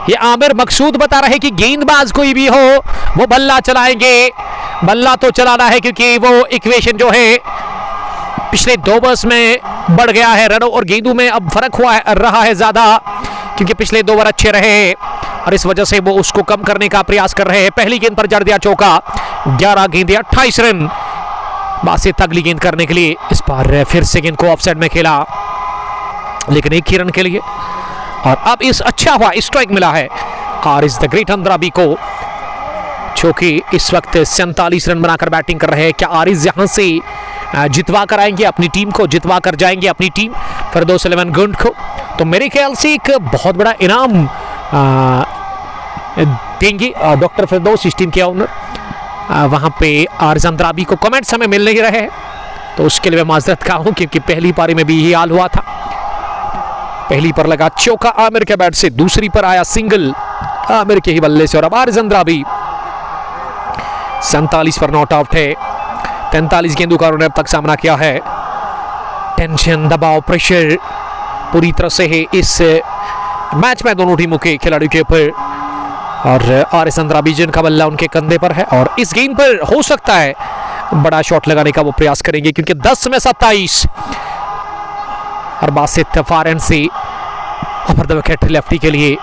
ये आमिर मकसूद बता रहे कि गेंदबाज कोई भी हो वो बल्ला चलाएंगे, बल्ला तो चलाना है, क्योंकि वो इक्वेशन जो है पिछले 2 ओवर्स में बढ़ गया है रनों और गेंदों में अब फर्क रहा है ज़्यादा, क्योंकि पिछले 2 ओवर अच्छे रहे और इस वजह से वो उसको कम करने का प्रयास कर रहे हैं। पहली गेंद पर जड़ दिया चौका, 11 गेंदें 28 रन। बासित अगली गेंद करने के लिए इस बार फिर से गेंद को ऑफसाइड में खेला, लेकिन 1 ही रन के लिए। और अब इस अच्छा हुआ स्ट्राइक मिला है आरिज द ग्रेट अंद्राबी को, जो कि इस वक्त 47 रन बनाकर बैटिंग कर रहे हैं। क्या आरिज यहां से जितवा कर आएंगे अपनी टीम को, जितवा कर जाएंगे अपनी टीम फिरदौस 11 गुंड को? तो मेरे ख्याल से एक बहुत बड़ा इनाम देंगे डॉक्टर फिरदौस, इस टीम के ओनर। वहां पे आरिज अंद्राबी को कमेंट्स हमें मिल नहीं रहे हैं, तो उसके लिए मैं माजरत का हूं, क्योंकि पहली पारी में भी यही हाल हुआ था। पहली पर लगा चौका आमिर के बैट से, दूसरी पर आया सिंगल आमिर के ही बल्ले से। और अब आरिज अंद्राबी 47 पर नॉट आउट है। 43 गेंदों का उन्होंने अब तक सामना किया है। टेंशन, दबाव, प्रेशर पूरी तरह से है इस मैच में दोनों टीमों के खिलाड़ियों के ऊपर। और आरिज अंद्राबी जिनका बल्ला उनके कंधे पर है और इस गेंद पर हो सकता है बड़ा शॉट लगाने का वो प्रयास करेंगे, क्योंकि 10 में 27। और बासित फार एंड से ओवर द विकेट लेफ्टी के लिए।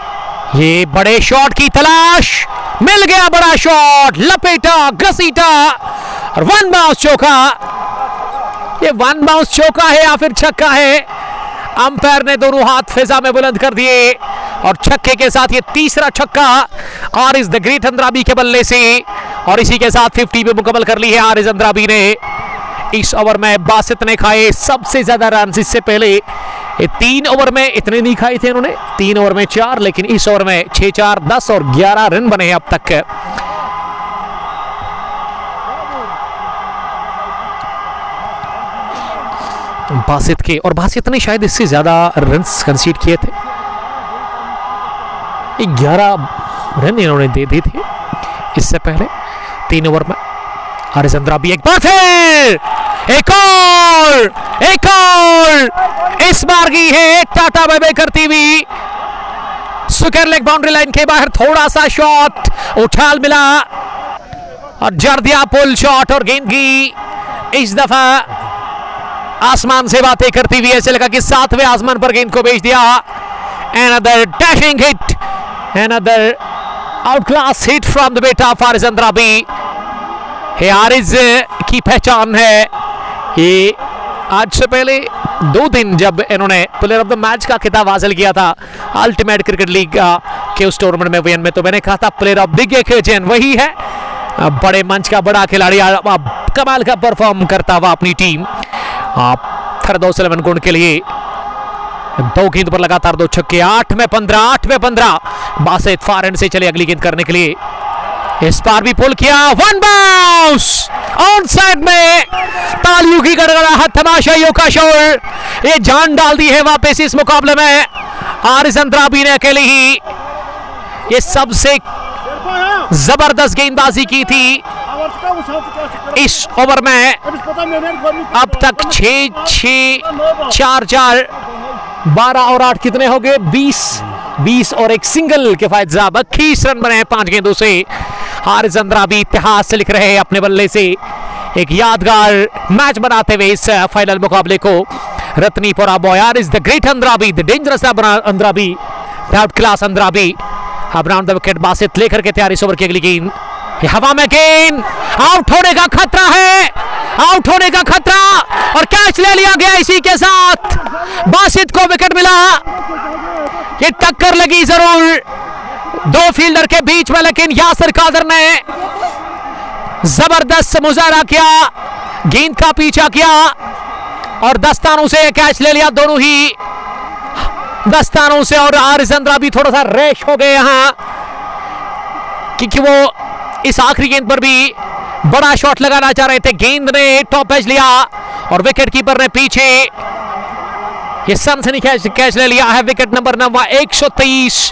ये बड़े शॉट की तलाश, मिल गया बड़ा शॉट, लपेटा, घसीटा और 1 बाउंस चौका। ये 1 बाउंस चौका है या फिर छक्का है? अंपायर ने दोनों हाथ फिजा में बुलंद कर दिए और छक्के के साथ ये तीसरा छक्का आरिज द ग्रेट अंद्राबी के बल्ले से। और इसी के साथ 50 पे मुकम्मल कर ली है आरिज अंद्राबी ने। इस ओवर में बासित ने खाए सबसे ज्यादा रन। इससे पहले ये 3 ओवर में इतने नहीं खाए थे इन्होंने, 3 ओवर में 4, लेकिन इस ओवर में 6, 4, 10 और 11 रन बने हैं अब तक। बासित के, और बासित ने शायद इससे ज्यादा रन कंसीड किए थे, 11 रन इन्होंने दे दिए थे इससे पहले 3 ओवर में। आरिज अंद्राबी एक बार फिर, एक और इस बार की है टाटा बाय बाय करती हुई। स्क्वायर लेग बाउंड्री लाइन के बाहर थोड़ा सा शॉट उछाल मिला और जड़ दिया पुल शॉट, और गेंद की इस दफा आसमान से बातें करती हुई ऐसे लगा कि 7वें आसमान पर गेंद को भेज दिया। Another dashing hit, another outclass hit from the बेटा आरिज अंद्राबी। आरिज की पहचान है ये। आज से पहले 2 दिन जब इन्होंने प्लेयर ऑफ द मैच का खिताब हासिल किया था अल्टीमेट क्रिकेट लीग के उस टूर्नामेंट में वियन में, तो मैंने कहा था प्लेयर ऑफ द ओकेजन वही है, बड़े मंच का बड़ा खिलाड़ी, कमाल का परफॉर्म करता हुआ अपनी टीम। फिरदौस 11 गुण के लिए 2 गेंद पर लगातार 2 छक्के, 8 में 15। बासित फार एंड से चले अगली गेंद करने के लिए, इस बार भी पुल किया, 1 बाउंस ऑन साइड में। तालियों की गड़गड़ाहट, तमाशाइयों का शोर, ये जान डाल दी है वापस इस मुकाबले में। आरिज अंद्राबी ने अकेले ही ये सबसे जबरदस्त गेंदबाजी की थी इस ओवर में। अब तक 6, 4, 12 और 8 कितने हो गए? 20 और एक सिंगल के फायद 21 रन बने हैं 5 गेंदों से। हारिस अंद्राबी इतिहास लिख रहे हैं अपने बल्ले से, एक यादगार मैच बनाते हुए इस फाइनल मुकाबले को। Ratnipora boy is the great Andrabi, the dangerous Andrabi, outclass Andrabi. अब राउंड द विकेट बासित लेकर के तैयार इस ओवर की अगली गेंद, हवा में गेंद, आउट होने का खतरा है, आउट होने का खतरा, और कैच ले लिया गया। इसी के साथ बासित को विकेट मिला। ये टक्कर लगी जरूर दो फील्डर के बीच में, लेकिन यासिर कादर ने जबरदस्त मुजाहरा किया, गेंद का पीछा किया और दस्तानों से कैच ले लिया, दोनों ही दस्तानों से। और हारिस अंद्राबी थोड़ा सा रैश हो गए यहां, क्योंकि वो इस आखिरी गेंद पर भी बड़ा शॉट लगाना चाह रहे थे। गेंद ने टॉप एज लिया और विकेट कीपर ने पीछे ये सनसनी कैच ले लिया है। विकेट नंबर 9, 123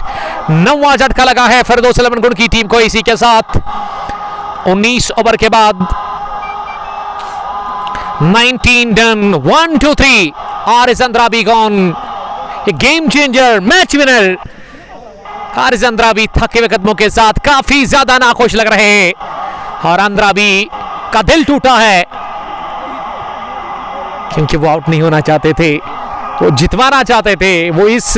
9वां झटका लगा है फिरदौस 11 गुण की टीम को। इसी के साथ 19 ओवर के बाद 19 done, 1 2 3, Haris Andrabi gone, game changer, match winner. Haris Andrabi थके हुए कदमों के साथ काफी ज्यादा नाखुश लग रहे हैं और अंद्राबी का दिल टूटा है, क्योंकि वो आउट नहीं होना चाहते थे, वो जितवाना चाहते थे। वो इस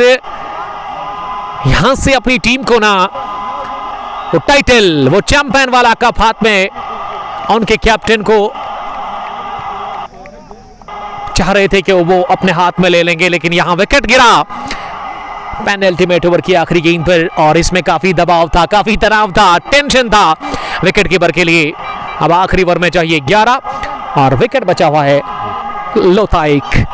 यहां से अपनी टीम को ना वो टाइटल, वो चैंपियन वाला कप हाथ में उनके कैप्टन को चाह रहे थे कि वो अपने हाथ में ले लेंगे, लेकिन यहां विकेट गिरा पेनल्टीमेट ओवर की आखिरी गेंद पर। और इसमें काफी दबाव था, काफी तनाव था, टेंशन था विकेट कीपर के लिए। अब आखिरी ओवर में चाहिए 11 और विकेट बचा हुआ है लोताइक,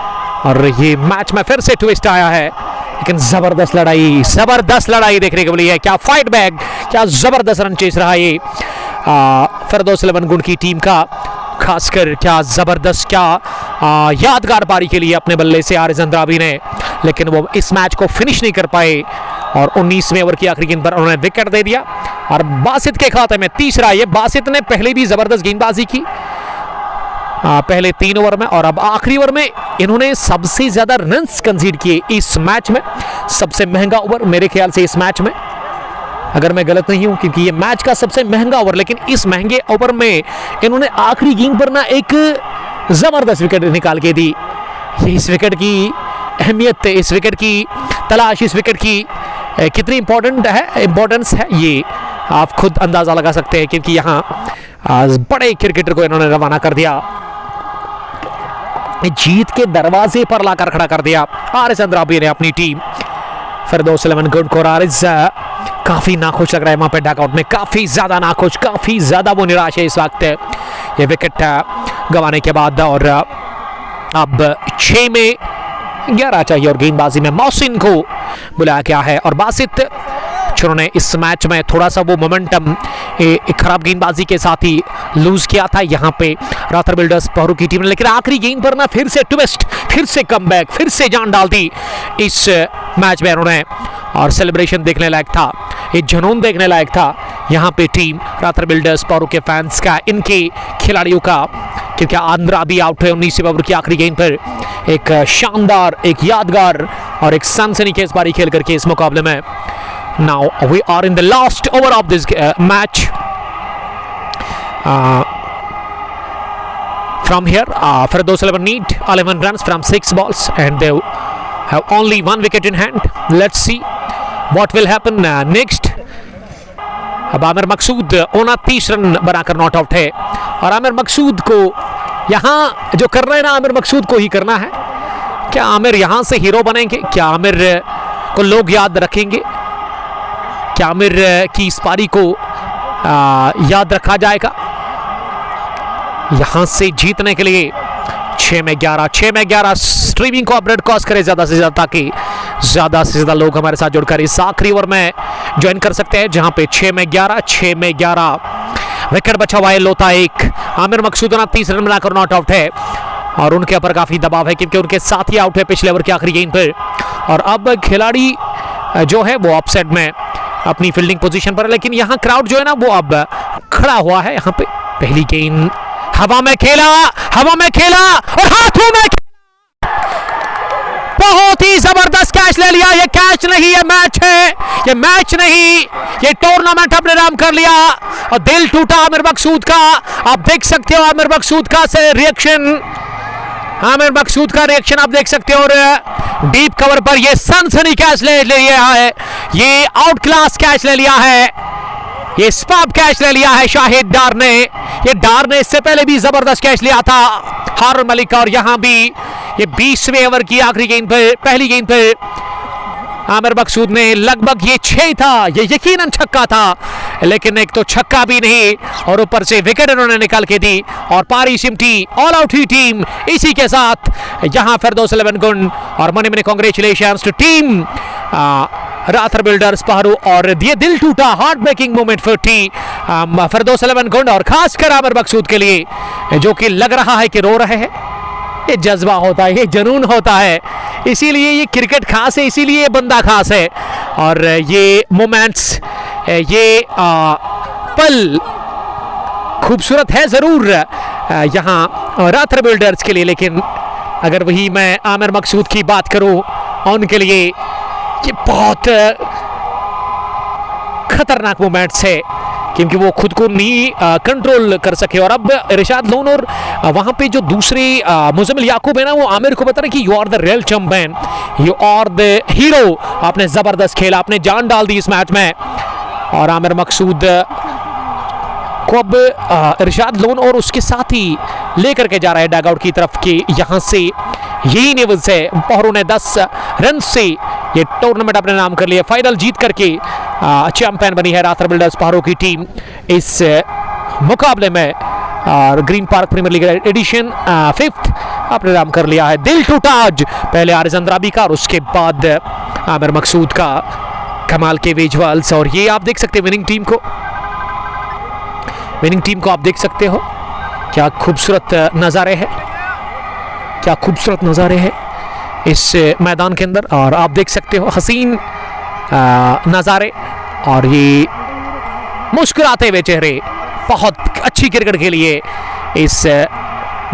और ये मैच में फिर से ट्विस्ट आया है। लेकिन जबरदस्त लड़ाई देखने को मिली है। क्या फाइट बैक, क्या जबरदस्त रन चेस रहा ये फिरदौस 11 गुण की टीम का, खासकर क्या जबरदस्त, क्या यादगार पारी के लिए अपने बल्ले से हारिस अंद्राबी ने, लेकिन वो इस मैच को फिनिश नहीं कर पाए और 19वें ओवर की आखिरी गेंद पर उन्होंने विकेट दे दिया। और बासित के खाते में तीसरा, ये बासित ने पहले भी जबरदस्त गेंदबाजी की पहले 3 ओवर में, और अब आखिरी ओवर में इन्होंने सबसे ज्यादा रन्स कंसीड किए इस मैच में। सबसे महंगा ओवर मेरे ख्याल से इस मैच में, अगर मैं गलत नहीं हूं, क्योंकि ये मैच का सबसे महंगा ओवर, लेकिन इस महंगे ओवर में इन्होंने आखिरी गेंद पर ना एक जबरदस्त विकेट निकाल के दी। ये इस विकेट की अहमियत, इस विकेट की तलाश, इस विकेट की कितनी इंपॉर्टेंस है, ये आप खुद अंदाजा लगा सकते हैं, क्योंकि यहाँ बड़े क्रिकेटर को इन्होंने रवाना कर दिया, जीत के दरवाजे पर लाकर खड़ा कर दिया हारिस अंद्राबी ने अपनी टीम फिरदौस 11 गुण को। हारिस काफी नाखुश लग रहा है वहां पे डगआउट में, काफी ज्यादा नाखुश, काफी ज्यादा वो निराश है इस वक्त ये विकेट गंवाने के बाद। और अब 6 में 11 चाहिए और गेंदबाजी में मोहसिन को बुलाया गया है। और बासित जिन्होंने इस मैच में थोड़ा सा वो मोमेंटम एक खराब गेंदबाजी के साथ ही लूज किया था यहाँ पे राथर बिल्डर्स पहरू की टीम ने, लेकिन आखिरी गेंद पर ना फिर से ट्विस्ट, फिर से कमबैक, फिर से जान डाल दी इस मैच में उन्होंने। और सेलिब्रेशन देखने लायक था, एक जुनून देखने लायक था यहाँ पे टीम राथर बिल्डर्स पहरू के फैंस का, इनके खिलाड़ियों का, क्योंकि अंद्राबी आउट हुए 19वें ओवर की आखिरी गेंद पर। एक शानदार, एक यादगार और एक सनसनीखेज पारी खेल करके इस मुकाबले में। Now we are in the last over of this match. From here, Firdaus 11 need 11 runs from 6 balls and they have only 1 wicket in hand. Let's see what will happen next. अब आमिर मकसूद 29 रन बनाकर not out है और आमिर मकसूद को यहाँ जो करना है ना, आमिर मकसूद को ही करना है। क्या आमिर यहाँ से हीरो बनेंगे? क्या आमिर को लोग याद रखेंगे? क्या आमिर की इस पारी को याद रखा जाएगा? यहां से जीतने के लिए 6 में 11 स्ट्रीमिंग को अपडेट कॉस्ट करें ज़्यादा से ज़्यादा, ताकि ज़्यादा से ज़्यादा लोग हमारे साथ जुड़कर इस आखिरी ओवर में ज्वाइन कर सकते हैं, जहां पे 6 में 11 विकेट बचा हुआ है। लोता एक, आमिर मकसूद 30 रन बनाकर नॉट आउट है और उनके ऊपर काफ़ी दबाव है क्योंकि उनके साथ ही आउट है पिछले ओवर की आखिरी गेंद पर। और अब खिलाड़ी जो है वो ऑफसाइड में अपनी फील्डिंग पोजीशन पर है, लेकिन यहाँ क्राउड जो है ना वो अब खड़ा हुआ है। यहाँ पे पहली गेंद हवा में खेला और हाथों में बहुत ही जबरदस्त कैच ले लिया। ये कैच नहीं, ये मैच है, ये मैच नहीं, ये टूर्नामेंट अपने नाम कर लिया। और दिल टूटा आमिर मकसूद का। आप देख सकते हो आमिर मकसूद का से रिएक्शन, आमिर मकसूद का रिएक्शन आप देख सकते हो। और डीप कवर पर ये सनसनी कैच ले लिया है, ये आउट क्लास कैच ले लिया है, ये स्पैब कैच ले लिया है शाहिद डार ने। ये डार ने इससे पहले भी जबरदस्त कैच लिया था हारून मलिक का। और यहां भी ये 20वें ओवर की आखिरी गेंद पे, पहली गेंद पे आमिर मकसूद ने लगभग ये 6 था, ये यकीनन छक्का था, लेकिन एक तो छक्का भी नहीं और ऊपर से विकेट उन्होंने निकाल के दी और पारी सिमटी, ऑल आउट ही टीम। इसी के साथ यहां फिरदौस 11 गुण और many many congratulations to team Rather Builders Pahru. और ये दिल टूटा heart breaking moment for Firdous 11 Gund और खासकर आमिर मकसूद के लिए, जो कि लग रहा है कि रो रहे हैं। ये जज्बा होता है, ये जुनून होता है, इसीलिए ये क्रिकेट खास है, इसीलिए ये बंदा खास है। और ये मोमेंट्स, ये पल खूबसूरत है ज़रूर यहाँ राथर बिल्डर्स के लिए, लेकिन अगर वही मैं आमिर मकसूद की बात करूँ, उनके लिए ये बहुत खतरनाक मोमेंट्स है, क्योंकि वो खुद को नहीं कंट्रोल कर सके। और अब इरशाद लोन और वहाँ पे जो दूसरे मुजम्मिल याकूब है ना, वो आमिर को बता रहे कि you are the real champion, you are the hero, आपने ज़बरदस्त खेला, आपने जान डाल दी इस मैच में। और आमिर मकसूद को अब इरशाद लोन और उसके साथ ही लेकर के जा रहा है डग आउट की तरफ कि यहाँ से यही न्यूज़ है। पहरू ने 10 रन से ये टूर्नामेंट अपने नाम कर लिया, फाइनल जीत करके चैंपियन बनी है राथर बिल्डर्स पहरू की टीम इस मुकाबले में। और Green Park Premier League edition 5th अपने नाम कर लिया है। दिल टूटा आज पहले आरिज अंद्राबी का और उसके बाद आमिर मकसूद का, कमाल के विजुअल्स। और ये आप देख सकते हैं विनिंग टीम को आप देख सकते हो, क्या खूबसूरत नज़ारे हैं, क्या खूबसूरत नज़ारे हैं इस मैदान के अंदर। और आप देख सकते हो हसीन नज़ारे और ये मुस्कुराते हुए चेहरे, बहुत अच्छी क्रिकेट के लिए इस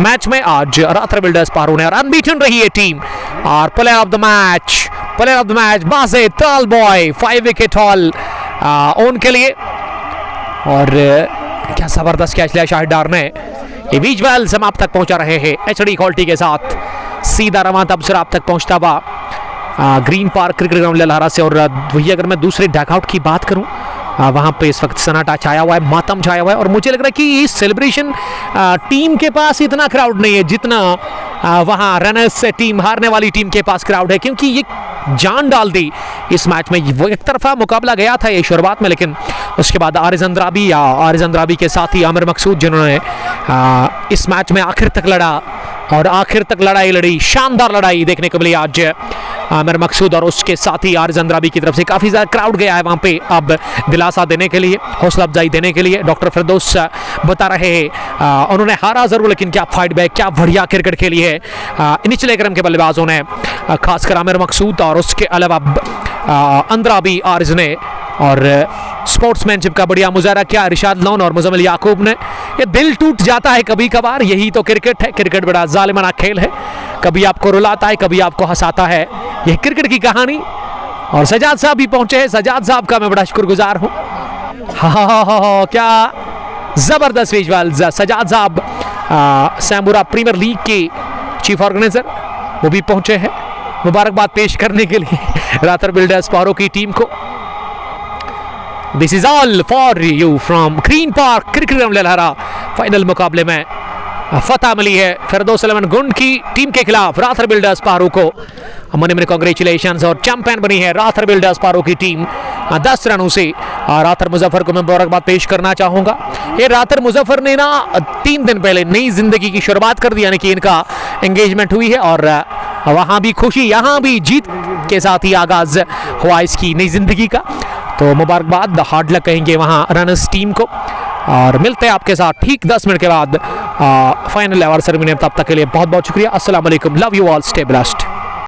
मैच में आज राथर बिल्डर्स पहरू ने। और अनबीटन रही है टीम। और प्लेयर ऑफ द मैच बाज़े ताल बॉय 5 विकेट हॉल उनके लिए। और क्या ज़बरदस्त कैच लिया शाहिद डार ने। ये विजुअल्स हम आप तक पहुंचा रहे हैं HD क्वालिटी के साथ, सीधा रवां तबसरा आप तक पहुंचता हुआ ग्रीन पार्क क्रिकेट ग्राउंड ललहारा से। और वही अगर मैं दूसरे डगआउट की बात करूं, वहाँ पे इस वक्त सन्नाटा छाया हुआ है, मातम छाया हुआ है। और मुझे लग रहा है कि इस सेलिब्रेशन टीम के पास इतना क्राउड नहीं है जितना वहाँ रनर्स से टीम, हारने वाली टीम के पास क्राउड है, क्योंकि ये जान डाल दी इस मैच में। वो एक तरफा मुकाबला गया था ये शुरुआत में, लेकिन उसके बाद आरिज अंद्राबी के साथ ही आमिर मकसूद, जिन्होंने इस मैच में आखिर तक लड़ा और आखिर तक लड़ाई लड़ी, शानदार लड़ाई देखने को मिली आज आमिर मकसूद। और उसके साथ ही आरिज अंद्राबी की तरफ से काफ़ी ज़्यादा क्राउड गया है वहाँ पे, अब दिलासा देने के लिए, हौसला अफजाई देने के लिए। डॉक्टर फिरदौस बता रहे हैं उन्होंने हारा ज़रूर, लेकिन क्या फाइट बैक, क्या बढ़िया क्रिकेट खेली है निचले क्रम के बल्लेबाजों ने, खासकर आमिर मकसूद और उसके अलावा अंद्राबी, आरिज ने। और स्पोर्ट्समैनशिप का बढ़िया मुजाहरा किया इरशाद लोन और मुजम्मिल याकूब ने। ये दिल टूट जाता है कभी कभार, यही तो क्रिकेट है। क्रिकेट बड़ा जालिमाना खेल है, कभी आपको रुलाता है, कभी आपको हंसाता है, यह क्रिकेट की कहानी। और सजाद साहब भी पहुंचे हैं, सजाद साहब का मैं बड़ा शुक्रगुजार हूँ। हाँ, क्या ज़बरदस्त विजुअल्स। सजाद साहब सैम्बुरा प्रीमियर लीग के चीफ ऑर्गेनाइजर, वो भी पहुंचे हैं मुबारकबाद पेश करने के लिए राथर बिल्डर्स पहरू की टीम को। This is all for you from Green Park cricket ground Lalhara. Final मुकाबले में फतह मिली है फिरदौस 11 गुण की टीम के खिलाफ राथर बिल्डर्स पहरू को। मनी मनी कांग्रेचुलेशंस और चैंपियन बनी है राथर बिल्डर्स पहरू की टीम 10 रनों से। राथर मुजफ्फर को मैं मुबारकबाद पेश करना चाहूँगा। ये राथर मुजफ्फर ने ना 3 दिन पहले नई जिंदगी की शुरुआत कर दी, यानी कि इनका एंगेजमेंट हुई है और वहाँ भी खुशी, यहाँ भी जीत के साथ ही आगाज हुआ इसकी नई जिंदगी का। तो मुबारकबाद, हार्ड लक कहेंगे वहाँ रनर्स टीम को। और मिलते हैं आपके साथ ठीक 10 मिनट के बाद फाइनल अवार्ड सेरेमनी में। तब तक के लिए बहुत बहुत शुक्रिया। अस्सलाम वालेकुम, love you all, stay blessed.